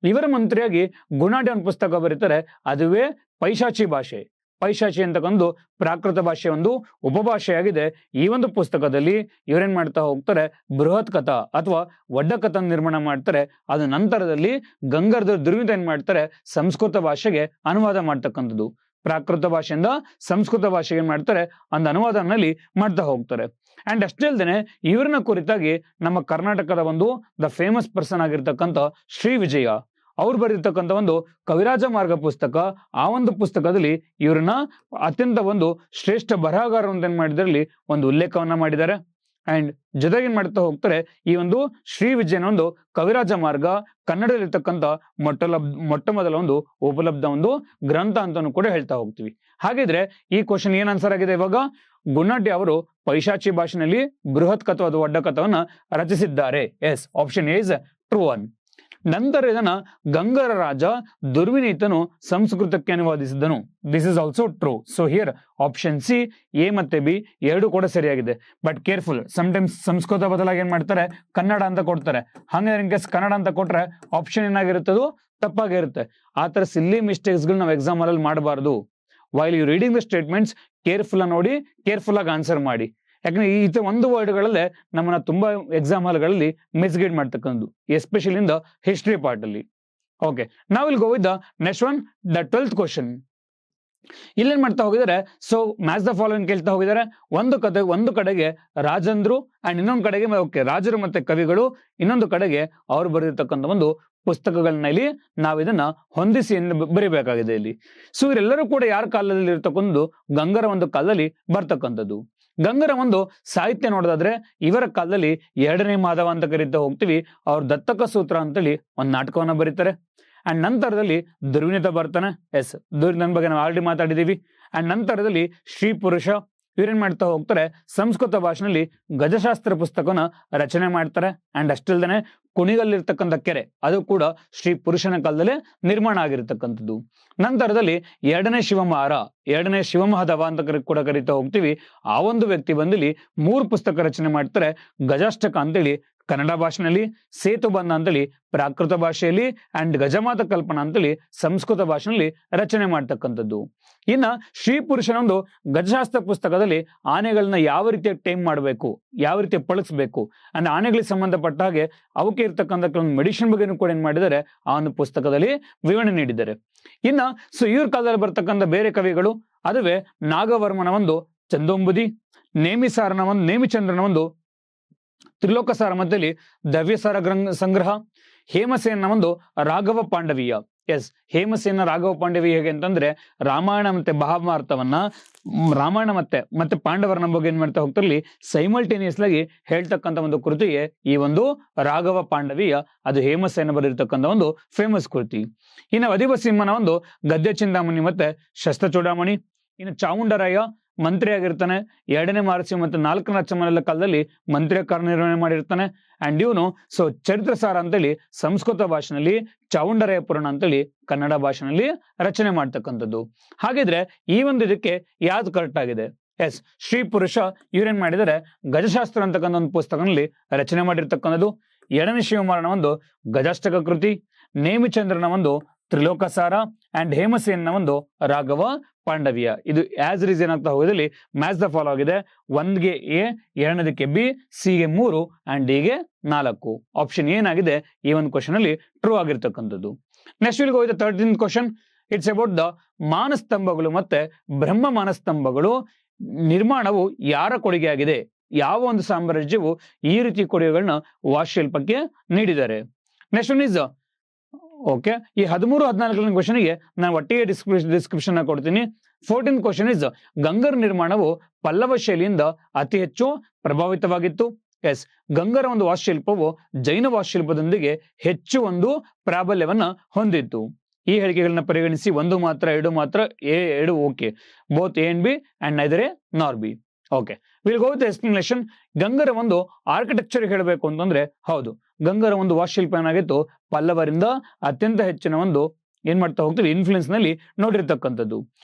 ಇವರ ಮಂತ್ರಿಯಾಗಿ ಗುಣಾಢ್ಯ ಒಂದು ಪುಸ್ತಕ ಬರೀತಾರೆ, ಅದುವೇ ಪೈಶಾಚಿ ಭಾಷೆ. ಪೈಶಾಚಿ ಅಂತಕ್ಕಂದು ಪ್ರಾಕೃತ ಭಾಷೆ ಒಂದು ಉಪಭಾಷೆಯಾಗಿದೆ. ಈ ಒಂದು ಪುಸ್ತಕದಲ್ಲಿ ಇವರೇನ್ ಮಾಡ್ತಾ ಹೋಗ್ತಾರೆ, ಬೃಹತ್ ಕಥಾ ಅಥವಾ ಒಡ್ಡ ಕಥಾ ನಿರ್ಮಾಣ ಮಾಡ್ತಾರೆ. ಅದು ನಂತರದಲ್ಲಿ ಗಂಗರ ದುರ್ವಿನೀತ ಏನ್ ಮಾಡ್ತಾರೆ, ಸಂಸ್ಕೃತ ಭಾಷೆಗೆ ಅನುವಾದ ಮಾಡ್ತಕ್ಕಂಥದ್ದು. ಪ್ರಾಕೃತ ಭಾಷೆಯಿಂದ ಸಂಸ್ಕೃತ ಭಾಷೆಗೆ ಏನ್ ಮಾಡ್ತಾರೆ, ಒಂದು ಅನುವಾದನಲ್ಲಿ ಮಾಡ್ತಾ ಹೋಗ್ತಾರೆ. ಅಂಡ್ ಅಷ್ಟೇ ಅಲ್ದೇನೆ ಇವ್ರನ್ನ ಕುರಿತಾಗಿ ನಮ್ಮ ಕರ್ನಾಟಕದ ಒಂದು ದ ಫೇಮಸ್ ಪರ್ಸನ್ ಆಗಿರ್ತಕ್ಕಂಥ ಶ್ರೀ ವಿಜಯ ಅವ್ರು ಬರೆದಿರ್ತಕ್ಕಂಥ ಒಂದು ಕವಿರಾಜ ಮಾರ್ಗ ಪುಸ್ತಕ, ಆ ಒಂದು ಪುಸ್ತಕದಲ್ಲಿ ಇವ್ರನ್ನ ಅತ್ಯಂತ ಒಂದು ಶ್ರೇಷ್ಠ ಬರಹಗಾರ ಅಂತ ಏನ್ ಮಾಡಿದ್ರಲ್ಲಿ ಒಂದು ಉಲ್ಲೇಖವನ್ನ ಮಾಡಿದ್ದಾರೆ. ಅಂಡ್ ಜೊತೆಗೆ ಏನ್ ಮಾಡ್ತಾ ಹೋಗ್ತಾರೆ, ಈ ಒಂದು ಶ್ರೀ ವಿಜಯನ ಒಂದು ಕವಿರಾಜ ಮಾರ್ಗ ಕನ್ನಡದಲ್ಲಿರ್ತಕ್ಕಂಥ ಮೊಟ್ಟ ಮೊದಲ ಒಂದು ಉಪಲಬ್ಧ ಒಂದು ಗ್ರಂಥ ಅಂತಾನು ಕೂಡ ಹೇಳ್ತಾ ಹೋಗ್ತೀವಿ. ಹಾಗಿದ್ರೆ ಈ ಕ್ವಶನ್ ಏನ್ ಆನ್ಸರ್ ಆಗಿದೆ ಇವಾಗ, ಗುಣಾಢ್ಯ ಅವರು ಪೈಶಾಚಿ ಭಾಷೆಯಲ್ಲಿ ಬೃಹತ್ ಕಥಾ ಅಥವಾ ಒಡ್ಡ ಕಥಾವನ್ನ ರಚಿಸಿದ್ದಾರೆ. Yes, option A is true one. ನಂತರ ಇದನ್ನ ಗಂಗರ ರಾಜ ದುರ್ವಿನೀತನು ಸಂಸ್ಕೃತಕ್ಕೆ ಅನುವಾದಿಸಿದನು. This is also true. So here option C, A ಮತ್ತೆ ಬಿ ಎರಡು ಕೂಡ ಸರಿಯಾಗಿದೆ. ಬಟ್ ಕೇರ್ಫುಲ್, ಸಮಟೈಮ್ಸ್ ಸಂಸ್ಕೃತ ಬದಲಾಗಿ ಏನ್ ಮಾಡ್ತಾರೆ, ಕನ್ನಡ ಅಂತ ಕೊಡ್ತಾರೆ. ಹಂಗಾದ್ರೆ ಇನ್ ಕೇಸ್ ಕನ್ನಡ ಅಂತ ಕೊಟ್ರೆ ಆಪ್ಷನ್ ಏನಾಗಿರುತ್ತದು ತಪ್ಪಾಗಿರುತ್ತೆ. ಆ ತರ ಸಿಲ್ಲಿ ಮಿಸ್ಟೇಕ್ಸ್ ಗಳು ನಾವು ಎಕ್ಸಾಮ್ ಅಲ್ಲಿ ಮಾಡಬಾರ್ದು. While you reading the statements careful ಆಗಿ ನೋಡಿ, ಕೇರ್ಫುಲ್ ಆಗಿ ಆನ್ಸರ್ ಮಾಡಿ. ಯಾಕಂದ್ರೆ ಈ ಒಂದು ವರ್ಡ್ಗಳಲ್ಲೇ ನಮ್ಮನ್ನ ತುಂಬಾ ಎಕ್ಸಾಮ್ ಹಾಲ್ಗಳಲ್ಲಿ ಮಿಸ್ಗೈಡ್ ಮಾಡ್ತಕ್ಕಂಥದ್ದು, especially in the history part ಅಲ್ಲಿ. ಓಕೆ, ನಾವ್ will go with the next one, the 12th question. ಇಲ್ಲೇನ್ ಮಾಡ್ತಾ ಹೋಗಿದ್ದಾರೆ, ಸೊ ಮ್ಯಾಚ್ ದ ಫಾಲೋವಿಂಗ್ ಕೇಳ್ತಾ ಹೋಗಿದ್ದಾರೆ. ಒಂದು ಕಡೆಗೆ ರಾಜಂದ್ರು ಅಂಡ್ ಇನ್ನೊಂದು ಕಡೆಗೆ ಓಕೆ ರಾಜರು ಮತ್ತೆ ಕವಿಗಳು, ಇನ್ನೊಂದು ಕಡೆಗೆ ಅವ್ರು ಬರೆದಿರ್ತಕ್ಕಂಥ ಒಂದು ಪುಸ್ತಕಗಳನ್ನ ಇಲ್ಲಿ ನಾವಿದನ್ನ ಹೊಂದಿಸಿ ಬರೀಬೇಕಾಗಿದೆ ಇಲ್ಲಿ. ಸೊ ಇವರೆಲ್ಲರೂ ಕೂಡ ಯಾರ ಕಾಲದಲ್ಲಿ ಇರ್ತಕ್ಕಂಥದ್ದು, ಗಂಗರ ಒಂದು ಕಾಲದಲ್ಲಿ ಬರ್ತಕ್ಕಂಥದ್ದು. ಗಂಗರ ಒಂದು ಸಾಹಿತ್ಯ ನೋಡೋದಾದ್ರೆ ಇವರ ಕಾಲದಲ್ಲಿ 2ನೇ ಮಾಧವ ಅಂತ ಕರೀತಾ ಹೋಗ್ತೀವಿ. ಅವ್ರ ದತ್ತಕ ಸೂತ್ರ ಅಂತೇಳಿ ಒಂದು ನಾಟಕವನ್ನ ಬರೀತಾರೆ. ಅಂಡ್ ನಂತರದಲ್ಲಿ ದುರ್ವಿನಿತ ಬರ್ತಾನೆ. ಎಸ್, ದುರ್ವಿನಿತನ ಬಗ್ಗೆ ನಾವು ಆಲ್ರೆಡಿ ಮಾತಾಡಿದೀವಿ. ಅಂಡ್ ನಂತರದಲ್ಲಿ ಶ್ರೀ ಪುರುಷ ಇವ್ರೇನ್ ಮಾಡ್ತಾ ಹೋಗ್ತಾರೆ, ಸಂಸ್ಕೃತ ಭಾಷೆಯಲ್ಲಿ ಗಜಶಾಸ್ತ್ರ ಪುಸ್ತಕನ ರಚನೆ ಮಾಡ್ತಾರೆ. ಅಂಡ್ ಅಷ್ಟಲ್ದೇನೆ ಕುಣಿಗಲ್ಲಿರ್ತಕ್ಕಂಥ ಕೆರೆ ಅದು ಕೂಡ ಶ್ರೀ ಪುರುಷನ ಕಾಲದಲ್ಲೇ ನಿರ್ಮಾಣ ಆಗಿರ್ತಕ್ಕಂಥದ್ದು. ನಂತರದಲ್ಲಿ 2ನೇ ಶಿವಮಹಾಧವ ಅಂತ ಕೂಡ ಕರೀತಾ ಹೋಗ್ತೀವಿ. ಆ ಒಂದು ವ್ಯಕ್ತಿ ಬಂದಿಲ್ಲಿ 3 ಪುಸ್ತಕ ರಚನೆ ಮಾಡ್ತಾರೆ. ಗಜಾಷ್ಟಕ ಅಂತೇಳಿ ಕನ್ನಡ ಭಾಷೆಯಲ್ಲಿ, ಸೇತುಬಂಧ ಅಂತೇಳಿ ಪ್ರಾಕೃತ ಭಾಷೆಯಲ್ಲಿ, ಅಂಡ್ ಗಜಮಾತ ಕಲ್ಪನಾ ಅಂತೇಳಿ ಸಂಸ್ಕೃತ ಭಾಷೆಯಲ್ಲಿ ರಚನೆ ಮಾಡ್ತಕ್ಕಂಥದ್ದು. ಇನ್ನ ಶ್ರೀ ಪುರುಷನ ಒಂದು ಗಜಶಾಸ್ತ್ರ ಪುಸ್ತಕದಲ್ಲಿ ಆನೆಗಳನ್ನ ಯಾವ ರೀತಿಯ ಟೈಮ್ ಮಾಡಬೇಕು, ಯಾವ ರೀತಿ ಪಳಗಿಸ್ಬೇಕು, ಅಂದ್ರೆ ಆನೆಗಳಿಗೆ ಸಂಬಂಧಪಟ್ಟ ಹಾಗೆ ಅವಕ್ಕೆ ಇರ್ತಕ್ಕಂಥ ಕೆಲವೊಂದು ಮೆಡಿಸಿನ್ ಬಗ್ಗೆ ಕೂಡ ಏನ್ ಮಾಡಿದ್ದಾರೆ, ಆ ಒಂದು ಪುಸ್ತಕದಲ್ಲಿ ವಿವರಣೆ ನೀಡಿದ್ದಾರೆ. ಇನ್ನ ಸೊ ಇವ್ರ ಕಾಲದಲ್ಲಿ ಬರ್ತಕ್ಕಂಥ ಬೇರೆ ಕವಿಗಳು, ಅದುವೇ ನಾಗವರ್ಮನ ಒಂದು ಚಂದೋಂಬುದಿ, ನೇಮಿಚಂದ್ರನ ಒಂದು ತ್ರಿಲೋಕಸಾರ ಮಧ್ಯದಲ್ಲಿ ದವ್ಯಸಾರ ಸಂಗ್ರಹ, ಹೇಮಸೇನ ಒಂದು ರಾಘವ ಪಾಂಡವೀಯ. ಎಸ್, ಹೇಮಸೇನ ರಾಘವ ಪಾಂಡವೀಯ ಹೇಗೆ ಅಂತಂದ್ರೆ ರಾಮಾಯಣ ಮತ್ತೆ ಮಹಾಭಾರತವನ್ನ, ರಾಮಾಯಣ ಮತ್ತೆ ಪಾಂಡವರನ್ನ ಬಗ್ಗೆ ಏನ್ ಮಾಡ್ತಾ ಹೋಗ್ತಿರ್ಲಿ ಸೈಮಲ್ಟೇನಿಯಸ್ ಆಗಿ ಹೇಳ್ತಕ್ಕಂಥ ಒಂದು ಕೃತಿಯೇ ಈ ಒಂದು ರಾಘವ ಪಾಂಡವೀಯ. ಅದು ಹೇಮಸೇನ ಬರೆದಿರ್ತಕ್ಕಂಥ ಒಂದು ಫೇಮಸ್ ಕೃತಿ. ಇನ್ನು ಅಧಿಪಸಿಂಹನ ಒಂದು ಗದ್ಯ ಚಿಂತಾಮಣಿ ಮತ್ತೆ ಶಸ್ತ್ರ ಚೂಡಾಮಣಿ. ಇನ್ನು ಚಾಮುಂಡರಾಯ ಮಂತ್ರಿ ಆಗಿರ್ತಾನೆ. 2ನೇ ಮಾರ್ಚಿ ಮತ್ತು 4ನೇ ಅಚ್ಚಮನೆಲ್ಲ ಕಾಲದಲ್ಲಿ ಮಂತ್ರಿಯ ಕಾರ್ಯನಿರ್ವಹಣೆ ಮಾಡಿರ್ತಾನೆ. ಅಂಡ್ ಇವನು ಸೊ ಚರಿತ್ರ ಸಾರ ಅಂತೇಳಿ ಸಂಸ್ಕೃತ ಭಾಷೆಯಲ್ಲಿ, ಚಾವುಂಡರಾಯ ಪುರಾಣ ಅಂತೇಳಿ ಕನ್ನಡ ಭಾಷೆಯಲ್ಲಿ ರಚನೆ ಮಾಡ್ತಕ್ಕಂಥದ್ದು. ಹಾಗಿದ್ರೆ ಈ ಒಂದು ಇದಕ್ಕೆ ಯಾವ್ದು ಕರೆಕ್ಟ್ ಆಗಿದೆ? ಎಸ್, ಶ್ರೀ ಪುರುಷ ಇವ್ರೇನ್ ಮಾಡಿದರೆ ಗಜಶಾಸ್ತ್ರ ಅಂತಕ್ಕಂಥ ಒಂದು ಪುಸ್ತಕದಲ್ಲಿ ರಚನೆ ಮಾಡಿರ್ತಕ್ಕಂಥದ್ದು. 2ನೇ ಶಿವಮಾರನ ಒಂದು ಗಜಾಷ್ಟಕ ಕೃತಿ, ನೇಮಿಚಂದ್ರನ ಒಂದು ತ್ರಿಲೋಕಸಾರ ಅಂಡ್ ಹೇಮಸೇನ ಒಂದು ರಾಘವ ಪಾಂಡವೀಯ. ಇದು ಆಸ್ ರೀಸನ್ ಆಗ್ತಾ ಹೋಗೋದ್ರಲ್ಲಿ ಮ್ಯಾಚ್ ದ ಫಾಲೋ ಆಗಿದೆ. 1ಗೆ A, 2ನೇದಕ್ಕೆ B, Cಗೆ 3 ಅಂಡ್ Dಗೆ 4. ಆಪ್ಷನ್ ಏನಾಗಿದೆ ಈ ಒಂದು ಕ್ವಶನ್ ಅಲ್ಲಿ ಟ್ರೂ ಆಗಿರ್ತಕ್ಕಂಥದ್ದು. Next will go with the 13th question. It's about the ಮಾನಸ್ತಂಭಗಳು ಮತ್ತೆ ಬ್ರಹ್ಮ ಮಾನಸ್ತಂಭಗಳು ನಿರ್ಮಾಣವು ಯಾರ ಕೊಡುಗೆ ಆಗಿದೆ? ಯಾವ ಒಂದು ಸಾಮ್ರಾಜ್ಯವು ಈ ರೀತಿ ಕೊಡುಗೆಗಳನ್ನ ವಾಸ್ತುಶಿಲ್ಪಕ್ಕೆ ನೀಡಿದ್ದಾರೆ? ನೆಕ್ಸ್ಟ್ ಒನ್ ಇಸ್ ಓಕೆ, ಈ 13, 14ನೇ ಕ್ವಶನ್ಗೆ ನಾನು ಒಟ್ಟಿಗೆ ಡಿಸ್ಕ್ರಿಪ್ಷನ್ ಕೊಡ್ತೀನಿ. 14th ಕ್ವಶನ್ ಇಸ್ ಗಂಗರ ನಿರ್ಮಾಣವು ಪಲ್ಲವ ಶೈಲಿಯಿಂದ ಅತಿ ಹೆಚ್ಚು ಪ್ರಭಾವಿತವಾಗಿತ್ತು. ಎಸ್, ಗಂಗರ ಒಂದು ವಾಸ್ತುಶಿಲ್ಪವು ಜೈನ ವಾಸ್ತುಶಿಲ್ಪದೊಂದಿಗೆ ಹೆಚ್ಚು ಒಂದು ಪ್ರಾಬಲ್ಯವನ್ನ ಹೊಂದಿತ್ತು. ಈ ಹೇಳಿಕೆಗಳನ್ನ ಪರಿಗಣಿಸಿ 1 ಮಾತ್ರ 2 ಮಾತ್ರ A2 okay, both A and B and neither A nor B. Okay, will go with explanation. ಗಂಗರ ಒಂದು ಆರ್ಕಿಟೆಕ್ಚರ್ ಹೇಳಬೇಕು ಅಂತಂದ್ರೆ ಹೌದು, ಗಂಗರ ಒಂದು ವಾಸ್ತುಶಿಲ್ಪ ಏನಾಗಿತ್ತು, ಪಲ್ಲವರಿಂದ ಅತ್ಯಂತ ಹೆಚ್ಚಿನ ಒಂದು ಏನ್ ಮಾಡ್ತಾ ಹೋಗ್ತೀವಿ ಇನ್ಫ್ಲುಯೆನ್ಸ್ ನಲ್ಲಿ ನೋಡಿರ್ತಕ್ಕಂಥದ್ದು.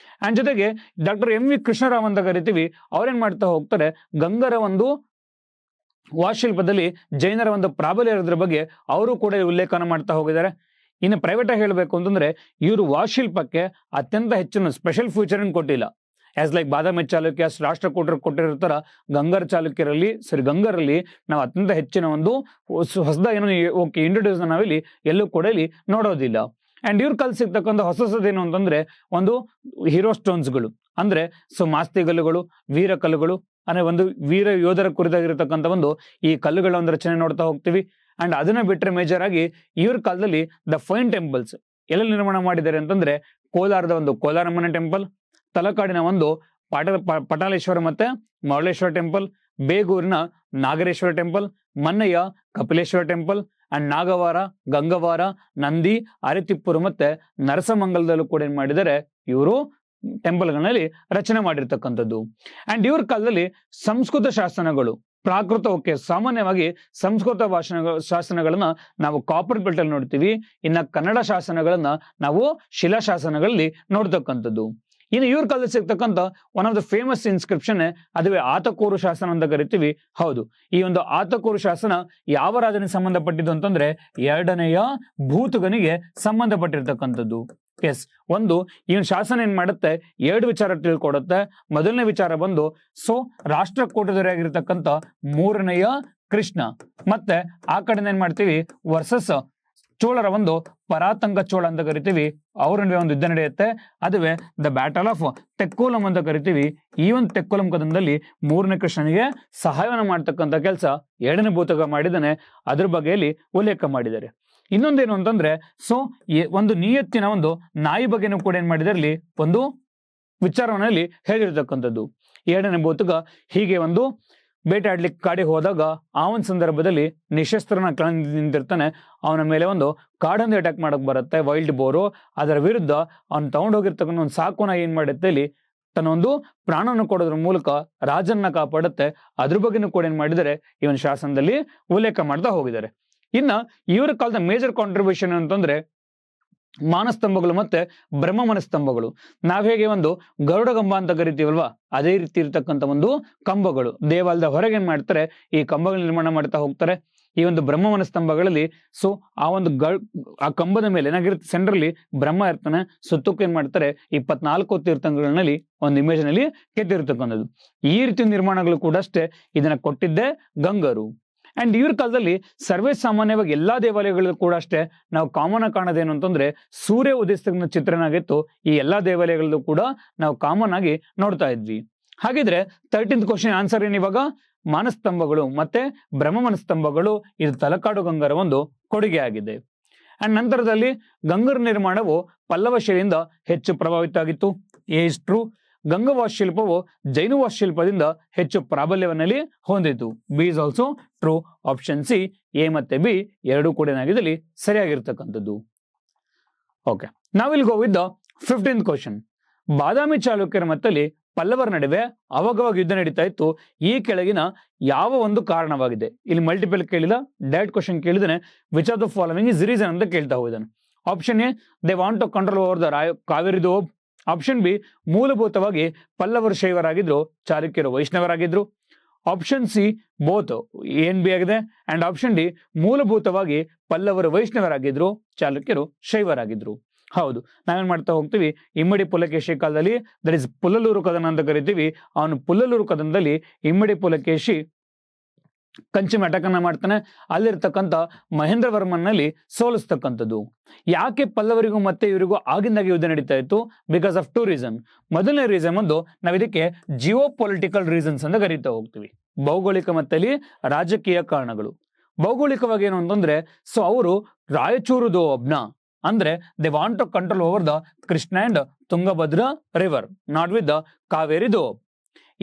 ಅಂಡ್ ಜೊತೆಗೆ ಡಾಕ್ಟರ್ MV ಕೃಷ್ಣರಾವ್ ಅಂತ ಕರಿತೀವಿ, ಅವ್ರೇನ್ ಮಾಡ್ತಾ ಹೋಗ್ತಾರೆ, ಗಂಗರ ಒಂದು ವಾಸ್ತುಶಿಲ್ಪದಲ್ಲಿ ಜೈನರ ಒಂದು ಪ್ರಾಬಲ್ಯ ಇರೋದ್ರ ಬಗ್ಗೆ ಅವರು ಕೂಡ ಉಲ್ಲೇಖನ ಮಾಡ್ತಾ ಹೋಗಿದ್ದಾರೆ. ಇನ್ನು ಪ್ರೈವೇಟ್ ಆಗಿ ಹೇಳಬೇಕು ಅಂತಂದ್ರೆ ಇವರು ವಾಸ್ತುಶಿಲ್ಪಕ್ಕೆ ಅತ್ಯಂತ ಹೆಚ್ಚಿನ ಸ್ಪೆಷಲ್ ಫ್ಯೂಚರ್ ಅನ್ನು ಕೊಟ್ಟಿಲ್ಲ. ಆಸ್ ಲೈಕ್ ಬಾದಾಮಿ ಚಾಲುಕ್ಯ, ರಾಷ್ಟ್ರಕೂಟರು ಕೊಟ್ಟಿರ್ತಾರ, ಗಂಗರಲ್ಲಿ ನಾವು ಅತ್ಯಂತ ಹೆಚ್ಚಿನ ಒಂದು ಹೊಸದ ಏನೋ ಓಕೆ ಇಂಟ್ರೊಡ್ಯೂಸ್ ನಾವಿಲ್ಲಿ ಎಲ್ಲೂ ಕೂಡ ಇಲ್ಲಿ ನೋಡೋದಿಲ್ಲ. ಅಂಡ್ ಇವ್ರ ಕಲ್ ಸಿಗ್ತಕ್ಕಂಥ ಹೊಸದೇನು ಅಂತಂದ್ರೆ ಒಂದು ಹೀರೋ ಸ್ಟೋನ್ಸ್ಗಳು, ಅಂದ್ರೆ ಸೊ ಮಾಸ್ತಿ ಕಲ್ಲುಗಳು, ವೀರ ಕಲ್ಲುಗಳು, ಅಂದ್ರೆ ಒಂದು ವೀರ ಯೋಧರ ಕುರಿತಾಗಿರ್ತಕ್ಕಂಥ ಒಂದು ಈ ಕಲ್ಲುಗಳ ಒಂದು ರಚನೆ ನೋಡ್ತಾ ಹೋಗ್ತೀವಿ. ಅಂಡ್ ಅದನ್ನ ಬಿಟ್ಟರೆ ಮೇಜರ್ ಆಗಿ ಇವ್ರ ಕಾಲದಲ್ಲಿ ದ ಫೈನ್ ಟೆಂಪಲ್ಸ್ ಎಲ್ಲ ನಿರ್ಮಾಣ ಮಾಡಿದ್ದಾರೆ ಅಂತಂದ್ರೆ ಕೋಲಾರದ ಒಂದು ಕೋಲಾರಮ್ಮನ ಟೆಂಪಲ್, ತಲಕಾಡಿನ ಒಂದು ಪಟಾಲೇಶ್ವರ ಮತ್ತೆ ಮರಳೇಶ್ವರ ಟೆಂಪಲ್, ಬೇಗೂರಿನ Nagareshwara temple, Mannayya Kapileshwara temple, and Nagavara, Gangavara, Nandi, Arethippur ಮತ್ತೆ ನರಸಮಂಗಲದಲ್ಲೂ ಕೂಡ ಏನ್ ಮಾಡಿದ್ದಾರೆ ಇವರು ಟೆಂಪಲ್ಗಳಲ್ಲಿ ರಚನೆ ಮಾಡಿರ್ತಕ್ಕಂಥದ್ದು. ಅಂಡ್ ಇವ್ರ ಕಾಲದಲ್ಲಿ ಸಂಸ್ಕೃತ ಶಾಸನಗಳು ಪ್ರಾಕೃತ ಓಕೆ ಸಾಮಾನ್ಯವಾಗಿ ಸಂಸ್ಕೃತ ಶಾಸನಗಳನ್ನ ನಾವು ಕಾಪರ್ ಬೆಲ್ಟ್ ಅಲ್ಲಿ ನೋಡ್ತೀವಿ. ಇನ್ನ ಕನ್ನಡ ಶಾಸನಗಳನ್ನ ನಾವು ಶಿಲಾಶಾಸನಗಳಲ್ಲಿ ನೋಡ್ತಕ್ಕಂಥದ್ದು. ಇನ್ನು ಇವ್ರ ಕಾಲದಲ್ಲಿ ಸಿಗ್ತಕ್ಕಂಥ one of the famous inscription ಅದುವೇ ಆತಕೂರು ಶಾಸನ ಅಂತ ಕರಿತೀವಿ. ಹೌದು, ಈ ಒಂದು ಆತಕೂರು ಶಾಸನ ಯಾವ ರಾಜನಿಗೆ ಸಂಬಂಧಪಟ್ಟಿದ್ದು ಅಂತಂದ್ರೆ 2ನೇಯ ಭೂತುಗನಿಗೆ ಸಂಬಂಧಪಟ್ಟಿರ್ತಕ್ಕಂಥದ್ದು. ಎಸ್, ಒಂದು ಈ ಶಾಸನ ಏನ್ ಮಾಡುತ್ತೆ, 2 ವಿಚಾರ ತಿಳ್ಕೊಡುತ್ತೆ. ಮೊದಲನೇ ವಿಚಾರ ಬಂದು ಸೊ ರಾಷ್ಟ್ರಕೂಟದವರಾಗಿರ್ತಕ್ಕಂಥ 3ನೇಯ ಕೃಷ್ಣ, ಮತ್ತೆ ಆ ಕಡೆ ಏನ್ ಮಾಡ್ತೀವಿ ವರ್ಸಸ್ ಚೋಳರ ಒಂದು ಪರಾತಂಕ ಚೋಳ ಅಂತ ಕರಿತೀವಿ, ಅವ್ರ ನಡುವೆ ಒಂದು ಯುದ್ಧ ನಡೆಯುತ್ತೆ. ಅದುವೇ ದ ಬ್ಯಾಟಲ್ ಆಫ್ ತೆಕ್ಕೋಲಂ ಅಂತ ಕರಿತೀವಿ. ಈ ಒಂದು ತೆಕ್ಕೋಲಂ ಕದನದಲ್ಲಿ 3ನೇ ಕೃಷ್ಣನಿಗೆ ಸಹಾಯವನ್ನು ಮಾಡ್ತಕ್ಕಂಥ ಕೆಲಸ 2ನೇ ಭೂತಗ ಮಾಡಿದ್ದಾನೆ. ಅದ್ರ ಬಗ್ಗೆಯಲ್ಲಿ ಉಲ್ಲೇಖ ಮಾಡಿದ್ದಾರೆ. ಇನ್ನೊಂದೇನು ಅಂತಂದ್ರೆ, ಸೊ ಒಂದು ನಿಯತ್ತಿನ ಒಂದು ನಾಯಿ ಬಗ್ಗೆನೂ ಕೂಡ ಏನ್ ಮಾಡಿದಾರೆ ಇಲ್ಲಿ ಒಂದು ವಿಚಾರವನ್ನಲ್ಲಿ ಹೇಳಿರ್ತಕ್ಕಂಥದ್ದು. 2ನೇ ಭೂತಗ ಹೀಗೆ ಒಂದು ಬೇಟೆಯಾಡ್ಲಿಕ್ಕೆ ಕಾಡಿಗೆ ಹೋದಾಗ ಆ ಒಂದು ಸಂದರ್ಭದಲ್ಲಿ ನಿಶಸ್ತ್ರನ ನಿಂತಿರ್ತಾನೆ. ಅವನ ಮೇಲೆ ಒಂದು ಕಾಡಂದು ಅಟ್ಯಾಕ್ ಮಾಡಕ್ ಬರುತ್ತೆ, ವೈಲ್ಡ್ ಬೋರು. ಅದರ ವಿರುದ್ಧ ಅವ್ನು ತಗೊಂಡೋಗಿರ್ತಕ್ಕಂಥ ಒಂದು ಸಾಕುನ ಏನ್ ಮಾಡುತ್ತೆ ಇಲ್ಲಿ ತನ್ನ ಒಂದು ಪ್ರಾಣವನ್ನು ಕೊಡೋದ್ರ ಮೂಲಕ ರಾಜನ್ನ ಕಾಪಾಡುತ್ತೆ. ಅದ್ರ ಬಗ್ಗೆನೂ ಕೂಡ ಏನ್ ಮಾಡಿದ್ದಾರೆ ಈ ಒಂದು ಶಾಸನದಲ್ಲಿ ಉಲ್ಲೇಖ ಮಾಡ್ತಾ ಹೋಗಿದ್ದಾರೆ. ಇನ್ನ ಇವರ ಕಾಲದ ಮೇಜರ್ ಕಾಂಟ್ರಿಬ್ಯೂಷನ್ ಅಂತಂದ್ರೆ ಮಾನಸ್ತಂಭಗಳು ಮತ್ತೆ ಬ್ರಹ್ಮ ಮನಸ್ತಂಭಗಳು. ನಾವ್ ಹೇಗೆ ಒಂದು ಗರುಡ ಕಂಬ ಅಂತ ಕರಿತೀವಲ್ವಾ, ಅದೇ ರೀತಿ ಇರ್ತಕ್ಕಂಥ ಒಂದು ಕಂಬಗಳು ದೇವಾಲಯದ ಹೊರಗೆ ಏನ್ ಮಾಡ್ತಾರೆ, ಈ ಕಂಬಗಳು ನಿರ್ಮಾಣ ಮಾಡ್ತಾ ಹೋಗ್ತಾರೆ. ಈ ಒಂದು ಬ್ರಹ್ಮ ಮನಸ್ತಂಭಗಳಲ್ಲಿ ಸೊ ಆ ಕಂಬದ ಮೇಲೆ ಏನಾಗಿರುತ್ತೆ, ಸೆಂಟ್ರಲ್ಲಿ ಬ್ರಹ್ಮ ಇರ್ತಾನೆ, ಸುತ್ತಕ್ಕೂ ಏನ್ ಮಾಡ್ತಾರೆ 24 ತೀರ್ಥಂಗಳಲ್ಲಿ ಒಂದು ಇಮೇಜ್ ನಲ್ಲಿ ಕೆತ್ತಿರ್ತಕ್ಕಂಥದ್ದು. ಈ ರೀತಿ ನಿರ್ಮಾಣಗಳು ಕೂಡ ಅಷ್ಟೇ ಇದನ್ನ ಕೊಟ್ಟಿದ್ದೆ ಗಂಗರು. ಅಂಡ್ ಇವ್ರ ಕಾಲದಲ್ಲಿ ಸರ್ವೇ ಸಾಮಾನ್ಯವಾಗಿ ಎಲ್ಲಾ ದೇವಾಲಯಗಳು ಕೂಡ ಅಷ್ಟೇ ನಾವು ಕಾಮನ್ ಆಗಿ ಕಾಣೋದೇನು ಅಂತಂದ್ರೆ ಸೂರ್ಯ ಉದಯಿಸ್ತಕ್ಕಂಥ ಚಿತ್ರಣ ಆಗಿತ್ತು. ಈ ಎಲ್ಲಾ ದೇವಾಲಯಗಳಲ್ಲೂ ಕೂಡ ನಾವು ಕಾಮನ್ ಆಗಿ ನೋಡ್ತಾ ಇದ್ವಿ. ಹಾಗಿದ್ರೆ 13th ಕ್ವಶನ್ ಆನ್ಸರ್ ಏನ್ ಇವಾಗ, ಮಾನಸ್ತಂಭಗಳು ಮತ್ತೆ ಬ್ರಹ್ಮ ಮನಸ್ತಂಭಗಳು ಇದು ತಲಕಾಡು ಗಂಗರ ಒಂದು ಕೊಡುಗೆ ಆಗಿದೆ. ಅಂಡ್ ನಂತರದಲ್ಲಿ ಗಂಗರ ನಿರ್ಮಾಣವು ಪಲ್ಲವ ಶೈಲಿಯಿಂದ ಹೆಚ್ಚು ಪ್ರಭಾವಿತ ಆಗಿತ್ತು. Is true. ಗಂಗ ವಾಸ್ತುಶಿಲ್ಪವು ಜೈನ ವಾಸ್ತುಶಿಲ್ಪದಿಂದ ಹೆಚ್ಚು ಪ್ರಾಬಲ್ಯವನ್ನಲ್ಲಿ ಹೊಂದಿತು. B is also true. Option C, A ಮತ್ತೆ ಬಿ ಎರಡೂ ಕೂಡ ಏನಾಗಿದೆ ಸರಿಯಾಗಿರ್ತಕ್ಕಂಥದ್ದು. ಓಕೆ, ನಾವಿಲ್ಲಿ go with the 15th question. Badami ಚಾಲುಕ್ಯರ ಮತ್ತಲ್ಲಿ ಪಲ್ಲವರ ನಡುವೆ ಅವಾಗವಾಗ ಯುದ್ಧ ನಡೀತಾ ಇತ್ತು. ಈ ಕೆಳಗಿನ ಯಾವ ಒಂದು ಕಾರಣವಾಗಿದೆ? ಇಲ್ಲಿ ಮಲ್ಟಿಪಲ್ ಕೇಳಿಲ್ಲ, ಡೈರೆಕ್ಟ್ ಕ್ವಶನ್ ಕೇಳಿದಾನೆ. Which of the following is reason ಅಂತ ಕೇಳ್ತಾ ಹೋಗಿದ್ದಾನೆ. Option A, they want to control over the Kaveri doab. Option B, ಮೂಲಭೂತವಾಗಿ ಪಲ್ಲವರು ಶೈವರಾಗಿದ್ರು, ಚಾಲುಕ್ಯರು ವೈಷ್ಣವರಾಗಿದ್ರು. Option C, both and B ಆಗಿದೆ. ಅಂಡ್ ಆಪ್ಷನ್ ಡಿ, ಮೂಲಭೂತವಾಗಿ ಪಲ್ಲವರು ವೈಷ್ಣವರಾಗಿದ್ರು, ಚಾಲುಕ್ಯರು ಶೈವರಾಗಿದ್ರು. ಹೌದು, ನಾವೇನ್ ಮಾಡ್ತಾ ಹೋಗ್ತೀವಿ, ಇಮ್ಮಡಿ ಪುಲಕೇಶಿ ಕಾಲದಲ್ಲಿ ದಟ್ ಇಸ್ ಪುಲ್ಲಲೂರು ಕದನ ಅಂತ ಕರಿತೀವಿ. ಅವನು ಪುಲ್ಲಲೂರು ಕದನದಲ್ಲಿ ಇಮ್ಮಡಿ ಪುಲಕೇಶಿ ಕಂಚಿಮ ಅಟ್ಯಾಕ್ ಅನ್ನ ಮಾಡ್ತಾನೆ. ಅಲ್ಲಿರ್ತಕ್ಕಂಥ ಮಹೇಂದ್ರ ವರ್ಮನ್ನಲ್ಲಿ ಸೋಲಿಸ್ತಕ್ಕಂಥದ್ದು. ಯಾಕೆ ಪಲ್ಲವರಿಗೂ ಮತ್ತೆ ಇವರಿಗೂ ಆಗಿಂದಾಗಿ ಯುದ್ಧ ನಡೀತಾ ಇತ್ತು? Because of 2 reason. ಮೊದಲನೇ ರೀಸನ್ ಒಂದು ನಾವು ಇದಕ್ಕೆ ಜಿಯೋ ಪೊಲಿಟಿಕಲ್ ರೀಸನ್ಸ್ ಅಂತ ಕರೀತಾ ಹೋಗ್ತೀವಿ. ಭೌಗೋಳಿಕ ಮತ್ತೆ ರಾಜಕೀಯ ಕಾರಣಗಳು. ಭೌಗೋಳಿಕವಾಗಿ ಏನು ಅಂತಂದ್ರೆ, ಸೊ ಅವರು ರಾಯಚೂರು ದೋಬ್ನ ಅಂದ್ರೆ they want to control over the Krishna and Tungabhadra river, not with the Kaveri doab.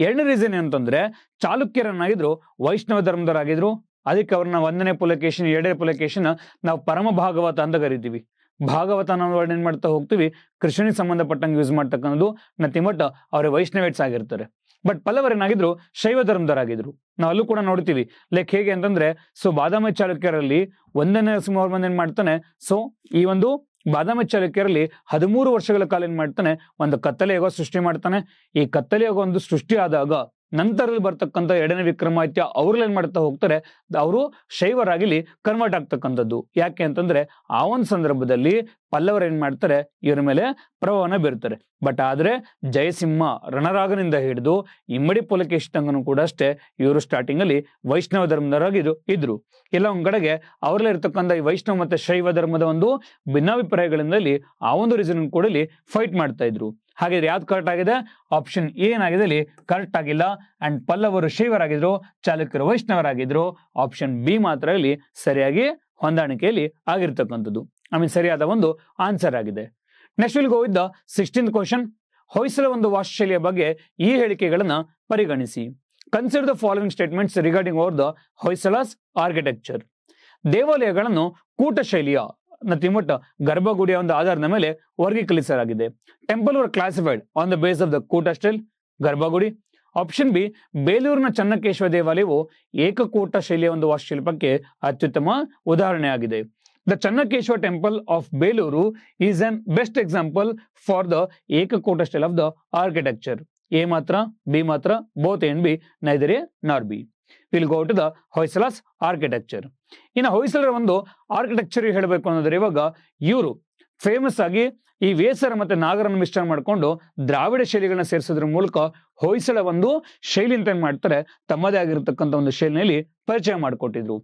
ಎರಡನೇ ರೀಸನ್ ಏನಂತಂದ್ರೆ ಚಾಲುಕ್ಯರನ್ನಾಗಿದ್ರು ವೈಷ್ಣವ ಧರ್ಮದವರಾಗಿದ್ರು. ಅದಕ್ಕೆ ಅವ್ರನ್ನ 1ನೇ ಪುಲಕೇಶಿನ 2ನೇ ಪುಲಕೇಶಿನ ನಾವು ಪರಮ ಭಾಗವತ ಅಂತ ಕರಿತೀವಿ. ಭಾಗವತ ನಾವು ವರ್ಣನೆ ಏನ್ ಮಾಡ್ತಾ ಹೋಗ್ತೀವಿ, ಕೃಷ್ಣನಿಗೆ ಸಂಬಂಧಪಟ್ಟಂಗೆ ಯೂಸ್ ಮಾಡ್ತಕ್ಕಂಥದ್ದು. ನಥಿಂಗ್ ಅವರ ವೈಷ್ಣವೇಟ್ಸ್ ಆಗಿರ್ತಾರೆ. ಬಟ್ ಪಲ್ಲವರೇನಾಗಿದ್ರು ಶೈವ ಧರ್ಮದವರಾಗಿದ್ರು. ನಾವು ಅಲ್ಲೂ ಕೂಡ ನೋಡ್ತೀವಿ. ಲೈಕ್ ಹೇಗೆ ಅಂತಂದ್ರೆ, ಸೊ ಬಾದಾಮಿ ಚಾಲುಕ್ಯರಲ್ಲಿ 1ನೇ ನರಸಿಂಹವರ್ಮನ್ ಏನ್ ಮಾಡ್ತಾನೆ, ಸೊ ಈ ಒಂದು ಬಾದಾಮಿ ಚಾಲುಕ್ಯರಲ್ಲಿ 13 ವರ್ಷಗಳ ಕಾಲ ಏನ್ ಮಾಡ್ತಾನೆ, ಒಂದು ಕತ್ತಲೆ ಯುಗ ಸೃಷ್ಟಿ ಮಾಡ್ತಾನೆ. ಈ ಕತ್ತಲೆ ಯುಗ ಒಂದು ಸೃಷ್ಟಿ ಆದಾಗ ನಂತರದಲ್ಲಿ ಬರ್ತಕ್ಕಂಥ 2ನೇ ವಿಕ್ರಮಾದಿತ್ಯ ಅವ್ರಲ್ಲಿ ಏನ್ ಮಾಡ್ತಾ ಹೋಗ್ತಾರೆ, ಅವರು ಶೈವರಾಗಿಲಿ ಕನ್ವರ್ಟ್ ಆಗ್ತಕ್ಕಂಥದ್ದು. ಯಾಕೆ ಅಂತಂದ್ರೆ ಆ ಒಂದು ಸಂದರ್ಭದಲ್ಲಿ ಪಲ್ಲವರು ಏನ್ ಮಾಡ್ತಾರೆ, ಇವ್ರ ಮೇಲೆ ಪ್ರಭಾವನ ಬೀರ್ತಾರೆ. ಬಟ್ ಆದ್ರೆ ಜಯಸಿಂಹ ರಣರಾಗನಿಂದ ಹಿಡಿದು ಇಮ್ಮಡಿ ಪುಲಕೇಶಿ ತಂಗನು ಕೂಡ ಅಷ್ಟೇ ಇವರು ಸ್ಟಾರ್ಟಿಂಗ್ ಅಲ್ಲಿ ವೈಷ್ಣವ ಧರ್ಮದವರಾಗಿದ್ರು ಇದ್ರು. ಇಲ್ಲ ಒಂದ್ ಕಡೆಗೆ ಅವರಲ್ಲಿ ಇರ್ತಕ್ಕಂಥ ಈ ವೈಷ್ಣವ ಮತ್ತೆ ಶೈವ ಧರ್ಮದ ಒಂದು ಭಿನ್ನಾಭಿಪ್ರಾಯಗಳಿಂದಲ್ಲಿ ಆ ಒಂದು ರೀಸನ್ ಕೂಡ ಇಲ್ಲಿ ಫೈಟ್ ಮಾಡ್ತಾ ಇದ್ರು. ಹಾಗಿದ್ರೆ ಯಾವ್ದು ಕರೆಕ್ಟ್ ಆಗಿದೆ? ಆಪ್ಷನ್ ಏನಾಗಿದೆ ಇಲ್ಲಿ ಕರೆಕ್ಟ್ ಆಗಿಲ್ಲ. ಅಂಡ್ ಪಲ್ಲವರು ಶೈವರಾಗಿದ್ರು, ಚಾಲುಕ್ಯರು ವೈಷ್ಣವರಾಗಿದ್ರು. ಆಪ್ಷನ್ ಬಿ ಮಾತ್ರ ಇಲ್ಲಿ ಸರಿಯಾಗಿ ಹೊಂದಾಣಿಕೆಯಲ್ಲಿ ಆಗಿರ್ತಕ್ಕಂಥದ್ದು, ಸರಿಯಾದ ಒಂದು ಆನ್ಸರ್ ಆಗಿದೆ. Next will go with the 16th question. Hoysala ಒಂದು ವಾಸ್ತುಶೈಲಿಯ ಬಗ್ಗೆ ಈ ಹೇಳಿಕೆಗಳನ್ನ ಪರಿಗಣಿಸಿ. Consider the following statements regarding over the Hoysalas architecture. ದೇವಾಲಯಗಳನ್ನು ಕೂಟ ಶೈಲಿಯ ನಥಿಂಗ್ ಗರ್ಭಗುಡಿಯ ಒಂದು ಆಧಾರದ ಮೇಲೆ ವರ್ಗೀಕರಿಸಲಾಗಿದೆ. Temple were classified on the base of the kuta style, ಗರ್ಭಗುಡಿ. ಆಪ್ಷನ್ ಬಿ, ಬೇಲೂರಿನ ಚನ್ನಕೇಶವ ದೇವಾಲಯವು ಏಕಕೂಟ ಶೈಲಿಯ ಒಂದು ವಾಸ್ತುಶಿಲ್ಪಕ್ಕೆ ಅತ್ಯುತ್ತಮ ಉದಾಹರಣೆ ಆಗಿದೆ. The Channakeshava temple of Belur is an best example for the Ekakuta style of the architecture. A ಮಾತ್ರ, ಬಿ ಮಾತ್ರ, both A and B, neither A nor B. Will go to the Hoysalas architecture. ಇನ್ನು ಹೊಯ್ಸಳರ ಒಂದು ಆರ್ಕಿಟೆಕ್ಚರ್ ಹೇಳಬೇಕು ಅನ್ನೋದ್ರೆ, ಇವಾಗ ಇವರು ಫೇಮಸ್ ಆಗಿ ಈ ವೇಸರ ಮತ್ತೆ ನಾಗರನ್ನು ಮಿಶ್ರಣ ಮಾಡಿಕೊಂಡು ದ್ರಾವಿಡ ಶೈಲಿಗಳನ್ನ ಸೇರಿಸೋದ್ರ ಮೂಲಕ ಹೊಯ್ಸಳ ಒಂದು ಶೈಲಿ ಅಂತ ಏನ್ ಮಾಡ್ತಾರೆ, ತಮ್ಮದೇ ಆಗಿರತಕ್ಕಂಥ ಒಂದು ಶೈಲಿಯಲ್ಲಿ ಪರಿಚಯ ಮಾಡಿಕೊಟ್ಟಿದ್ರು.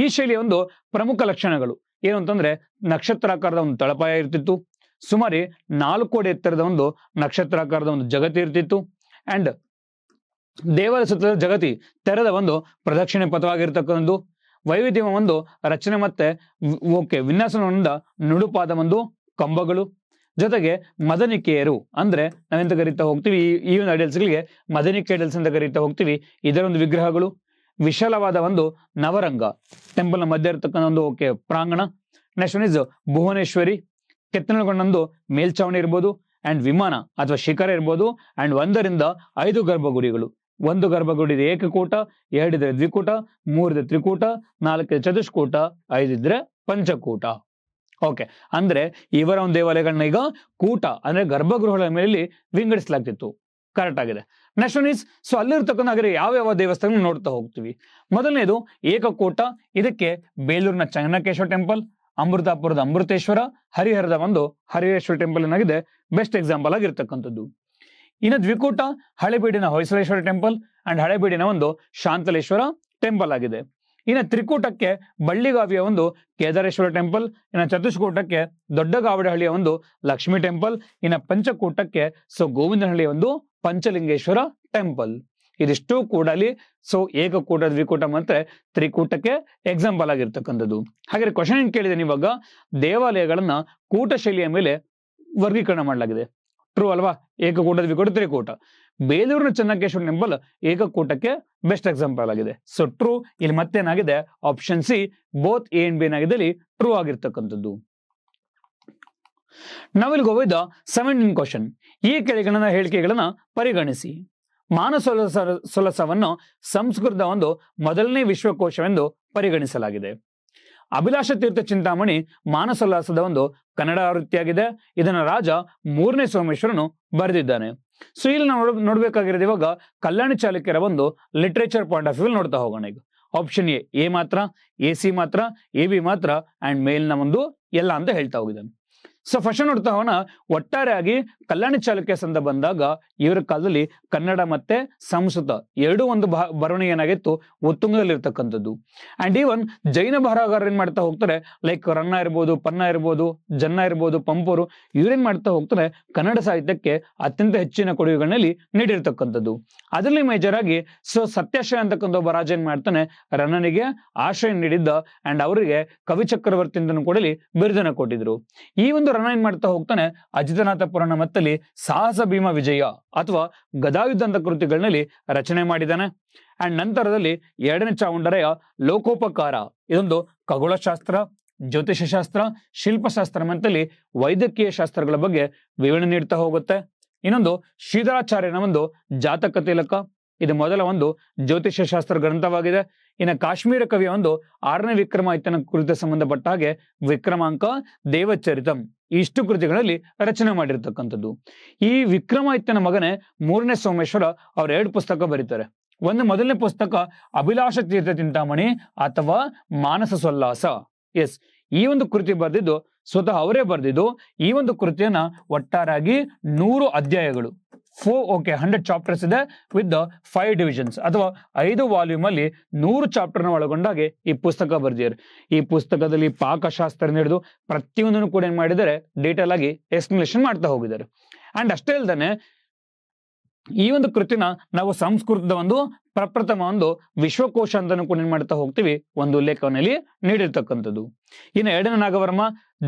ಈ ಶೈಲಿಯ ಒಂದು ಪ್ರಮುಖ ಲಕ್ಷಣಗಳು ಏನು ಅಂತಂದ್ರೆ ನಕ್ಷತ್ರಾಕಾರದ ಒಂದು ತಳಪಾಯ ಇರ್ತಿತ್ತು. ಸುಮಾರು 4 ಅಡಿ ಎತ್ತರದ ಒಂದು ನಕ್ಷತ್ರಾಕಾರದ ಒಂದು ಜಗತಿ ಇರ್ತಿತ್ತು. ಅಂಡ್ ದೇವಾಲಯ ಸುತ್ತಲ ಜಗತಿ ತೆರೆದ ಒಂದು ಪ್ರದಕ್ಷಿಣೆ ಪಥವಾಗಿರ್ತಕ್ಕಂಥದ್ದು. ವೈವಿಧ್ಯ ಒಂದು ರಚನೆ ಮತ್ತೆ ವಿನ್ಯಾಸಗೊಂಡ ನುಡುಪಾದ ಒಂದು ಕಂಬಗಳು. ಜೊತೆಗೆ ಮದನಿಕೆಯರು ಅಂದ್ರೆ ನಾವೆಂತ ಕರೀತಾ ಹೋಗ್ತೀವಿ, ಈ ಒಂದು ಐಡಲ್ಸ್ಗಳಿಗೆ ಮದನಿಕೆ ಐಡಲ್ಸ್ ಅಂತ ಕರೀತಾ ಹೋಗ್ತೀವಿ. ಇದರ ಒಂದು ವಿಗ್ರಹಗಳು. ವಿಶಾಲವಾದ ಒಂದು ನವರಂಗ ಟೆಂಪಲ್ ನ ಮಧ್ಯೆ ಇರತಕ್ಕಂಥ ಒಂದು ಪ್ರಾಂಗಣ. ನೆಕ್ಸ್ಟ್ ಒನ್ ಇಸ್ ಭುವನೇಶ್ವರಿ, ಕೆತ್ತನೆಗೊಂಡೊಂದು ಮೇಲ್ಚಾವಣಿ ಇರ್ಬೋದು, ಅಂಡ್ ವಿಮಾನ ಅಥವಾ ಶಿಖರ ಇರ್ಬೋದು. ಅಂಡ್ 1 ರಿಂದ 5 ಗರ್ಭಗುಡಿಗಳು. 1 ಗರ್ಭಗುಡಿ ಏಕಕೂಟ, 2 ಇದ್ರೆ ದ್ವಿಕೂಟ, 3 ಇದ್ರೆ ತ್ರಿಕೂಟ, 4 ಇದ್ರೆ ಚತುಷ್ಕೂಟ, 5 ಇದ್ರೆ ಪಂಚಕೂಟ. ಓಕೆ, ಅಂದ್ರೆ ಇವರ ಒಂದು ದೇವಾಲಯಗಳನ್ನ ಈಗ ಕೂಟ ಅಂದ್ರೆ ಗರ್ಭಗೃಹಗಳ ಮೇಲೆ ವಿಂಗಡಿಸಲಾಗ್ತಿತ್ತು. ಕರೆಕ್ಟ್ ಆಗಿದೆ. ನೆಕ್ಸ್ಟ್ ಒನ್ ಇಸ್ ಅಲ್ಲಿರ್ತಕ್ಕಂಥ ಹಾಗೆ ಯಾವ ದೇವಸ್ಥಾನ ನೋಡ್ತಾ ಹೋಗ್ತೀವಿ. ಮೊದಲನೇದು ಏಕಕೂಟ. ಇದಕ್ಕೆ ಬೇಲೂರಿನ ಚೆನ್ನಕೇಶ್ವರ ಟೆಂಪಲ್, ಅಮೃತಾಪುರದ ಅಮೃತೇಶ್ವರ, ಹರಿಹರದ ಒಂದು ಹರಿಹರೇಶ್ವರ ಟೆಂಪಲ್ ಏನಾಗಿದೆ ಬೆಸ್ಟ್ ಎಕ್ಸಾಂಪಲ್ ಆಗಿರ್ತಕ್ಕಂಥದ್ದು. ಇನ್ನು ದ್ವಿಕೂಟ ಹಳೆಬೀಡಿನ ಹೊಯ್ಸಳೇಶ್ವರ ಟೆಂಪಲ್ ಅಂಡ್ ಹಳೆಬೀಡಿನ ಒಂದು ಶಾಂತಲೇಶ್ವರ ಟೆಂಪಲ್ ಆಗಿದೆ. ಇನ್ನು ತ್ರಿಕೂಟಕ್ಕೆ ಬಳ್ಳಿಗಾವಿಯ ಒಂದು ಕೇದಾರೇಶ್ವರ ಟೆಂಪಲ್. ಇನ್ನು ಚತುಷ್ಕೂಟಕ್ಕೆ ದೊಡ್ಡಗಾವಡಹಳ್ಳಿಯ ಒಂದು ಲಕ್ಷ್ಮೀ ಟೆಂಪಲ್. ಇನ್ನು ಪಂಚಕೂಟಕ್ಕೆ ಗೋವಿಂದನಹಳ್ಳಿಯ ಒಂದು ಪಂಚಲಿಂಗೇಶ್ವರ ಟೆಂಪಲ್. ಇದಿಷ್ಟು ಕೂಡ ಅಲ್ಲಿ ಏಕಕೂಟ, ದ್ವಿಕೂಟ ಮತ್ತೆ ತ್ರಿಕೂಟಕ್ಕೆ ಎಕ್ಸಾಂಪಲ್ ಆಗಿರ್ತಕ್ಕಂಥದ್ದು. ಹಾಗೆ ಕ್ವಶನ್ ಏನ್ ಕೇಳಿದೆ ಇವಾಗ, ದೇವಾಲಯಗಳನ್ನ ಕೂಟ ಶೈಲಿಯ ಮೇಲೆ ವರ್ಗೀಕರಣ ಮಾಡಲಾಗಿದೆ. ಟ್ರೂ ಅಲ್ವಾ? ಏಕಕೂಟ, ದ್ವಿಕೂಟ, ತ್ರಿಕೂಟ. ಬೇಲೂರಿನ ಚೆನ್ನಕೇಶ್ವರ ಟೆಂಪಲ್ ಏಕಕೂಟಕ್ಕೆ ಬೆಸ್ಟ್ ಎಕ್ಸಾಂಪಲ್ ಆಗಿದೆ. ಟ್ರೂ. ಇಲ್ಲಿ ಮತ್ತೇನಾಗಿದೆ, option C both A and B ಏನಾಗಿದೆ ಇಲ್ಲಿ ಟ್ರೂ ಆಗಿರ್ತಕ್ಕಂಥದ್ದು. ನಾವಿಲ್ಲಿ ಹೋಗಿದ್ದ 17 ಕ್ವಶನ್. ಈ ಕೆಳಗಿನ ಹೇಳಿಕೆಗಳನ್ನ ಪರಿಗಣಿಸಿ. ಮಾನಸೋಲ್ಲಸವನ್ನು ಸಂಸ್ಕೃತದ ಒಂದು ಮೊದಲನೇ ವಿಶ್ವಕೋಶವೆಂದು ಪರಿಗಣಿಸಲಾಗಿದೆ. ಅಭಿಲಾಷ ತೀರ್ಥ ಚಿಂತಾಮಣಿ ಮಾನಸೋಲ್ಲಾಸದ ಒಂದು ಕನ್ನಡ ಆವೃತ್ತಿಯಾಗಿದೆ. ಇದನ್ನ ರಾಜ 3ನೇ ಸೋಮೇಶ್ವರನು ಬರೆದಿದ್ದಾನೆ. ಇಲ್ಲಿ ನಾವು ನೋಡ್ಬೇಕಾಗಿರೋದು ಇವಾಗ ಕಲ್ಯಾಣಿ ಚಾಲುಕ್ಯರ ಒಂದು ಲಿಟರೇಚರ್ ಪಾಯಿಂಟ್ ಆಫ್ ವ್ಯೂ ನೋಡ್ತಾ ಹೋಗೋಣ. ಈಗ ಆಪ್ಷನ್ ಎ ಮಾತ್ರ, AC ಮಾತ್ರ, AB ಮಾತ್ರ ಅಂಡ್ ಮೇಲ್ನ ಒಂದು ಎಲ್ಲ ಅಂತ ಹೇಳ್ತಾ ಹೋಗಿದ್ದಾನೆ. ಫಸ್ಟ್ ನೋಡ್ತಾ ಹೋಗೋಣ. ಒಟ್ಟಾರೆಯಾಗಿ ಕಲ್ಯಾಣಿ ಚಾಲುಕ್ಯ ಅಂತ ಬಂದಾಗ ಇವರ ಕಾಲದಲ್ಲಿ ಕನ್ನಡ ಮತ್ತೆ ಸಂಸ್ಕೃತ ಎರಡೂ ಒಂದು ಬರವಣಿಗೆ ಏನಾಗಿತ್ತು, ಉತ್ತುಂಗದಲ್ಲಿರ್ತಕ್ಕಂಥದ್ದು. ಅಂಡ್ ಈವನ್ ಜೈನ ಬರಹಗಾರರು ಏನ್ ಮಾಡ್ತಾ ಹೋಗ್ತಾರೆ, ಲೈಕ್ ರನ್ನ ಇರ್ಬೋದು, ಪನ್ನ ಇರ್ಬೋದು, ಜನ್ನ ಇರ್ಬೋದು, ಪಂಪರು, ಇವ್ರೇನ್ ಮಾಡ್ತಾ ಹೋಗ್ತಾರೆ, ಕನ್ನಡ ಸಾಹಿತ್ಯಕ್ಕೆ ಅತ್ಯಂತ ಹೆಚ್ಚಿನ ಕೊಡುಗೆಗಳಲ್ಲಿ ನೀಡಿರ್ತಕ್ಕಂಥದ್ದು. ಅದರಲ್ಲಿ ಮೇಜರ್ ಆಗಿ ಸತ್ಯಾಶ್ರಯ ಅಂತಕ್ಕಂಥ ಒಬ್ಬ ರಾಜ ಏನ್ ಮಾಡ್ತಾನೆ, ರನ್ನನಿಗೆ ಆಶ್ರಯ ನೀಡಿದ್ದ ಅಂಡ್ ಅವರಿಗೆ ಕವಿ ಚಕ್ರವರ್ತಿ ಅಂತ ಕೂಡಲಿ ಬಿರುದನ್ನ ಕೊಟ್ಟಿದ್ರು. ಈ ಒಂದು ರನ್ನ ಏನ್ ಮಾಡ್ತಾ ಹೋಗ್ತಾನೆ, ಅಜಿತನಾಥ ಪುರಾಣ ಮತ್ತಲ್ಲಿ ಸಾಹಸ ಭೀಮ ವಿಜಯ ಅಥವಾ ಗದಾಯುದ್ಧ ಅಂತ ಕೃತಿಗಳಲ್ಲಿ ರಚನೆ ಮಾಡಿದ್ದಾನೆ. ಅಂಡ್ ನಂತರದಲ್ಲಿ 2ನೇ ಚಾವುಂಡರೆಯ ಲೋಕೋಪಕಾರ ಇದೊಂದು ಖಗೋಳಶಾಸ್ತ್ರ, ಜ್ಯೋತಿಷ ಶಾಸ್ತ್ರ, ಶಿಲ್ಪಶಾಸ್ತ್ರ ಮತ್ತಲ್ಲಿ ವೈದ್ಯಕೀಯ ಶಾಸ್ತ್ರಗಳ ಬಗ್ಗೆ ವಿವರಣೆ ನೀಡ್ತಾ ಹೋಗುತ್ತೆ. ಇನ್ನೊಂದು ಶ್ರೀಧರಾಚಾರ್ಯನ ಒಂದು ಜಾತಕ ತಿಲಕ, ಇದು ಮೊದಲ ಒಂದು ಜ್ಯೋತಿಷ್ಯ ಶಾಸ್ತ್ರ ಗ್ರಂಥವಾಗಿದೆ. ಇನ್ನು ಕಾಶ್ಮೀರ ಕವಿಯ ಒಂದು 6ನೇ ವಿಕ್ರಮಾದಿತ್ಯನ ಕುರಿತ ಸಂಬಂಧಪಟ್ಟ ಹಾಗೆ ವಿಕ್ರಮಾಂಕ, ದೇವಚರಿತಂ ಇಷ್ಟು ಕೃತಿಗಳಲ್ಲಿ ರಚನೆ ಮಾಡಿರ್ತಕ್ಕಂಥದ್ದು. ಈ ವಿಕ್ರಮಾದಿತ್ಯನ ಮಗನೇ 3ನೇ ಸೋಮೇಶ್ವರ ಅವ್ರು 2 ಪುಸ್ತಕ ಬರೀತಾರೆ. ಮೊದಲನೇ ಪುಸ್ತಕ ಅಭಿಲಾಷ ತೀರ್ಥ ಚಿಂತಾಮಣಿ ಅಥವಾ ಮಾನಸ ಸೋಲ್ಲಾಸ. ಎಸ್, ಈ ಒಂದು ಕೃತಿ ಬರೆದಿದ್ದು ಸ್ವತಃ ಅವರೇ ಬರೆದಿದ್ದು. ಈ ಒಂದು ಕೃತಿಯನ್ನ ಒಟ್ಟಾರಾಗಿ 100 ಅಧ್ಯಾಯಗಳು 100 ಚಾಪ್ಟರ್ಸ್ ಇದೆ ವಿತ್ 5 ಡಿವಿಷನ್ಸ್ ಅಥವಾ 5 ವಾಲ್ಯೂಮ್ ಅಲ್ಲಿ 100 ಚಾಪ್ಟರ್ನ ಒಳಗೊಂಡಾಗೆ ಈ ಪುಸ್ತಕ ಬರೆದಿದ್ದಾರೆ. ಈ ಪುಸ್ತಕದಲ್ಲಿ ಪಾಕಶಾಸ್ತ್ರ ಹಿಡಿದು ಪ್ರತಿಯೊಂದನ್ನು ಕೂಡ ಏನ್ ಮಾಡಿದ್ದಾರೆ, ಡೀಟೇಲ್ ಆಗಿ ಎಕ್ಸ್ಪ್ಲನೇಷನ್ ಮಾಡ್ತಾ ಹೋಗಿದ್ದಾರೆ. ಅಂಡ್ ಅಷ್ಟೇ ಅಲ್ದೇನೆ ಈ ಒಂದು ಕೃತಿನ ನಾವು ಸಂಸ್ಕೃತದ ಒಂದು ಪ್ರಪ್ರಥಮ ಒಂದು ವಿಶ್ವಕೋಶ ಅಂತಾನು ಕೂಡ ಏನ್ ಮಾಡ್ತಾ ಹೋಗ್ತೀವಿ, ಒಂದು ಉಲ್ಲೇಖವನ್ನಲ್ಲಿ ನೀಡಿರ್ತಕ್ಕಂಥದ್ದು. ಇನ್ನು 2ನೇ ನಾಗವರ್ಮ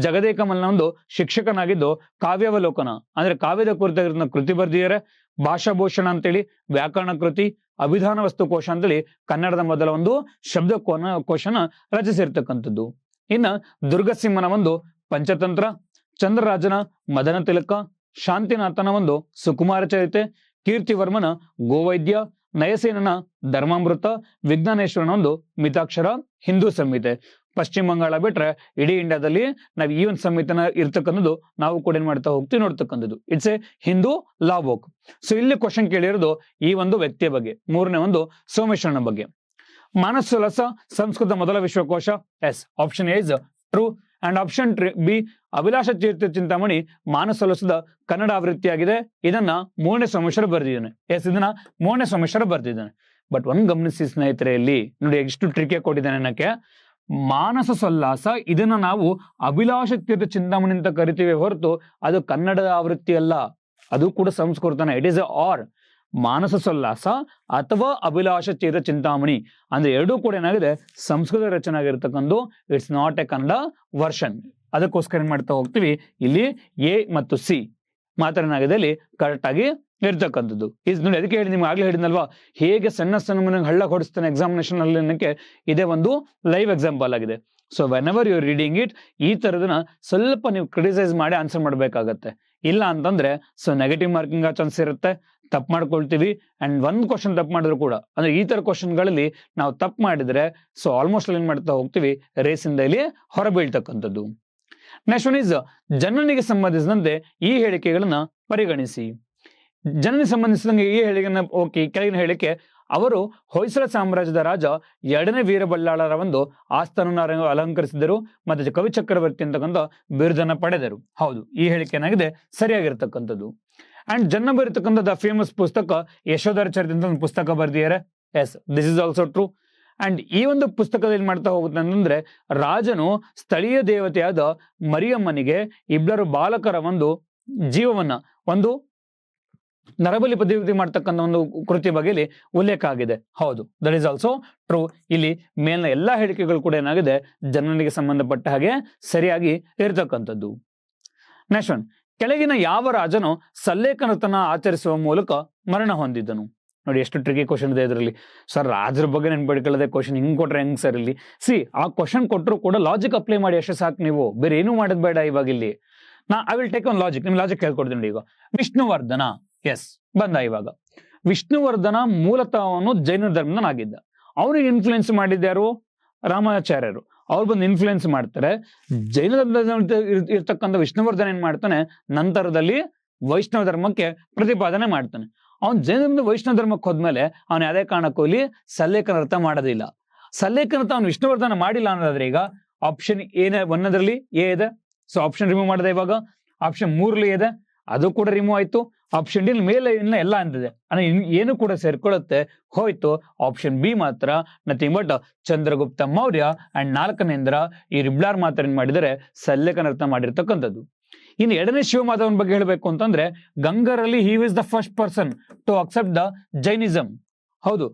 ಜಗದೇಕಮಲ್ನ ಒಂದು ಶಿಕ್ಷಕನಾಗಿದ್ದು ಕಾವ್ಯಾವಲೋಕನ ಅಂದ್ರೆ ಕಾವ್ಯದ ಕುರಿತಾಗಿರೋ ಕೃತಿ ಬರೆದಿದ್ದಾರೆ. ಭಾಷಾಭೂಷಣ ಅಂತೇಳಿ ವ್ಯಾಕರಣ ಕೃತಿ, ಅಭಿಧಾನ ವಸ್ತು ಕೋಶ ಅಂತೇಳಿ ಕನ್ನಡದ ಮೊದಲ ಒಂದು ಶಬ್ದಕೋಶನ ರಚಿಸಿರ್ತಕ್ಕಂಥದ್ದು. ಇನ್ನ ದುರ್ಗಸಿಂಹನ ಒಂದು ಪಂಚತಂತ್ರ, ಚಂದ್ರರಾಜನ ಮದನ ತಿಲಕ, ಶಾಂತಿನಾಥನ ಒಂದು ಸುಕುಮಾರ ಚರಿತೆ, ಕೀರ್ತಿವರ್ಮನ ಗೋವೈದ್ಯ, ನಯಸೇನನ ಧರ್ಮಾಮೃತ, ವಿಜ್ಞಾನೇಶ್ವರನ ಒಂದು ಮಿತಾಕ್ಷರ ಹಿಂದೂ ಸಂಹಿತೆ. ಪಶ್ಚಿಮ ಬಂಗಾಳ ಬಿಟ್ರೆ ಇಡೀ ಇಂಡಿಯಾದಲ್ಲಿ ನಾವು ಈ ಒಂದು ಸಂಹಿತೆನ ಇರ್ತಕ್ಕಂಥದ್ದು ನಾವು ಕೂಡ ಏನ್ ಮಾಡ್ತಾ ಹೋಗ್ತೀವಿ ನೋಡ್ತಕ್ಕಂಥದ್ದು. It's a Hindu law book. ಇಲ್ಲಿ ಕ್ವಶನ್ ಕೇಳಿರೋದು ಈ ಒಂದು ವ್ಯಕ್ತಿಯ ಬಗ್ಗೆ, 3ನೇ ಒಂದು ಸೋಮೇಶ್ವರನ ಬಗ್ಗೆ. ಮಾನಸೋಲ್ಲಾಸ ಸಂಸ್ಕೃತ ಮೊದಲ ವಿಶ್ವಕೋಶ. Yes, option A is true. And option B Abhilashitartha Chintamani ಮಾನಸೋಲ್ಲಾಸದ ಕನ್ನಡ ಆವೃತ್ತಿಯಾಗಿದೆ. ಇದನ್ನ 3ನೇ ಸೋಮೇಶ್ವರ ಬರೆದಿದ್ದಾನೆ. ಎಸ್, ಇದನ್ನ 3ನೇ ಸೋಮೇಶ್ವರ ಬರೆದಿದ್ದಾನೆ. ಬಟ್ ಒಂದ್ ಗಮನಿಸಿ ಸ್ನೇಹಿತರೆ, ಇಲ್ಲಿ ನೋಡಿ ಎಷ್ಟು ಟ್ರಿಕ್ ಕೊಟ್ಟಿದ್ದಾನೆ ಅನ್ನಕ್ಕೆ. ಮಾನಸ ಸೊಲ್ಲಾಸ ಇದನ್ನ ನಾವು ಅಭಿಲಾಷ ತೀರ್ಥ ಚಿಂತಾಮಣಿ ಅಂತ ಕರಿತೀವಿ ಹೊರತು ಅದು ಕನ್ನಡದ ಆವೃತ್ತಿ ಅಲ್ಲ, ಅದು ಕೂಡ ಸಂಸ್ಕೃತನ. ಇಟ್ ಈಸ್ ಆರ್ ಮಾನಸ ಸೊಲ್ಲಾಸ ಅಥವಾ ಅಭಿಲಾಷ ತೀರ್ಥ ಚಿಂತಾಮಣಿ ಅಂದ್ರೆ ಎರಡೂ ಕೂಡ ಏನಾಗಿದೆ ಸಂಸ್ಕೃತ ರಚನೆ ಆಗಿರ್ತಕ್ಕಂಥ, it's not A Kannada version. ಅದಕ್ಕೋಸ್ಕರ ಏನ್ ಮಾಡ್ತಾ ಹೋಗ್ತೀವಿ, ಇಲ್ಲಿ ಎ ಮತ್ತು ಸಿ ಮಾತ್ರ ಏನಾಗಿದೆ ಅಲ್ಲಿ ಕರೆಕ್ಟ್ ಆಗಿ ಇರ್ತಕ್ಕಂಥದ್ದು. ಇದು ನೋಡಿ, ಅದಕ್ಕೆ ಹೇಳಿ ನಿಮ್ಗೆ ಆಗ್ಲೇ ಹೇಳಿದ್ನಲ್ವಾ, ಹೇಗೆ ಸಣ್ಣ ಸಣ್ಣ ಮನೆಗೆ ಹಳ್ಳ ಹೊಡಿಸ್ತಾನೆ ಎಕ್ಸಾಮಿನೇಷನ್ ಅಲ್ಲಿ ಅನ್ನಕ್ಕೆ ಇದೇ ಒಂದು ಲೈವ್ ಎಕ್ಸಾಂಪಲ್ ಆಗಿದೆ. So whenever you reading it, ಈ ತರದನ್ನ ಸ್ವಲ್ಪ ನೀವು ಕ್ರಿಟಿಸೈಸ್ ಮಾಡಿ ಆನ್ಸರ್ ಮಾಡ್ಬೇಕಾಗತ್ತೆ. ಇಲ್ಲ ಅಂತಂದ್ರೆ ಸೊ ನೆಗೆಟಿವ್ ಮಾರ್ಕಿಂಗ್ ಚಾನ್ಸ್ ಇರುತ್ತೆ, ತಪ್ಪು ಮಾಡ್ಕೊಳ್ತೀವಿ. ಅಂಡ್ ಒಂದ್ ಕ್ವಶನ್ ತಪ್ಪು ಮಾಡಿದ್ರು ಕೂಡ, ಅಂದ್ರೆ ಈ ತರ ಕ್ವಶನ್ಗಳಲ್ಲಿ ನಾವು ತಪ್ಪು ಮಾಡಿದ್ರೆ ಸೊ ಆಲ್ಮೋಸ್ಟ್ ಏನ್ ಮಾಡ್ತಾ ಹೋಗ್ತೀವಿ, ರೇಸಿಂದ ಇಲ್ಲಿ ಹೊರಬೀಳ್ತಕ್ಕಂಥದ್ದು. ನೆಕ್ಸ್ಟ್ ಒನ್ ಇಸ್ ಜನನಿಗೆ ಸಂಬಂಧಿಸಿದಂತೆ ಈ ಹೇಳಿಕೆಗಳನ್ನ ಪರಿಗಣಿಸಿ. ಜನನಿಗೆ ಸಂಬಂಧಿಸಿದಂಗೆ ಈ ಹೇಳಿಕೆನ ಓಕೆ, ಕೆಳಗಿನ ಹೇಳಿಕೆ, ಅವರು ಹೊಯ್ಸಳ ಸಾಮ್ರಾಜ್ಯದ ರಾಜ 2ನೇ ವೀರಬಲ್ಲಾಳರ ಒಂದು ಆಸ್ಥಾನವನ್ನು ಅಲಂಕರಿಸಿದರು ಮತ್ತೆ ಕವಿ ಚಕ್ರವರ್ತಿ ಅಂತಕ್ಕಂಥ ಬಿರುದನ್ನ ಪಡೆದರು. ಹೌದು, ಈ ಹೇಳಿಕೆ ಏನಾಗಿದೆ ಸರಿಯಾಗಿರ್ತಕ್ಕಂಥದ್ದು. ಅಂಡ್ ಜನ ಬರೀತಕ್ಕಂಥ ದ ಫೇಮಸ್ ಪುಸ್ತಕ ಯಶೋಧರ ಚರಿತ್ರೆ ಅಂತ ಒಂದು ಪುಸ್ತಕ ಬರೆದಿದ್ದಾರೆ. Yes, this is also true. And ಈ ಒಂದು ಪುಸ್ತಕದಲ್ಲಿ ಏನ್ ಮಾಡ್ತಾ ಹೋಗುತ್ತೆ ಅಂತಂದ್ರೆ, ರಾಜನು ಸ್ಥಳೀಯ ದೇವತೆಯಾದ ಮರಿಯಮ್ಮನಿಗೆ ಇಬ್ಬರು ಬಾಲಕರ ಒಂದು ಜೀವವನ್ನ ಒಂದು ನರಬಲಿ ಪದ್ಧತಿ ಮಾಡ್ತಕ್ಕಂಥ ಒಂದು ಕೃತಿ ಬಗೆಯಲ್ಲಿ ಉಲ್ಲೇಖ ಆಗಿದೆ. ಹೌದು, ದಟ್ ಈಸ್ ಆಲ್ಸೋ ಟ್ರೂ. ಇಲ್ಲಿ ಮೇಲಿನ ಎಲ್ಲಾ ಹೇಳಿಕೆಗಳು ಕೂಡ ಏನಾಗಿದೆ ಜನನಿಗೆ ಸಂಬಂಧಪಟ್ಟ ಹಾಗೆ ಸರಿಯಾಗಿ ಇರತಕ್ಕಂಥದ್ದು. ನೆಕ್ಸ್ಟ್ ಒನ್, ಕೆಳಗಿನ ಯಾವ ರಾಜನು ಸಲ್ಲೇಖನತನ ಆಚರಿಸುವ ಮೂಲಕ ಮರಣ ಹೊಂದಿದ್ದನು? ನೋಡಿ ಎಷ್ಟು ಟ್ರಿಕಿ ಕ್ವಶನ್ ಇದೆ ಇದರಲ್ಲಿ. ಸರ್ ರಾಜರ ಬಗ್ಗೆ ನೆನ್ಪಿಡ್ಕೊಳ್ಳದೆ ಕ್ವಶನ್ ಹಿಂಗ್ ಕೊಟ್ರೆ ಹೆಂಗ್ ಸರ್? ಇಲ್ಲಿ ಆ ಕ್ವಶನ್ ಕೊಟ್ಟರು ಕೂಡ ಲಾಜಿಕ್ ಅಪ್ಲೈ ಮಾಡಿ ಅಷ್ಟೇ ಸಾಕು, ನೀವು ಬೇರೆ ಏನೂ ಮಾಡೋದ್ ಬೇಡ. ಇವಾಗ ಇಲ್ಲಿ I will take one logic, ನಿಮ್ ಲಾಜಿಕ್ ಹೇಳ್ಕೊಡ್ತೀನಿ. ಈಗ ವಿಷ್ಣುವರ್ಧನ, ಎಸ್ ಬಂದ. ಇವಾಗ ವಿಷ್ಣುವರ್ಧನ ಮೂಲತಃ ಅವನು ಜೈನ ಧರ್ಮದನಾಗಿದ್ದ. ಅವನಿಗೆ ಇನ್ಫ್ಲುಯೆನ್ಸ್ ಮಾಡಿದ್ಯಾರು? ರಾಮಾಚಾರ್ಯರು. ಅವ್ರು ಬಂದು ಇನ್ಫ್ಲುಯೆನ್ಸ್ ಮಾಡ್ತಾರೆ. ಜೈನ ಧರ್ಮದ ಇರ್ತಕ್ಕಂಥ ವಿಷ್ಣುವರ್ಧನ ಏನ್ ಮಾಡ್ತಾನೆ, ನಂತರದಲ್ಲಿ ವೈಷ್ಣವ ಧರ್ಮಕ್ಕೆ ಪ್ರತಿಪಾದನೆ ಮಾಡ್ತಾನೆ. ಅವ್ನು ಜೈನ ಧರ್ಮದ ವೈಷ್ಣವ ಧರ್ಮಕ್ಕೆ ಹೋದ್ಮೇಲೆ ಅವ್ನು ಯಾವುದೇ ಕಾರಣಕ್ಕೂ ಇಲ್ಲಿ ಸಲ್ಲೇಖನರ್ಥ ಮಾಡೋದಿಲ್ಲ. ಸಲ್ಲೇಖನರ್ಥ ಅವ್ನು ವಿಷ್ಣುವರ್ಧನ ಮಾಡಿಲ್ಲ ಅನ್ನೋದಾದ್ರೆ ಈಗ ಆಪ್ಷನ್ ಏನೇ ಒಂದರಲ್ಲಿ ಎ ಇದೆ, ಸೊ ಆಪ್ಷನ್ ರಿಮೂವ್ ಮಾಡಿದೆ. ಇವಾಗ ಆಪ್ಷನ್ 3 ಇದೆ, ಅದು ಕೂಡ ರಿಮೂವ್ ಆಯ್ತು. ಆಪ್ಷನ್ ಡಿ ಮೇಲೆ ಇನ್ನ ಎಲ್ಲ ಅಂತಿದೆ, ಅಂದ್ರೆ ಏನು ಕೂಡ ಸೇರ್ಕೊಳ್ಳುತ್ತೆ, ಹೋಯ್ತು. ಆಪ್ಷನ್ ಬಿ ಮಾತ್ರ nothing but Chandragupta Maurya and 4ನೇಂದ್ರ ಈ ರಿಬ್ಲಾರ್ ಮಾತ್ರ ಏನ್ ಮಾಡಿದರೆ ಸಲ್ಲೇಖನರ್ಥ ಮಾಡಿರ್ತಕ್ಕಂಥದ್ದು. ಇನ್ನು 2ನೇ ಶಿವಮಾಧವನ್ ಬಗ್ಗೆ ಹೇಳ್ಬೇಕು ಅಂತಂದ್ರೆ, ಗಂಗರಲ್ಲಿ he was the first person to accept the Jainism. ಹೌದು,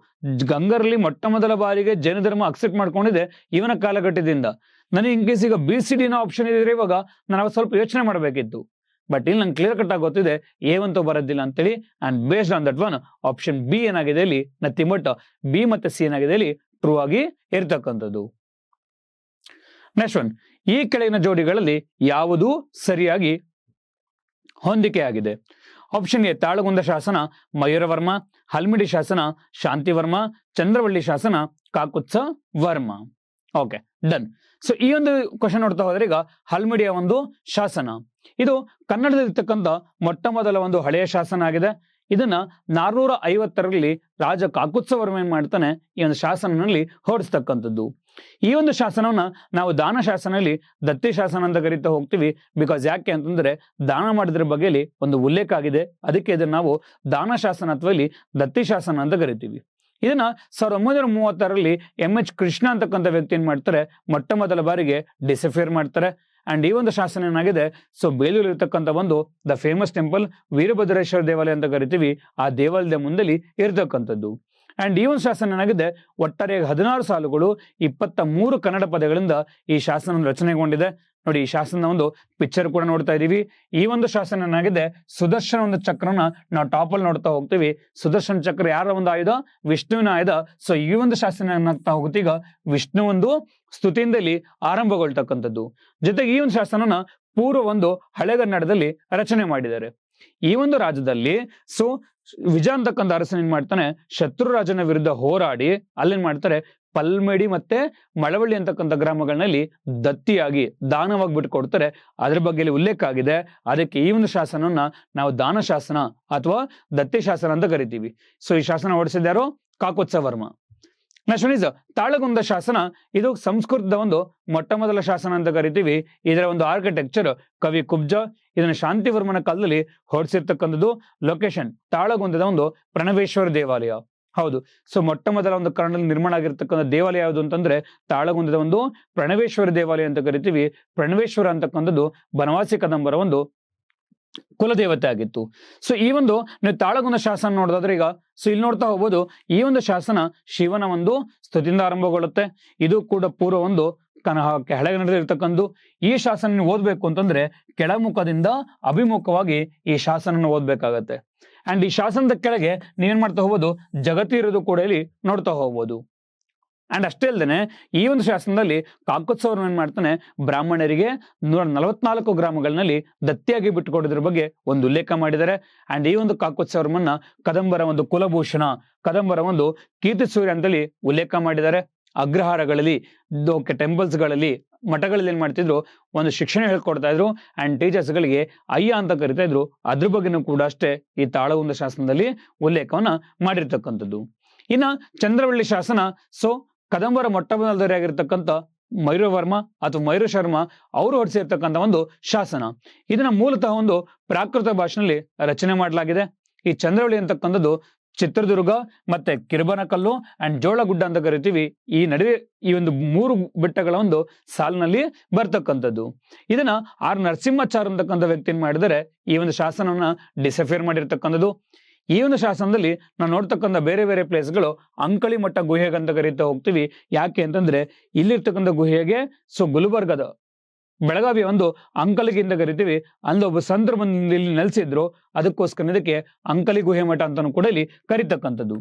ಗಂಗರಲ್ಲಿ ಮೊಟ್ಟ ಮೊದಲ ಬಾರಿಗೆ ಜೈನ ಧರ್ಮ ಅಕ್ಸೆಪ್ಟ್ ಮಾಡ್ಕೊಂಡಿದೆ ಇವನ ಕಾಲಘಟ್ಟದಿಂದ. ನನಗೆ ಇನ್ ಕೇಸ್ ಈಗ BCD ಆಪ್ಷನ್ ಇದ್ರೆ ಇವಾಗ ನಾನು ಸ್ವಲ್ಪ ಯೋಚನೆ ಮಾಡಬೇಕಿತ್ತು. ಬಟ್ ಇಲ್ಲಿ ನಂಗೆ ಕ್ಲಿಯರ್ ಕಟ್ ಆಗಿ ಗೊತ್ತಿದೆ ಏವಂತೂ ಬರೋದಿಲ್ಲ ಅಂತೇಳಿ. And based on that one option B ಏನಾಗಿದೆ ಇಲ್ಲಿ ನಥಿಂಗ್ ಬಟ್ ಬಿ ಮತ್ತೆ ಸಿ ಏನಾಗಿದೆ ಇಲ್ಲಿ ಟ್ರೂ ಆಗಿ ಇರ್ತಕ್ಕಂಥದ್ದು. ನೆಕ್ಸ್ಟ್ ಒನ್, ಈ ಕೆಳಗಿನ ಜೋಡಿಗಳಲ್ಲಿ ಯಾವುದು ಸರಿಯಾಗಿ ಹೊಂದಿಕೆ ಆಗಿದೆ? ಆಪ್ಷನ್ ಎ ತಾಳಗುಂದ ಶಾಸನ ಮಯೂರವರ್ಮ, ಹಲ್ಮಿಡಿ ಶಾಸನ ಶಾಂತಿವರ್ಮ, ಚಂದ್ರವಳ್ಳಿ ಶಾಸನ Kakusthavarma. Okay, done. So ಈ ಒಂದು ಕ್ವಶನ್ ನೋಡ್ತಾ ಹೋದ್ರೆ ಈಗ ಹಲ್ಮಿಡಿಯ ಒಂದು ಶಾಸನ, ಇದು ಕನ್ನಡದಲ್ಲಿರ್ತಕ್ಕಂಥ ಮೊಟ್ಟ ಮೊದಲ ಒಂದು ಹಳೆಯ ಶಾಸನ ಆಗಿದೆ. ಇದನ್ನ 450ರಲ್ಲಿ ರಾಜ ಕಾಕುತ್ಸವರ್ಮ ಏನ್ ಮಾಡ್ತಾನೆ, ಈ ಒಂದು ಶಾಸನದಲ್ಲಿ ಹೊರಡಿಸ್ತಕ್ಕಂಥದ್ದು. ಈ ಒಂದು ಶಾಸನವನ್ನ ನಾವು ದಾನ ಶಾಸನಲ್ಲಿ ದತ್ತಿ ಶಾಸನ ಅಂತ ಕರಿತಾ ಹೋಗ್ತೀವಿ. ಬಿಕಾಸ್ ಯಾಕೆ ಅಂತಂದ್ರೆ ದಾನ ಮಾಡಿದ್ರ ಬಗ್ಗೆಯಲ್ಲಿ ಒಂದು ಉಲ್ಲೇಖ ಆಗಿದೆ, ಅದಕ್ಕೆ ಇದನ್ನ ನಾವು ದಾನ ಶಾಸನ ಅಥವಾ ಇಲ್ಲಿ ದತ್ತಿ ಶಾಸನ ಅಂತ ಕರಿತೀವಿ. ಇದನ್ನ 1936ರಲ್ಲಿ MH ಕೃಷ್ಣ ಅಂತಕ್ಕಂಥ ವ್ಯಕ್ತಿ ಏನ್ ಮಾಡ್ತಾರೆ, ಮೊಟ್ಟ ಮೊದಲ ಬಾರಿಗೆ ಡಿಸಫಿಯರ್ ಮಾಡ್ತಾರೆ. ಅಂಡ್ ಈ ಒಂದು ಶಾಸನ ಏನಾಗಿದೆ, ಸೊ ಬೇಲೂರು ಇರ್ತಕ್ಕಂಥ ಒಂದು ದ ಫೇಮಸ್ ಟೆಂಪಲ್ ವೀರಭದ್ರೇಶ್ವರ ದೇವಾಲಯ ಅಂತ ಕರಿತೀವಿ, ಆ ದೇವಾಲಯದ ಮುಂದೆ ಇರ್ತಕ್ಕಂಥದ್ದು. ಅಂಡ್ ಈ ಒಂದು ಶಾಸನ ಏನಾಗಿದೆ, ಒಟ್ಟಾರೆ 16 ಸಾಲುಗಳು 23 ಕನ್ನಡ ಪದಗಳಿಂದ ಈ ಶಾಸನ ರಚನೆಗೊಂಡಿದೆ. ನೋಡಿ, ಈ ಶಾಸನ ಒಂದು ಪಿಕ್ಚರ್ ಕೂಡ ನೋಡ್ತಾ ಇದೀವಿ. ಈ ಒಂದು ಶಾಸನ ಏನಾಗಿದೆ, ಸುದರ್ಶನ ಒಂದು ಚಕ್ರನ ನಾವು ಟಾಪ್ ಅಲ್ಲಿ ನೋಡ್ತಾ ಹೋಗ್ತೀವಿ. ಸುದರ್ಶನ ಚಕ್ರ ಯಾರ ಒಂದು ಆಯುಧ? ವಿಷ್ಣುವಿನ ಆಯುಧ. ಸೊ ಈ ಒಂದು ಶಾಸನ ಏನಾಗ್ತಾ ಹೋಗುತ್ತೆ, ಈಗ ವಿಷ್ಣು ಒಂದು ಸ್ತುತಿಯಿಂದಲಿ ಆರಂಭಗೊಳ್ತಕ್ಕಂಥದ್ದು. ಜೊತೆಗೆ ಈ ಒಂದು ಶಾಸನನ ಪೂರ್ವ ಒಂದು ಹಳೆಗನ್ನಡದಲ್ಲಿ ರಚನೆ ಮಾಡಿದ್ದಾರೆ. ಈ ಒಂದು ರಾಜ್ಯದಲ್ಲಿ ಸೊ ವಿಜಯ ಅಂತಕ್ಕಂಥ ಅರಸನ್ ಏನ್ ಮಾಡ್ತಾನೆ, ಶತ್ರು ರಾಜನ ವಿರುದ್ಧ ಹೋರಾಡಿ ಅಲ್ಲೇನ್ ಮಾಡ್ತಾರೆ, ಪಲ್ಮೇಡಿ ಮತ್ತೆ ಮಳವಳ್ಳಿ ಅಂತಕ್ಕಂಥ ಗ್ರಾಮಗಳಲ್ಲಿ ದತ್ತಿಯಾಗಿ ದಾನವಾಗಿ ಬಿಟ್ಟು ಕೊಡ್ತಾರೆ. ಅದ್ರ ಬಗ್ಗೆ ಉಲ್ಲೇಖ ಆಗಿದೆ. ಅದಕ್ಕೆ ಈ ಒಂದು ಶಾಸನವನ್ನ ನಾವು ದಾನ ಶಾಸನ ಅಥವಾ ದತ್ತಿ ಶಾಸನ ಅಂತ ಕರಿತೀವಿ. ಸೊ ಈ ಶಾಸನ ಹೊರಡಿಸಿದ್ಯಾರು? ಕಾಕುತ್ಸವರ್ಮ. ನೆಕ್ಸ್ಟ್ ಇಸ್ ತಾಳಗುಂದ ಶಾಸನ. ಇದು ಸಂಸ್ಕೃತದ ಒಂದು ಮೊಟ್ಟ ಮೊದಲ ಶಾಸನ ಅಂತ ಕರಿತೀವಿ. ಇದರ ಒಂದು ಆರ್ಕಿಟೆಕ್ಚರ್ ಕವಿ ಕುಬ್ಜ. ಇದನ್ನ ಶಾಂತಿವರ್ಮನ ಕಾಲದಲ್ಲಿ ಹೊರಡಿಸಿರ್ತಕ್ಕಂಥದ್ದು. ಲೊಕೇಶನ್ ತಾಳಗುಂದದ ಒಂದು ಪ್ರಣವೇಶ್ವರ ದೇವಾಲಯ. ಹೌದು. ಸೊ ಮೊಟ್ಟ ಮೊದಲ ಒಂದು ಕನ್ನಡದಲ್ಲಿ ನಿರ್ಮಾಣ ಆಗಿರ್ತಕ್ಕಂಥ ದೇವಾಲಯ ಯಾವುದು ಅಂತಂದ್ರೆ ತಾಳಗುಂದದ ಒಂದು ಪ್ರಣವೇಶ್ವರ ದೇವಾಲಯ ಅಂತ ಕರಿತೀವಿ. ಪ್ರಣವೇಶ್ವರ ಅಂತಕ್ಕಂಥದ್ದು ಬನವಾಸಿ ಕದಂಬರ ಒಂದು ಕುಲದೇವತೆ ಆಗಿತ್ತು. ಸೊ ಈ ಒಂದು ನೀವು ತಾಳಗುಂದ ಶಾಸನ ನೋಡೋದಾದ್ರೆ ಈಗ ಸೊ ಇಲ್ಲಿ ನೋಡ್ತಾ ಹೋಗ್ಬೋದು, ಈ ಒಂದು ಶಾಸನ ಶಿವನ ಒಂದು ಸ್ತುತಿಯಿಂದ ಆರಂಭಗೊಳ್ಳುತ್ತೆ. ಇದು ಕೂಡ ಪೂರ್ವ ಒಂದು ಕೆಳಗೆ ನಡೆದಿರ್ತಕ್ಕಂಥ ಈ ಶಾಸನ ಓದ್ಬೇಕು ಅಂತಂದ್ರೆ ಕೆಳಮುಖದಿಂದ ಅಭಿಮುಖವಾಗಿ ಈ ಶಾಸನ ಓದ್ಬೇಕಾಗತ್ತೆ. ಅಂಡ್ ಈ ಶಾಸನದ ಕೆಳಗೆ ನೀವೇನ್ ಮಾಡ್ತಾ ಹೋಗ್ಬೋದು, ಜಗತಿ ಇರೋದು ಕೂಡ ಇಲ್ಲಿ ನೋಡ್ತಾ ಹೋಗ್ಬೋದು. ಅಂಡ್ ಅಷ್ಟೇ ಅಲ್ಲದೆ ಈ ಒಂದು ಶಾಸನದಲ್ಲಿ ಕಾಕೋತ್ಸವ ಏನ್ ಮಾಡ್ತಾನೆ, ಬ್ರಾಹ್ಮಣರಿಗೆ 144 ಗ್ರಾಮಗಳಲ್ಲಿ ದತ್ತಿಯಾಗಿ ಬಿಟ್ಟುಕೊಡೋದ್ರ ಬಗ್ಗೆ ಒಂದು ಉಲ್ಲೇಖ ಮಾಡಿದ್ದಾರೆ. ಅಂಡ್ ಈ ಒಂದು ಕಾಕೋತ್ಸವರನ್ನ ಕದಂಬರ ಒಂದು ಕುಲಭೂಷಣ, ಕದಂಬರ ಒಂದು ಕೀರ್ತಿ ಸೂರ್ಯ ಅಂತೇಳಿ ಉಲ್ಲೇಖ ಮಾಡಿದ್ದಾರೆ. ಅಗ್ರಹಾರಗಳಲ್ಲಿ, ಟೆಂಪಲ್ಸ್ ಗಳಲ್ಲಿ, ಮಠಗಳಲ್ಲಿ ಏನ್ ಮಾಡ್ತಿದ್ರು, ಒಂದು ಶಿಕ್ಷಣ ಹೇಳ್ಕೊಡ್ತಾ ಇದ್ರು. ಅಂಡ್ ಟೀಚರ್ಸ್ ಗಳಿಗೆ ಅಯ್ಯ ಅಂತ ಕರಿತಾ ಇದ್ರು. ಅದ್ರ ಬಗ್ಗೆನೂ ಕೂಡ ಅಷ್ಟೇ ಈ ತಾಳಗುಂದ ಶಾಸನದಲ್ಲಿ ಉಲ್ಲೇಖವನ್ನ ಮಾಡಿರ್ತಕ್ಕಂಥದ್ದು. ಇನ್ನ ಚಂದ್ರವಳ್ಳಿ ಶಾಸನ, ಸೊ ಕದಂಬರ ಮೊಟ್ಟ ಮೊದಲದವರಾಗಿರ್ತಕ್ಕಂಥ ಮಯೂರವರ್ಮ ಅಥವಾ ಮಯೂರ ಶರ್ಮ ಅವರು ಹೊರಡಿಸಿರ್ತಕ್ಕಂಥ ಒಂದು ಶಾಸನ. ಇದನ್ನ ಮೂಲತಃ ಒಂದು ಪ್ರಾಕೃತ ಭಾಷೆಯಲ್ಲಿ ರಚನೆ ಮಾಡಲಾಗಿದೆ. ಈ ಚಂದ್ರವಳ್ಳಿ ಅಂತಕ್ಕಂಥದ್ದು ಚಿತ್ರದುರ್ಗ ಮತ್ತೆ ಕಿರುಬನಕಲ್ಲು ಅಂಡ್ ಜೋಳಗುಡ್ಡ ಅಂತ ಕರಿತೀವಿ, ಈ ನಡುವೆ ಈ ಒಂದು 3 ಬೆಟ್ಟಗಳ ಒಂದು ಸಾಲಿನಲ್ಲಿ ಬರ್ತಕ್ಕಂಥದ್ದು. ಇದನ್ನ ಆರ್ ನರಸಿಂಹಾಚಾರ್ ಅಂತಕ್ಕಂಥ ವ್ಯಕ್ತಿ ಏನ್ ಮಾಡಿದರೆ ಈ ಒಂದು ಶಾಸನವನ್ನ ಡಿಸಫಿಯರ್ ಮಾಡಿರ್ತಕ್ಕಂಥದ್ದು. ಈ ಒಂದು ಶಾಸನದಲ್ಲಿ ನಾವು ನೋಡ್ತಕ್ಕಂಥ ಬೇರೆ ಬೇರೆ ಪ್ಲೇಸ್ಗಳು ಅಂಕಳಿ ಮಠ ಗುಹೆಗೆ ಅಂತ ಕರೀತಾ ಹೋಗ್ತೀವಿ. ಯಾಕೆ ಅಂತಂದ್ರೆ ಇಲ್ಲಿರ್ತಕ್ಕಂಥ ಗುಹೆಗೆ ಸೊ ಗುಲ್ಬರ್ಗದ ಬೆಳಗಾವಿಯ ಒಂದು ಅಂಕಲಿಗಿಂತ ಕರಿತೀವಿ, ಅಲ್ಲೊಬ್ಬ ಸಂತರು ಬಂದು ಇಲ್ಲಿ ನೆಲೆಸಿದ್ರು, ಅದಕ್ಕೋಸ್ಕರ ಇದಕ್ಕೆ ಅಂಕಲಿ ಗುಹೆ ಮಠ ಅಂತಾನು ಕೂಡ ಇಲ್ಲಿ ಕರೀತಕ್ಕಂಥದ್ದು.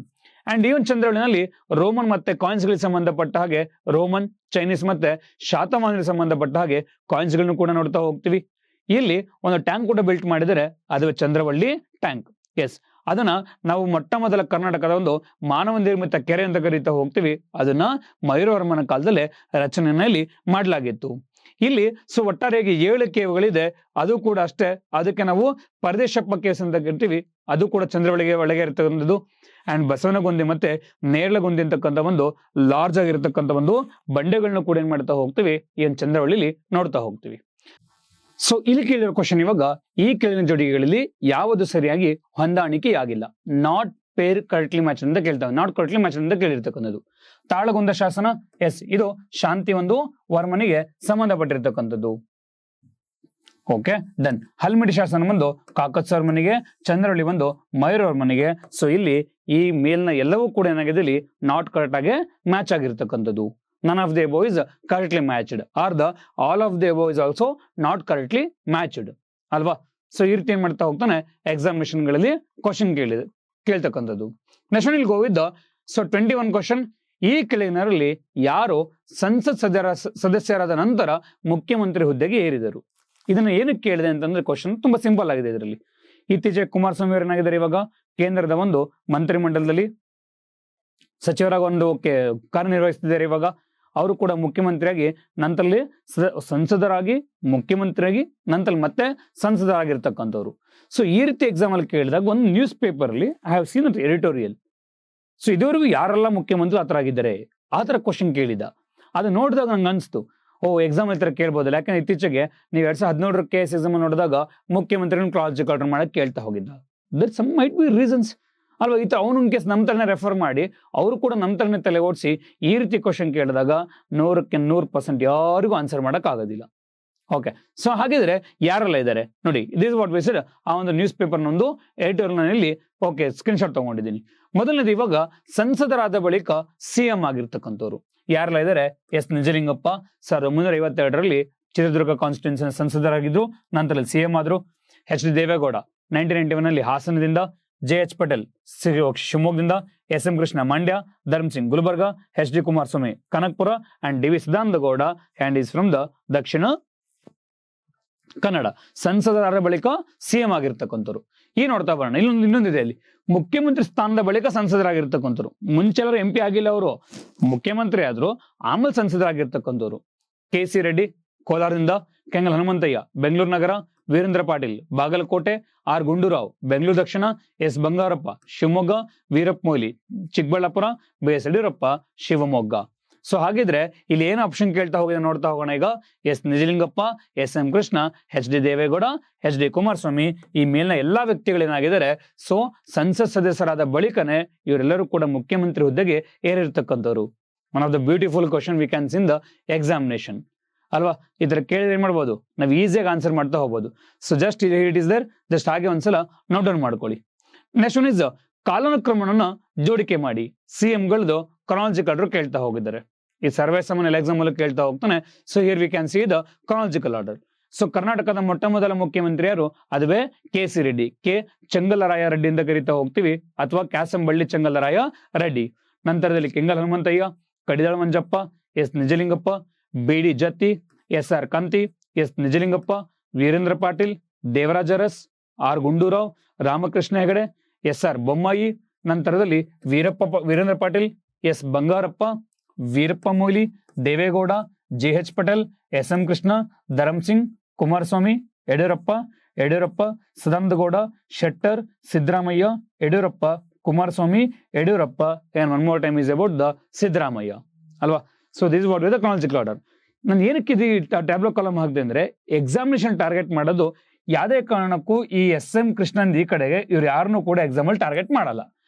ಅಂಡ್ ಈ ಒಂದು ಚಂದ್ರವಳ್ಳಿನಲ್ಲಿ ರೋಮನ್ ಮತ್ತೆ ಕಾಯಿನ್ಸ್ ಗಳಿಗೆ ಸಂಬಂಧಪಟ್ಟ ಹಾಗೆ ರೋಮನ್, ಚೈನೀಸ್ ಮತ್ತೆ ಶಾತವಾಹನಿಗೆ ಸಂಬಂಧಪಟ್ಟ ಹಾಗೆ ಕಾಯಿನ್ಸ್ ಗಳನ್ನು ಕೂಡ ನೋಡ್ತಾ ಹೋಗ್ತೀವಿ. ಇಲ್ಲಿ ಒಂದು ಟ್ಯಾಂಕ್ ಕೂಡ ಬಿಲ್ಟ್ ಮಾಡಿದರೆ ಅದು ಚಂದ್ರವಳ್ಳಿ ಟ್ಯಾಂಕ್. ಎಸ್, ಅದನ್ನ ನಾವು ಮೊಟ್ಟ ಮೊದಲ ಕರ್ನಾಟಕದ ಒಂದು ಮಾನವ ನಿರ್ಮಿತ ಕೆರೆ ಅಂತ ಕರೀತಾ ಹೋಗ್ತೀವಿ. ಅದನ್ನ ಮಯೂರವರ್ಮನ ಕಾಲದಲ್ಲೇ ರಚನೆಯಲ್ಲಿ ಮಾಡಲಾಗಿತ್ತು. ಇಲ್ಲಿ ಸೊ ಒಟ್ಟಾರೆಯಾಗಿ 7 ಕೇವ್ಗಳಿದೆ. ಅದು ಕೂಡ ಅಷ್ಟೇ, ಅದಕ್ಕೆ ನಾವು ಪರದೇಶಪ್ಪ ಕೇವ್ಸ್ ಅಂತ ಕರಿತೀವಿ. ಅದು ಕೂಡ ಚಂದ್ರವಳ್ಳಿಗೆ ಒಳಗೆ ಇರ್ತಕ್ಕಂಥದ್ದು. ಅಂಡ್ ಬಸವನಗುಂದಿ ಮತ್ತೆ ನೇರಳಗುಂದಿ ಅಂತಕ್ಕಂಥ ಒಂದು ಲಾರ್ಜ್ ಆಗಿರ್ತಕ್ಕಂಥ ಒಂದು ಬಂಡೆಗಳನ್ನ ಕೂಡ ಏನ್ ಮಾಡ್ತಾ ಹೋಗ್ತೀವಿ, ಈ ಒಂದು ಚಂದ್ರವಳ್ಳಿಲಿ ನೋಡ್ತಾ ಹೋಗ್ತೀವಿ. ಸೊ ಇಲ್ಲಿ ಕೇಳಿರೋ ಕ್ವಶನ್ ಇವಾಗ, ಈ ಕೆಳಗಿನ ಜೋಡಿಗಳಲ್ಲಿ ಯಾವುದು ಸರಿಯಾಗಿ ಹೊಂದಾಣಿಕೆಯಾಗಿಲ್ಲ, ನಾಟ್ ಪೇರ್ ಕರೆಕ್ಟ್ಲಿ ಮ್ಯಾಚ್ ಅಂತ ಕೇಳ್ತಾವೆ. ನಾಟ್ ಕರೆಕ್ಟ್ಲಿ ಮ್ಯಾಚ್ ಅಂತ ಕೇಳಿರ್ತಕ್ಕಂಥದ್ದು. ತಾಳಗುಂದ ಶಾಸನ, ಎಸ್, ಇದು ಶಾಂತಿ ಒಂದು ವರ್ಮನಿಗೆ ಸಂಬಂಧಪಟ್ಟಿರ್ತಕ್ಕಂಥದ್ದು. Okay done. ಹಲ್ಮಿಡಿ ಶಾಸನ ಬಂದು ಕಾಕತ್ಸವರ್ಮನಿಗೆ, ಚಂದ್ರವಳ್ಳಿ ಬಂದು ಮಯೂರವರ್ಮನಿಗೆ. ಸೊ ಇಲ್ಲಿ ಈ ಮೇಲ್ನ ಎಲ್ಲವೂ ಕೂಡ ಏನಾಗಿದೆ, ಇಲ್ಲಿ ನಾಟ್ ಕರೆಕ್ಟ್ ಆಗಿ ಮ್ಯಾಚ್ ಆಗಿರ್ತಕ್ಕಂಥದ್ದು. None of the above is correctly matched, or the all of the above is also not correctly matched ಅಲ್ವಾ. ಸೊ ಈ ರೀತಿ ಏನ್ ಮಾಡ್ತಾ ಹೋಗ್ತಾನೆ ಎಕ್ಸಾಮಿನೇಷನ್ ಗಳಲ್ಲಿ ಕ್ವಶನ್ ಕೇಳ್ತಕ್ಕಂಥದ್ದು. Next will go with so 21 question. ಈ ಕೆಳಗಿನರಲ್ಲಿ ಯಾರು ಸಂಸತ್ ಸದಸ್ಯರಾದ ನಂತರ ಮುಖ್ಯಮಂತ್ರಿ ಹುದ್ದೆಗೆ ಏರಿದರು? ಇದನ್ನ ಏನಕ್ಕೆ ಕೇಳಿದೆ ಅಂತಂದ್ರೆ ಕ್ವಶನ್ ತುಂಬಾ ಸಿಂಪಲ್ ಆಗಿದೆ. ಇದರಲ್ಲಿ ಇತ್ತೀಚೆಗೆ ಕುಮಾರಸ್ವಾಮಿ ಅವರು ಏನಾಗಿದ್ದಾರೆ, ಇವಾಗ ಕೇಂದ್ರದ ಒಂದು ಮಂತ್ರಿಮಂಡಲದಲ್ಲಿ ಸಚಿವರಾಗಿ ಒಂದು ಕಾರ್ಯನಿರ್ವಹಿಸ್ತಿದ್ದಾರೆ. ಇವಾಗ ಅವರು ಕೂಡ ಮುಖ್ಯಮಂತ್ರಿಯಾಗಿ, ನಂತರಲ್ಲಿ ಸಂಸದರಾಗಿ, ಮುಖ್ಯಮಂತ್ರಿಯಾಗಿ, ನಂತರ ಮತ್ತೆ ಸಂಸದರಾಗಿರ್ತಕ್ಕಂಥವ್ರು. ಸೊ ಈ ರೀತಿ ಎಕ್ಸಾಮ್ ಅಲ್ಲಿ ಕೇಳಿದಾಗ ಒಂದು ನ್ಯೂಸ್ ಪೇಪರ್ ಅಲ್ಲಿ I have seen editorial. So ಇದುವರೆಗೂ ಯಾರೆಲ್ಲ ಮುಖ್ಯಮಂತ್ರಿ ಆತರ ಆಗಿದ್ದಾರೆ ಆ ತರ ಕ್ವಶನ್ ಕೇಳಿದ. ಅದು ನೋಡಿದಾಗ ನಂಗೆ ಅನ್ಸ್ತು, ಎಕ್ಸಾಮ್ ಈ ತರ ಕೇಳ್ಬೋದಲ್ಲ. ಯಾಕಂದ್ರೆ ಇತ್ತೀಚೆಗೆ ನೀವು 2017 KS ಎಕ್ಸಾಮ್ ನೋಡಿದಾಗ ಮುಖ್ಯಮಂತ್ರಿನ ಕ್ರಾಸ್ ಚೆಕ್ ಮಾಡಕ್ ಕೇಳ್ತಾ ಹೋಗಿದ್ದ. That some might be reasons ಅಲ್ವಾ. ಈ ತರ ಅವನು ಕೇಸ್ ನಮ್ಮ ತರನೇ ರೆಫರ್ ಮಾಡಿ ಅವರು ಕೂಡ ನಮ್ಮ ತರನೇ ತಲೆ ಓಡಿಸಿ ಈ ರೀತಿ ಕ್ವಶನ್ ಕೇಳಿದಾಗ 100ಕ್ಕೆ 100% ಯಾರಿಗೂ ಆನ್ಸರ್ ಮಾಡಕ್ ಆಗೋದಿಲ್ಲ. ಓಕೆ, ಸೊ ಹಾಗಿದ್ರೆ ಯಾರೆಲ್ಲ ಇದ್ದಾರೆ ನೋಡಿ. This what we said. ಆ ಒಂದು ನ್ಯೂಸ್ ಪೇಪರ್ ಒಂದು ಎಡಿಟೋರಿಯಲ್ ಓಕೆ ಸ್ಕ್ರೀನ್ ಶಾಟ್ ತಗೊಂಡಿದ್ದೀನಿ. ಮೊದಲನೇದು, ಇವಾಗ ಸಂಸದರಾದ ಬಳಿಕ CM ಆಗಿರ್ತಕ್ಕಂಥವ್ರು ಯಾರೆಲ್ಲ ಇದ್ದಾರೆ? ಎಸ್ ನಿಜಲಿಂಗಪ್ಪ 1952ರಲ್ಲಿ ಚಿತ್ರದುರ್ಗ ಕಾನ್ಸ್ಟಿಟ್ಯೂನ್ಸಿ ಸಂಸದರಾಗಿದ್ರು, ನಂತರ CM ಆದ್ರು. HD ದೇವೇಗೌಡ 1991ನಲ್ಲಿ ಹಾಸನದಿಂದ, JH ಪಟೇಲ್ ಶಿವಮೊಗ್ಗದಿಂದ, SM Krishna Mandya, Dharam Singh Gulbarga, HD Kumaraswamy Kanakapura and DV Sadananda Gowda and is from the Dakshina Kannada. ಸಂಸದರಾದ ಬಳಿಕ CM ಆಗಿರ್ತಕ್ಕಂಥವ್ರು. ಈ ನೋಡ್ತಾ ಬರೋಣ. ಇನ್ನೊಂದಿದೆ ಅಲ್ಲಿ, ಮುಖ್ಯಮಂತ್ರಿ ಸ್ಥಾನದ ಬಳಿಕ ಸಂಸದರಾಗಿರ್ತಕ್ಕಂಥವ್ರು. ಮುಂಚೆಲ್ಲರೂ MP ಆಗಿಲ್ಲ, ಅವರು ಮುಖ್ಯಮಂತ್ರಿ ಆದ್ರು, ಆಮೇಲೆ ಸಂಸದರಾಗಿರ್ತಕ್ಕಂಥವ್ರು. KC ರೆಡ್ಡಿ ಕೋಲಾರದಿಂದ, ಕೆಂಗಲ್ ಹನುಮಂತಯ್ಯ ಬೆಂಗಳೂರು ನಗರ, Veerendra Patil Bagalkot, R Gundu Rao Bengaluru Dakshina, S Bangarappa Shivamogga, Veerappa Moily Chikkaballapur, BS Yediyurappa Shivamogga. So ಹಾಗಿದ್ರೆ ಇಲ್ಲಿ ಏನು ಆಪ್ಷನ್ ಕೇಳ್ತಾ ಹೋಗಿದೆ ನೋಡ್ತಾ ಹೋಗೋಣ. ಈಗ S Nijalingappa, S M Krishna, H D Deve Gowda, H D Kumaraswamy, ಈ ಮೇಲಿನ ಎಲ್ಲಾ ವ್ಯಕ್ತಿಗಳೇನಾಗಿದ್ದಾರೆ ಸೊ ಸಂಸತ್ ಸದಸ್ಯರಾದ ಬಳಿಕನೇ ಇವರೆಲ್ಲರೂ ಕೂಡ ಮುಖ್ಯಮಂತ್ರಿ ಹುದ್ದೆಗೆ ಏರಿರ್ತಕ್ಕಂಥವ್ರು. One of the beautiful question we can in the examination ಅಲ್ವಾ. ಇದರ ಕೇಳಿದ್ರೆ ಏನ್ ಮಾಡ್ಬೋದು, ನಾವು ಈಸಿಯಾಗಿ ಆನ್ಸರ್ ಮಾಡ್ತಾ ಹೋಗ್ಬೋದು. So just it is there, just ಹಾಗೆ ಒಂದ್ಸಲ ನೋಟ್ ಡೌನ್ ಮಾಡ್ಕೊಳ್ಳಿ. ನೆಕ್ಸ್ಟ್ ಒನ್ ಇಸ್ ಕಾಲಾನುಕ್ರಮವನ್ನು ಜೋಡಿಕೆ ಮಾಡಿ. ಸಿಎಂಗಳದು ಕ್ರಾನಾಲಜಿಕಲ್ ಆರ್ಡರ್ ಕೇಳ್ತಾ ಹೋಗಿದ್ದಾರೆ. ಈ ಸರ್ವೆ ಸಾಮಾನ್ಯ ಎಕ್ಸಾಮ್ ಅಲ್ಲಿ ಕೇಳ್ತಾ ಹೋಗ್ತಾನೆ. So here we can see the chronological order. So ಕರ್ನಾಟಕದ ಮೊಟ್ಟ ಮೊದಲ ಮುಖ್ಯಮಂತ್ರಿ ಯಾರು, ಅದುವೇ ಕೆ.ಸಿ. ರೆಡ್ಡಿ. ಕೆ ಚೆಂಗಲರಾಯ ರೆಡ್ಡಿ ಅಂತ ಕರಿತಾ ಹೋಗ್ತೀವಿ, ಅಥವಾ ಕ್ಯಾಸಂಬಳ್ಳಿ ಚೆಂಗಲರಾಯ ರೆಡ್ಡಿ. ನಂತರದಲ್ಲಿ Kengal Hanumanthaiah, Kadidal Manjappa, S Nijalingappa, B D. Jatti, S R Kanthi, S Nijalingappa, Veerendra Patil, Devaraj Urs, R Gundu Rao, Ramakrishna Hegde, S R Bommai. ನಂತರದಲ್ಲಿ Veerendra Patil, S Bangarappa, Veerappa Moily, Deve Gowda, J H Patel, S M Krishna, Dharam Singh, Kumaraswamy, Yediyurappa, Sadananda Gowda, Shettar, Siddaramaiah, Yediyurappa, Kumaraswamy, Yediyurappa, and one more time is about the Siddaramaiah ಅಲ್ವಾ. So this what with the chronological order. ನಾನು ಏನಕ್ಕೆ ಇದು ಟ್ಯಾಬ್ಲೋ ಕಾಲಮ್ ಹಾಕಿದೆ ಅಂದ್ರೆ, ಎಕ್ಸಾಮಿನೇಷನ್ ಟಾರ್ಗೆಟ್ ಮಾಡೋದು ಯಾವುದೇ ಕಾರಣಕ್ಕೂ ಈ ಎಸ್ ಎಂ ಕೃಷ್ಣನ್ ಈ ಕಡೆಗೆ ಇವ್ರು ಯಾರನ್ನೂ ಕೂಡ ಎಕ್ಸಾಮ್ ಅಲ್ಲಿ ಟಾರ್ಗೆಟ್ ಮಾಡಲ್ಲ.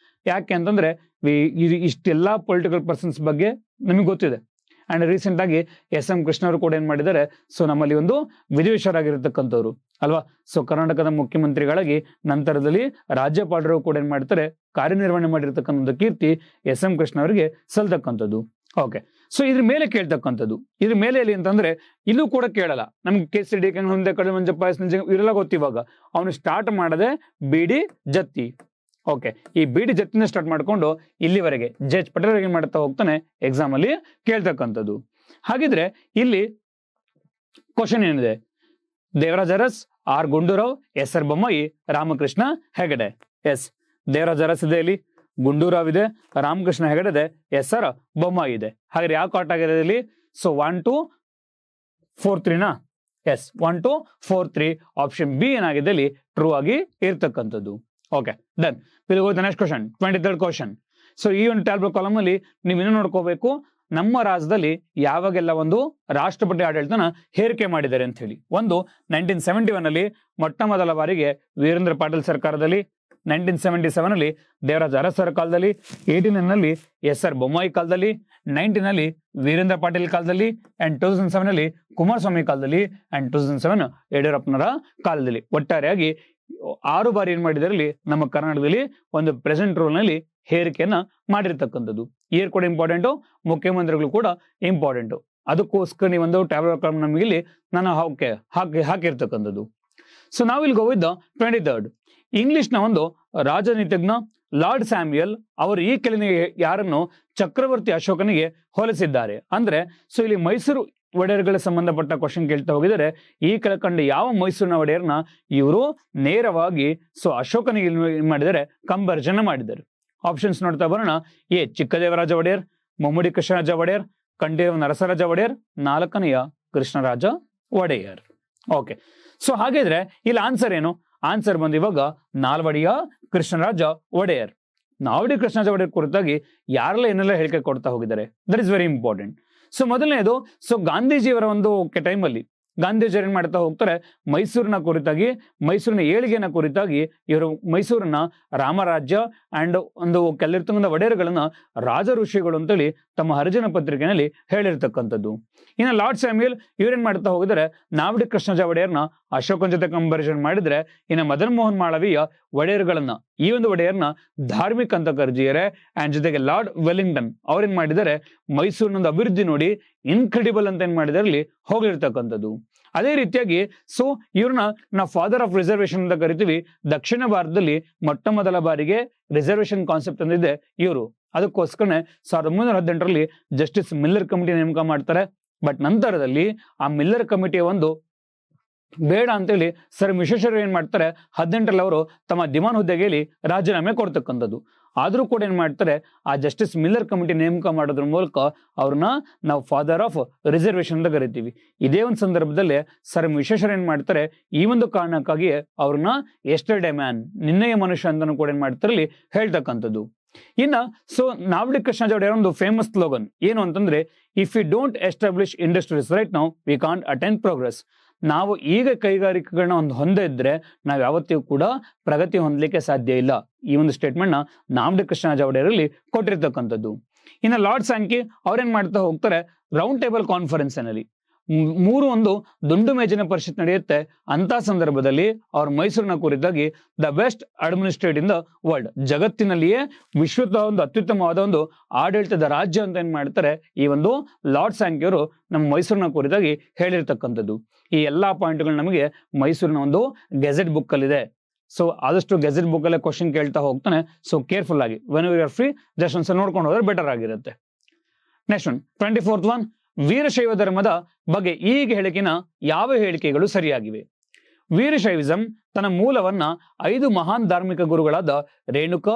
ಯಾಕೆ ಅಂತಂದ್ರೆ ಇಷ್ಟೆಲ್ಲಾ ಪೊಲಿಟಿಕಲ್ ಪರ್ಸನ್ಸ್ ಬಗ್ಗೆ ನಮಗೆ ಗೊತ್ತಿದೆ. ಅಂಡ್ ರೀಸೆಂಟ್ ಆಗಿ ಎಸ್ ಎಂ ಕೃಷ್ಣ ಅವರು ಕೂಡ ಏನ್ ಮಾಡಿದ್ದಾರೆ, ಸೊ ನಮ್ಮಲ್ಲಿ ಒಂದು ವಿಧಿವಶರಾಗಿರ್ತಕ್ಕಂಥವ್ರು ಅಲ್ವಾ. ಸೊ ಕರ್ನಾಟಕದ ಮುಖ್ಯಮಂತ್ರಿಗಳಾಗಿ ನಂತರದಲ್ಲಿ ರಾಜ್ಯಪಾಲರು ಕೂಡ ಏನ್ ಮಾಡ್ತಾರೆ, ಕಾರ್ಯನಿರ್ವಹಣೆ ಮಾಡಿರ್ತಕ್ಕಂಥ ಕೀರ್ತಿ ಎಸ್ ಎಂ ಕೃಷ್ಣ ಅವರಿಗೆ ಸಲ್ತಕ್ಕಂಥದ್ದು. ಓಕೆ, ಸೊ ಇದ್ರ ಮೇಲೆ ಕೇಳ್ತಕ್ಕಂಥದ್ದು, ಇದ್ರ ಮೇಲೆ ಎಲ್ಲಿ ಅಂತಂದ್ರೆ ಇಲ್ಲೂ ಕೂಡ ಕೇಳಲ್ಲ. ನಮ್ಗೆ ಕೆ.ಸಿ. ರೆಡ್ಡಿ, ಮುಂದೆ ಕಡೆ ಮಂಜಪ್ಪ, ಇವರೆಲ್ಲ ಗೊತ್ತಿವಾಗ. ಅವನು ಸ್ಟಾರ್ಟ್ ಮಾಡದೆ ಬಿ.ಡಿ. ಜತ್ತಿ. ಓಕೆ, ಈ ಬಿ.ಡಿ. ಜತ್ತಿನ ಸ್ಟಾರ್ಟ್ ಮಾಡ್ಕೊಂಡು ಇಲ್ಲಿವರೆಗೆ ಜೆ ಎಚ್ ಪಟೇಲ್ ಏನ್ ಮಾಡ್ತಾ ಹೋಗ್ತಾನೆ ಎಕ್ಸಾಮ್ ಅಲ್ಲಿ ಕೇಳ್ತಕ್ಕಂಥದ್ದು. ಹಾಗಿದ್ರೆ ಇಲ್ಲಿ ಕ್ವಶನ್ ಏನಿದೆ, Devaraja Urs, R Gundu Rao, S R Bommai, Ramakrishna Hegde. Yes Devaraja Urs ಇದೆ, ಇಲ್ಲಿ ಗುಂಡೂರಾವ್ ಇದೆ, ರಾಮಕೃಷ್ಣ ಹೆಗಡೆ ಇದೆ, ಎಸ್ ಆರ್ ಬೊಮ್ಮಾಯಿ ಇದೆ. ಹಾಗಾದ್ರೆ ಯಾವ ಕಾಟ್ ಆಗಿದೆ ಇಲ್ಲಿ? ಸೊ 1 2 4 3 ಎಸ್ 1 2 4 3 ಆಪ್ಷನ್ ಬಿ ಏನಾಗಿದೆ ಇಲ್ಲಿ ಟ್ರೂ ಆಗಿ ಇರ್ತಕ್ಕಂಥದ್ದು. Okay, done. Will go the next question, 23rd question. So ಈ ಒಂದು ಟ್ಯಾಬ್ಲೆಟ್ ಕಾಲಮ್ ಅಲ್ಲಿ ನೀವು ಇನ್ನೂ ನೋಡ್ಕೋಬೇಕು, ನಮ್ಮ ರಾಜ್ಯದಲ್ಲಿ ಯಾವಾಗೆಲ್ಲ ಒಂದು ರಾಷ್ಟ್ರಪತಿ ಆಡಳಿತನ ಹೇರಿಕೆ ಮಾಡಿದ್ದಾರೆ ಅಂತ ಹೇಳಿ. ಒಂದು 1971 ಅಲ್ಲಿ ಮೊಟ್ಟ ಮೊದಲ ಬಾರಿಗೆ ವೀರೇಂದ್ರ ಪಾಟೀಲ್ ಸರ್ಕಾರದಲ್ಲಿ, 1977 ಅಲ್ಲಿ ದೇವರಾಜ ಅರಸ್ ಕಾಲದಲ್ಲಿ, 89 ಎಸ್ ಆರ್ ಬೊಮ್ಮಾಯಿ ಕಾಲದಲ್ಲಿ, 19 ವೀರೇಂದ್ರ ಪಾಟೀಲ್ ಕಾಲದಲ್ಲಿ, ಅಂಡ್ 2007 ಕುಮಾರಸ್ವಾಮಿ ಕಾಲದಲ್ಲಿ, ಅಂಡ್ 2007 ಯಡಿಯೂರಪ್ಪನವರ ಕಾಲದಲ್ಲಿ. ಒಟ್ಟಾರೆಯಾಗಿ 6 ಬಾರಿ ಏನ್ ಮಾಡಿದಾರೆ ನಮ್ಮ ಕರ್ನಾಟಕದಲ್ಲಿ ಒಂದು ಪ್ರೆಸೆಂಟ್ ರೂಲ್ ನಲ್ಲಿ ಹೇರಿಕೆಯನ್ನ ಮಾಡಿರ್ತಕ್ಕಂಥದ್ದು. ಇಯರ್ ಕೂಡ ಇಂಪಾರ್ಟೆಂಟು, ಮುಖ್ಯಮಂತ್ರಿಗಳು ಕೂಡ ಇಂಪಾರ್ಟೆಂಟು. ಅದಕ್ಕೋಸ್ಕರ ಈ ಒಂದು ಟ್ಯಾಬ್ಲೆಟ್ ಕಾಲಮ್ ನಮಗೆ ಇಲ್ಲಿ ನಾನು ಹಾಕಿರ್ತಕ್ಕಂಥದ್ದು. ಸೊ ನಾವಿಲ್ಲಿ ಗೋವಿದ್ದ 23rd. ಇಂಗ್ಲಿಷ್ನ ಒಂದು ರಾಜನೀತಿಜ್ಞ ಲಾರ್ಡ್ ಸ್ಯಾಮ್ಯುಯಲ್ ಅವರು ಈ ಕೆಳಗಿನ ಯಾರನ್ನು ಚಕ್ರವರ್ತಿ ಅಶೋಕನಿಗೆ ಹೋಲಿಸಿದ್ದಾರೆ ಅಂದ್ರೆ, ಸೊ ಇಲ್ಲಿ ಮೈಸೂರು ಒಡೆಯರ್ಗಳ ಸಂಬಂಧಪಟ್ಟ ಕ್ವಶನ್ ಕೇಳ್ತಾ ಹೋಗಿದ್ದಾರೆ. ಈ ಕೆಳಕಂಡ ಯಾವ ಮೈಸೂರಿನ ಒಡೆಯರ್ನ ಇವರು ನೇರವಾಗಿ ಸೊ ಅಶೋಕನಿಗೆ ಏನ್ ಮಾಡಿದ್ದಾರೆ, ಕಂಬರ್ಜನ ಮಾಡಿದ್ದಾರೆ. ಆಪ್ಷನ್ಸ್ ನೋಡ್ತಾ ಬರೋಣ. ಎ ಚಿಕ್ಕದೇವರಾಜ ಒಡೆಯರ್, ಮುಮ್ಮಡಿ ಕೃಷ್ಣರಾಜ ಒಡೆಯರ್, ಕಂಠೀರವ ನರಸರಾಜ ಒಡೆಯರ್, 4ನೆಯ ಕೃಷ್ಣರಾಜ ಒಡೆಯರ್. ಓಕೆ, ಸೊ ಹಾಗಿದ್ರೆ ಇಲ್ಲಿ ಆನ್ಸರ್ ಏನು? ಆನ್ಸರ್ ಬಂದು ಇವಾಗ ನಾಲ್ವಡಿಯ ಕೃಷ್ಣರಾಜ ಒಡೆಯರ್. ನಾಲ್ವಡಿ ಕೃಷ್ಣರಾಜ ಒಡೆಯರ್ ಕುರಿತಾಗಿ ಯಾರೆಲ್ಲ ಏನೆಲ್ಲ ಹೇಳಿಕೆ ಕೊಡ್ತಾ ಹೋಗಿದ್ದಾರೆ, that is very important. So ಮೊದಲನೇದು, ಸೊ ಗಾಂಧೀಜಿಯವರ ಒಂದು ಟೈಮಲ್ಲಿ ಗಾಂಧೀಜಿಯವರು ಏನ್ ಮಾಡ್ತಾ ಹೋಗ್ತಾರೆ, ಮೈಸೂರಿನ ಕುರಿತಾಗಿ, ಮೈಸೂರಿನ ಏಳಿಗೆನ ಕುರಿತಾಗಿ ಇವರು ಮೈಸೂರಿನ ರಾಮರಾಜ್ಯ ಅಂಡ್ ಒಂದು ಕೆಲ್ಲಿರ್ತಕ್ಕಂಥ ಒಡೆಯರ್ಗಳನ್ನ ರಾಜ ಋಷಿಗಳು ಅಂತೇಳಿ ತಮ್ಮ ಹರಿಜನ ಪತ್ರಿಕೆಯಲ್ಲಿ ಹೇಳಿರ್ತಕ್ಕಂಥದ್ದು. ಇನ್ನು ಲಾರ್ಡ್ ಸ್ಯಾಮ್ಯುಯಲ್ ಇವ್ರೇನ್ ಮಾಡ್ತಾ ಹೋಗಿದ್ದಾರೆ, ನಾಲ್ವಡಿ ಕೃಷ್ಣರಾಜ ಒಡೆಯರ್ನ ಅಶೋಕನ ಜೊತೆ ಕಂಪಾರಿಸನ್ ಮಾಡಿದ್ರೆ, ಇನ್ನು ಮದನ್ ಮೋಹನ್ ಮಾಳವೀಯ ಒಡೆಯರ್ಗಳನ್ನ, ಈ ಒಂದು ಒಡೆಯರ್ನ ಧಾರ್ಮಿಕ ಅಂತ ಕರ್ಜಿದ್ದಾರೆ. ಅಂಡ್ ಜೊತೆಗೆ ಲಾರ್ಡ್ ವೆಲ್ಲಿಂಗ್ಟನ್ ಅವ್ರೇನ್ ಮಾಡಿದ್ದಾರೆ, ಮೈಸೂರಿನ ಒಂದು ಅಭಿವೃದ್ಧಿ ನೋಡಿ ಇನ್ಕ್ರೆಡಿಬಲ್ ಅಂತ ಏನ್ ಮಾಡಿದಾರೆ ಇಲ್ಲಿ ಹೋಗಿರ್ತಕ್ಕಂಥದ್ದು. ಅದೇ ರೀತಿಯಾಗಿ ಸೊ ಇವ್ರನ್ನ ನಾವು ಫಾದರ್ ಆಫ್ ರಿಸರ್ವೇಶನ್ ಅಂತ ಕರಿತೀವಿ. ದಕ್ಷಿಣ ಭಾರತದಲ್ಲಿ ಮೊಟ್ಟ ಮೊದಲ ಬಾರಿಗೆ ರಿಸರ್ವೇಶನ್ ಕಾನ್ಸೆಪ್ಟ್ ಅಂದಿದೆ ಇವರು. ಅದಕ್ಕೋಸ್ಕರನೇ 1918 ಜಸ್ಟಿಸ್ ಮಿಲ್ಲರ್ ಕಮಿಟಿ ನೇಮಕ ಮಾಡ್ತಾರೆ. ಬಟ್ ನಂತರದಲ್ಲಿ ಆ ಮಿಲ್ಲರ್ ಕಮಿಟಿಯ ಒಂದು ಬೇಡ ಅಂತೇಳಿ ಸರ್ ವಿಶ್ವೇಶ್ವರಯ್ಯ ಏನ್ ಮಾಡ್ತಾರೆ, 18 ಅವರು ತಮ್ಮ ದಿವಾನ್ ಹುದ್ದೆಗೆ ರಾಜೀನಾಮೆ ಕೊಡ್ತಕ್ಕಂಥದ್ದು. ಆದ್ರೂ ಕೂಡ ಏನ್ ಮಾಡ್ತಾರೆ, ಆ ಜಸ್ಟಿಸ್ ಮಿಲ್ಲರ್ ಕಮಿಟಿ ನೇಮಕ ಮಾಡೋದ್ರ ಮೂಲಕ ಅವ್ರನ್ನ ನಾವು ಫಾದರ್ ಆಫ್ ರಿಸರ್ವೇಶನ್ ಅಂತ ಕರಿತೀವಿ. ಇದೇ ಒಂದು ಸಂದರ್ಭದಲ್ಲಿ ಸರ್ ವಿಶ್ವೇಶ್ವರಯ್ಯ ಏನ್ ಮಾಡ್ತಾರೆ, ಈ ಒಂದು ಕಾರಣಕ್ಕಾಗಿ ಅವ್ರನ್ನ ಎಸ್ಟರ್ಡೇ ಮ್ಯಾನ್, ನಿನ್ನೆಯ ಮನುಷ್ಯ ಅಂತಾನು ಕೂಡ ಏನ್ ಮಾಡ್ತಾರೆ ಇಲ್ಲಿ ಹೇಳ್ತಕ್ಕಂಥದ್ದು. ಇನ್ನ ಸೊ ನಾವಡಿ ಕೃಷ್ಣಾಚಾರ್ಯ ಅವರ ಒಂದು ಫೇಮಸ್ ಸ್ಲೋಗನ್ ಏನು ಅಂತಂದ್ರೆ, if you don't establish industries right now we can't attend progress. ನಾವು ಈಗ ಕೈಗಾರಿಕೆಗಳನ್ನ ಒಂದು ಹೊಂದಿದ್ರೆ ನಾವು ಯಾವತ್ತಿಗೂ ಕೂಡ ಪ್ರಗತಿ ಹೊಂದಲಿಕ್ಕೆ ಸಾಧ್ಯ ಇಲ್ಲ. ಈ ಒಂದು ಸ್ಟೇಟ್ಮೆಂಟ್ ನ ನಾವಡಿ ಕೃಷ್ಣಾಚಾರ್ಯರಲ್ಲಿ ಕೊಟ್ಟಿರ್ತಕ್ಕಂಥದ್ದು. ಇನ್ನು ಲಾರ್ಡ್ ಸ್ಯಾಂಕಿ ಅವ್ರೇನ್ ಮಾಡ್ತಾ ಹೋಗ್ತಾರೆ, ರೌಂಡ್ ಟೇಬಲ್ ಕಾನ್ಫರೆನ್ಸ್ ನಲ್ಲಿ ಒಂದು ದುಂಡು ಮೇಜಿನ ಪರಿಷತ್ ನಡೆಯುತ್ತೆ. ಅಂತ ಸಂದರ್ಭದಲ್ಲಿ ಅವ್ರು ಮೈಸೂರಿನ ಕುರಿತಾಗಿ the best administrate in the world, ಜಗತ್ತಿನಲ್ಲಿಯೇ ವಿಶ್ವದ ಒಂದು ಅತ್ಯುತ್ತಮವಾದ ಒಂದು ಆಡಳಿತದ ರಾಜ್ಯ ಅಂತ ಏನ್ ಮಾಡ್ತಾರೆ, ಈ ಒಂದು ಲಾರ್ಡ್ ಸ್ಯಾಂಕಿ ಅವರು ನಮ್ಮ ಮೈಸೂರಿನ ಕುರಿತಾಗಿ ಹೇಳಿರ್ತಕ್ಕಂಥದ್ದು. ಈ ಎಲ್ಲಾ ಪಾಯಿಂಟ್ಗಳು ನಮಗೆ ಮೈಸೂರಿನ ಒಂದು ಗೆಜೆಟ್ ಬುಕ್ ಅಲ್ಲಿ ಇದೆ. ಸೊ ಆದಷ್ಟು ಗೆಜೆಟ್ ಬುಕ್ ಅಲ್ಲೇ ಕ್ವಶನ್ ಕೇಳ್ತಾ ಹೋಗ್ತಾನೆ. ಸೊ ಕೇರ್ಫುಲ್ ಆಗಿ when you are free just ಒಂದ್ಸಲ ನೋಡ್ಕೊಂಡು ಹೋದ್ರೆ ಬೆಟರ್ ಆಗಿರುತ್ತೆ. ನೆಕ್ಸ್ಟ್ 24th ಒನ್, ವೀರಶೈವ ಧರ್ಮದ ಬಗ್ಗೆ ಈಗ ಹೇಳಿಕೆನ ಯಾವ ಹೇಳಿಕೆಗಳು ಸರಿಯಾಗಿವೆ? ವೀರಶೈವಿಸಂ ತನ್ನ ಮೂಲವನ್ನ 5 ಮಹಾನ್ ಧಾರ್ಮಿಕ ಗುರುಗಳಾದ ರೇಣುಕ,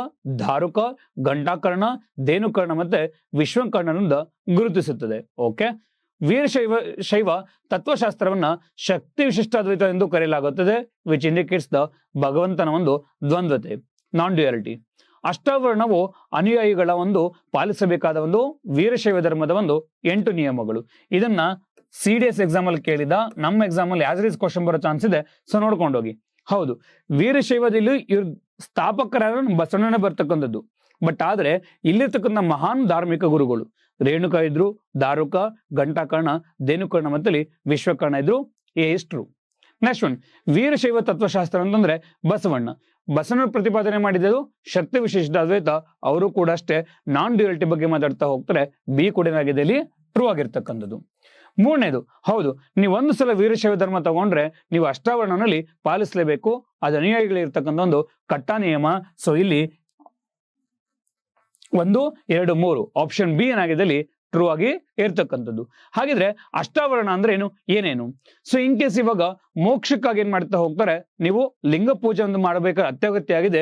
ಧಾರುಕ, ಘಂಟಾಕರ್ಣ, ಧೇನುಕರ್ಣ ಮತ್ತೆ ವಿಶ್ವಕರ್ಣನಿಂದ ಗುರುತಿಸುತ್ತದೆ. ಓಕೆ, ಶೈವ ತತ್ವಶಾಸ್ತ್ರವನ್ನ ಶಕ್ತಿ ವಿಶಿಷ್ಟ ಅದ್ವೈತ ಎಂದು ಕರೆಯಲಾಗುತ್ತದೆ, ವಿಚ್ ಇಂಡಿಕೇಟ್ಸ್ ದ ಭಗವಂತನ ಒಂದು ದ್ವಂದ್ವತೆ, ನಾನ್ ಡ್ಯುಯಾಲಿಟಿ. ಅಷ್ಟಾವರಣವು ಅನುಯಾಯಿಗಳ ಒಂದು ಪಾಲಿಸಬೇಕಾದ ಒಂದು ವೀರಶೈವ ಧರ್ಮದ ಒಂದು 8 ನಿಯಮಗಳು. ಇದನ್ನ CDS ಎಕ್ಸಾಮ್ ಅಲ್ಲಿ ಕೇಳಿದ, ನಮ್ಮ ಎಕ್ಸಾಮ್ ಅಲ್ಲಿ ಆಸ್ ಇಸ್ ಕ್ವಶನ್ ಬರೋ ಚಾನ್ಸ್ ಇದೆ. ಸೊ ನೋಡ್ಕೊಂಡೋಗಿ. ಹೌದು, ವೀರಶೈವದಲ್ಲಿ ಇವ್ರ ಸ್ಥಾಪಕರಾದ ಬಸವಣ್ಣನೇ ಬರ್ತಕ್ಕಂಥದ್ದು. ಬಟ್ ಆದ್ರೆ ಇಲ್ಲಿರ್ತಕ್ಕಂಥ ಮಹಾನ್ ಧಾರ್ಮಿಕ ಗುರುಗಳು ರೇಣುಕ ಇದ್ರು, ದಾರುಕ, ಘಂಟಾಕರ್ಣ, ಧೇನುಕರ್ಣ ಮತ್ತೆ ವಿಶ್ವಕರ್ಣ ಇದ್ರು. ಎಷ್ಟು ನೆಕ್ಸ್ಟ್ ಒನ್, ವೀರಶೈವ ತತ್ವಶಾಸ್ತ್ರ ಅಂತಂದ್ರೆ ಬಸವಣ್ಣ ಪ್ರತಿಪಾದನೆ ಮಾಡಿದ್ದು ಶಕ್ತಿ ವಿಶಿಷ್ಟ ಅದ್ವೈತ. ಅವರು ಕೂಡ ಅಷ್ಟೇ ನಾನ್ ಡ್ಯುಯಾಲಿಟಿ ಬಗ್ಗೆ ಮಾತಾಡ್ತಾ ಹೋಗ್ತಾರೆ. ಬಿ ಕೂಡ ಏನಾಗಿದೆ ಇಲ್ಲಿ ಟ್ರೂ ಆಗಿರ್ತಕ್ಕಂಥದ್ದು. ಮೂರನೇದು, ಹೌದು, ನೀವು ಒಂದು ಸಲ ವೀರಶೈವ ಧರ್ಮ ತಗೊಂಡ್ರೆ ನೀವು ಅಷ್ಟಾವರಣನಲ್ಲಿ ಪಾಲಿಸಲೇಬೇಕು, ಅದು ಅನುಯಾಯಿಗಳಿರ್ತಕ್ಕಂಥ ಒಂದು ಕಟ್ಟ ನಿಯಮ. ಸೊ ಇಲ್ಲಿ 1, 2, 3 ಆಪ್ಷನ್ ಬಿ ಏನಾಗಿದೆ ಇಲ್ಲಿ ಟ್ರೂ ಆಗಿ ಇರ್ತಕ್ಕಂಥದ್ದು. ಹಾಗಿದ್ರೆ ಅಷ್ಟಾವರಣ ಅಂದ್ರೆ ಏನೇನು? ಸೊ ಇನ್ ಕೇಸ್ ಇವಾಗ ಮೋಕ್ಷಕ್ಕಾಗಿ ಏನ್ ಮಾಡ್ತಾ ಹೋಗ್ತಾರೆ, ನೀವು ಲಿಂಗ ಪೂಜೆ ಒಂದು ಮಾಡಬೇಕಾದ ಅತ್ಯಗತ್ಯ ಆಗಿದೆ.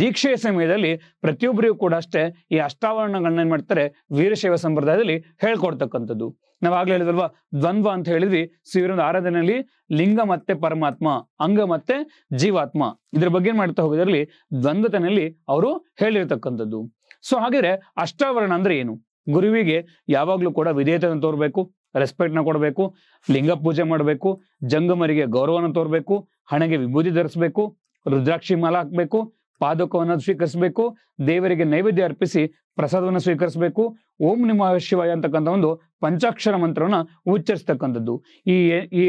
ದೀಕ್ಷೆಯ ಸಮಯದಲ್ಲಿ ಪ್ರತಿಯೊಬ್ಬರಿಗೂ ಕೂಡ ಅಷ್ಟೇ ಈ ಅಷ್ಟಾವರಣಗಳನ್ನ ಏನ್ ಮಾಡ್ತಾರೆ, ವೀರಶೈವ ಸಂಪ್ರದಾಯದಲ್ಲಿ ಹೇಳ್ಕೊಡ್ತಕ್ಕಂಥದ್ದು. ನಾವ್ ಆಗ್ಲೇ ಹೇಳಿದ್ವಲ್ವಾ, ದ್ವಂದ್ವ ಅಂತ ಹೇಳಿದ್ವಿ. ಸೊ ಇವರೊಂದು ಆರಾಧನೆಯಲ್ಲಿ ಲಿಂಗ ಮತ್ತೆ ಪರಮಾತ್ಮ, ಅಂಗ ಮತ್ತೆ ಜೀವಾತ್ಮ, ಇದ್ರ ಬಗ್ಗೆ ಏನ್ ಮಾಡ್ತಾ ಹೋಗಿದ್ರಲ್ಲಿ ದ್ವಂದ್ವತೆನಲ್ಲಿ ಅವರು ಹೇಳಿರ್ತಕ್ಕಂಥದ್ದು. ಸೊ ಹಾಗಿದ್ರೆ ಅಷ್ಟಾವರಣ ಅಂದ್ರೆ ಏನು? ಗುರುವಿಗೆ ಯಾವಾಗ್ಲೂ ಕೂಡ ವಿಧೇಯತೆಯನ್ನು ತೋರ್ಬೇಕು, ರೆಸ್ಪೆಕ್ಟ್ ನ ಕೊಡಬೇಕು, ಲಿಂಗ ಪೂಜೆ ಮಾಡಬೇಕು, ಜಂಗಮರಿಗೆ ಗೌರವನ ತೋರ್ಬೇಕು, ಹಣೆಗೆ ವಿಭೂತಿ ಧರಿಸಬೇಕು, ರುದ್ರಾಕ್ಷಿ ಮಾಲ ಹಾಕ್ಬೇಕು, ಪಾದಕವನ್ನು ಸ್ವೀಕರಿಸಬೇಕು, ದೇವರಿಗೆ ನೈವೇದ್ಯ ಅರ್ಪಿಸಿ ಪ್ರಸಾದವನ್ನು ಸ್ವೀಕರಿಸಬೇಕು, ಓಂ ನಮಃ ಶಿವಾಯ ಅಂತಕ್ಕಂಥ ಒಂದು ಪಂಚಾಕ್ಷರ ಮಂತ್ರವನ್ನ ಉಚ್ಚರಿಸ್ತಕ್ಕಂಥದ್ದು. ಈ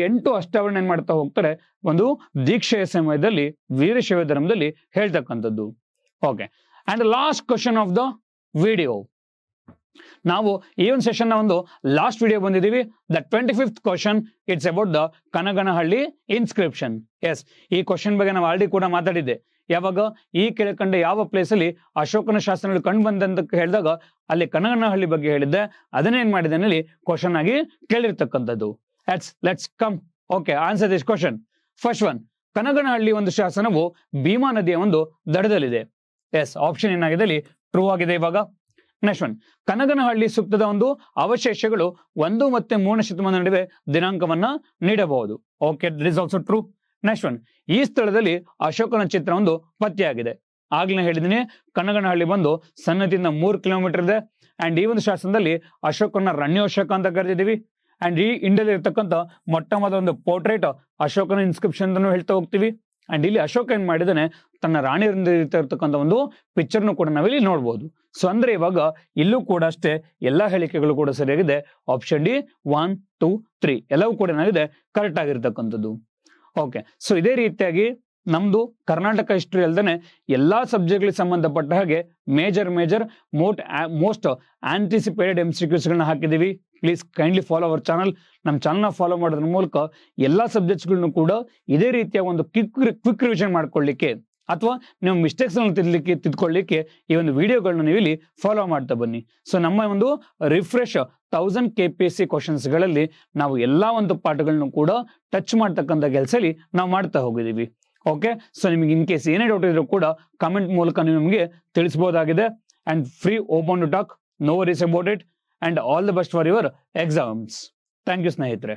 8 ಅಷ್ಟಾವರಣ ಏನ್ ಮಾಡ್ತಾ ಹೋಗ್ತಾರೆ, ಒಂದು ದೀಕ್ಷೆಯ ಸಮಯದಲ್ಲಿ ವೀರಶೈವ ಧರ್ಮದಲ್ಲಿ ಹೇಳ್ತಕ್ಕಂಥದ್ದು. Okay, and last question of the video. ನಾವು ಈ ಒಂದು ಸೆಷನ್ ನ ಒಂದು ಲಾಸ್ಟ್ ವಿಡಿಯೋ ಬಂದಿದ್ದೀವಿ. The 25th question, it's about the Kanaganahalli inscription. Yes, ಈ ಕ್ವಶನ್ ಬಗ್ಗೆ ನಾವು ಆಲ್ರೆಡಿ ಕೂಡ ಮಾತಾಡಿದ್ದೆ. ಯಾವಾಗ ಈ ಕೆಳಕಂಡ ಯಾವ ಪ್ಲೇಸ್ ಅಲ್ಲಿ ಅಶೋಕನ ಶಾಸನಗಳು ಕಂಡು ಬಂದಂತ ಹೇಳಿದಾಗ ಅಲ್ಲಿ ಕನಗನಹಳ್ಳಿ ಬಗ್ಗೆ ಹೇಳಿದ್ದೆ. ಅದನ್ನೇ ಏನ್ ಮಾಡಿದೆ ಅಲ್ಲಿ ಕ್ವಶನ್ ಆಗಿ ಕೇಳಿರ್ತಕ್ಕಂಥದ್ದು. Let's come. Okay, answer this question. First one, Kanaganahalli ಒಂದು ಶಾಸನವು ಭೀಮಾ ನದಿಯ ಒಂದು ದಡದಲ್ಲಿದೆ. ಎಸ್, ಆಪ್ಷನ್ ಏನಾಗಿದೆ ಅಲ್ಲಿ ಟ್ರೂ ಆಗಿದೆ. ಇವಾಗ ನೆಕ್ಸ್ಟ್ ಒನ್, ಕನಗನಹಳ್ಳಿ ಸೂಕ್ತದ ಒಂದು ಅವಶೇಷಗಳು 1 ಮತ್ತು 3ನೇ ಶತಮಾನ ನಡುವೆ ದಿನಾಂಕವನ್ನ ನೀಡಬಹುದು. Okay, this is also true. Next one, ಈ ಸ್ಥಳದಲ್ಲಿ ಅಶೋಕನ ಚಿತ್ರ ಒಂದು ಪತ್ತೆಯಾಗಿದೆ. ಆಗ್ಲೇ ಹೇಳಿದೀನಿ, ಕನಗನಹಳ್ಳಿ ಬಂದು ಸನ್ನತಿಯಿಂದ 3 ಕಿಲೋಮೀಟರ್ ಇದೆ. ಅಂಡ್ ಈ ಒಂದು ಶಾಸನದಲ್ಲಿ ಅಶೋಕನ ರಣ್ಯೋಶಕ ಅಂತ ಕರೆದಿದ್ದೀವಿ. ಅಂಡ್ ಈ ಇಂಡಿಯಾದಲ್ಲಿ ಇರ್ತಕ್ಕಂಥ ಮೊಟ್ಟ ಮೊದಲ ಒಂದು ಪೋರ್ಟ್ರೇಟ್ ಅಶೋಕನ ಇನ್ಸ್ಕ್ರಿಪ್ಷನ್ ಅಂತ ಹೇಳ್ತಾ ಹೋಗ್ತೀವಿ. ಅಂಡ್ ಇಲ್ಲಿ ಅಶೋಕ ಏನ್ ಮಾಡಿದಾನೆ, ತನ್ನ ರಾಣಿಯರಿಂದ ಇರ್ತಕ್ಕಂಥ ಒಂದು ಪಿಕ್ಚರ್ನು ಕೂಡ ನಾವಿಲ್ಲಿ ನೋಡ್ಬೋದು. ಸೊ ಅಂದ್ರೆ ಇವಾಗ ಇಲ್ಲೂ ಕೂಡ ಅಷ್ಟೇ ಎಲ್ಲಾ ಹೇಳಿಕೆಗಳು ಕೂಡ ಸರಿಯಾಗಿದೆ. ಆಪ್ಷನ್ ಡಿ 1, 2, 3 ಎಲ್ಲವೂ ಕೂಡ ಏನಾಗಿದೆ ಕರೆಕ್ಟ್ ಆಗಿರ್ತಕ್ಕಂಥದ್ದು. ಓಕೆ, ಸೊ ಇದೇ ರೀತಿಯಾಗಿ ನಮ್ದು ಕರ್ನಾಟಕ ಹಿಸ್ಟ್ರಿ ಅಲ್ದೇನೆ ಎಲ್ಲಾ ಸಬ್ಜೆಕ್ಟ್ಗಳಿಗೆ ಸಂಬಂಧಪಟ್ಟ ಹಾಗೆ ಮೇಜರ್ ಮೋಸ್ಟ್ ಆಂಟಿಸಿಪೇಟೆಡ್ MCQs ಗಳನ್ನ ಹಾಕಿದೀವಿ. Please kindly follow our channel. ನಮ್ಮ ಚಾನಲ್ನ ಫಾಲೋ ಮಾಡೋದ್ರ ಮೂಲಕ ಎಲ್ಲಾ ಸಬ್ಜೆಕ್ಟ್ಸ್ಗಳನ್ನು ಕೂಡ ಇದೇ ರೀತಿಯ ಒಂದು ಕ್ವಿಕ್ ರಿವಿಷನ್ ಮಾಡ್ಕೊಳ್ಳಿಕ್ಕೆ ಅಥವಾ ನಿಮ್ಮ ಮಿಸ್ಟೇಕ್ಸ್ ತಿದ್ಕೊಳ್ಳಿಕ್ಕೆ ಈ ಒಂದು ವಿಡಿಯೋಗಳನ್ನ ನೀವು ಇಲ್ಲಿ ಫಾಲೋ ಮಾಡ್ತಾ ಬನ್ನಿ. ಸೊ ನಮ್ಮ ಒಂದು ರಿಫ್ರೆಶ್ 1000 KPSC ಕ್ವಶನ್ಸ್ ಗಳಲ್ಲಿ ನಾವು ಎಲ್ಲಾ ಒಂದು ಪಾಠಗಳನ್ನು ಕೂಡ ಟಚ್ ಮಾಡ್ತಕ್ಕಂಥ ಕೆಲಸದಲ್ಲಿ ನಾವು ಮಾಡ್ತಾ ಹೋಗಿದ್ದೀವಿ. ಓಕೆ, ಸೊ ನಿಮಗೆ ಇನ್ ಕೇಸ್ ಏನೇ ಡೌಟ್ ಇದ್ರೂ ಕೂಡ ಕಮೆಂಟ್ ಮೂಲಕ ನೀವು ನಮಗೆ ತಿಳಿಸಬಹುದಾಗಿದೆ. And free open to talk, no worries about it. And all the best for your exams. Thank you ಸ್ನೇಹಿತರೆ.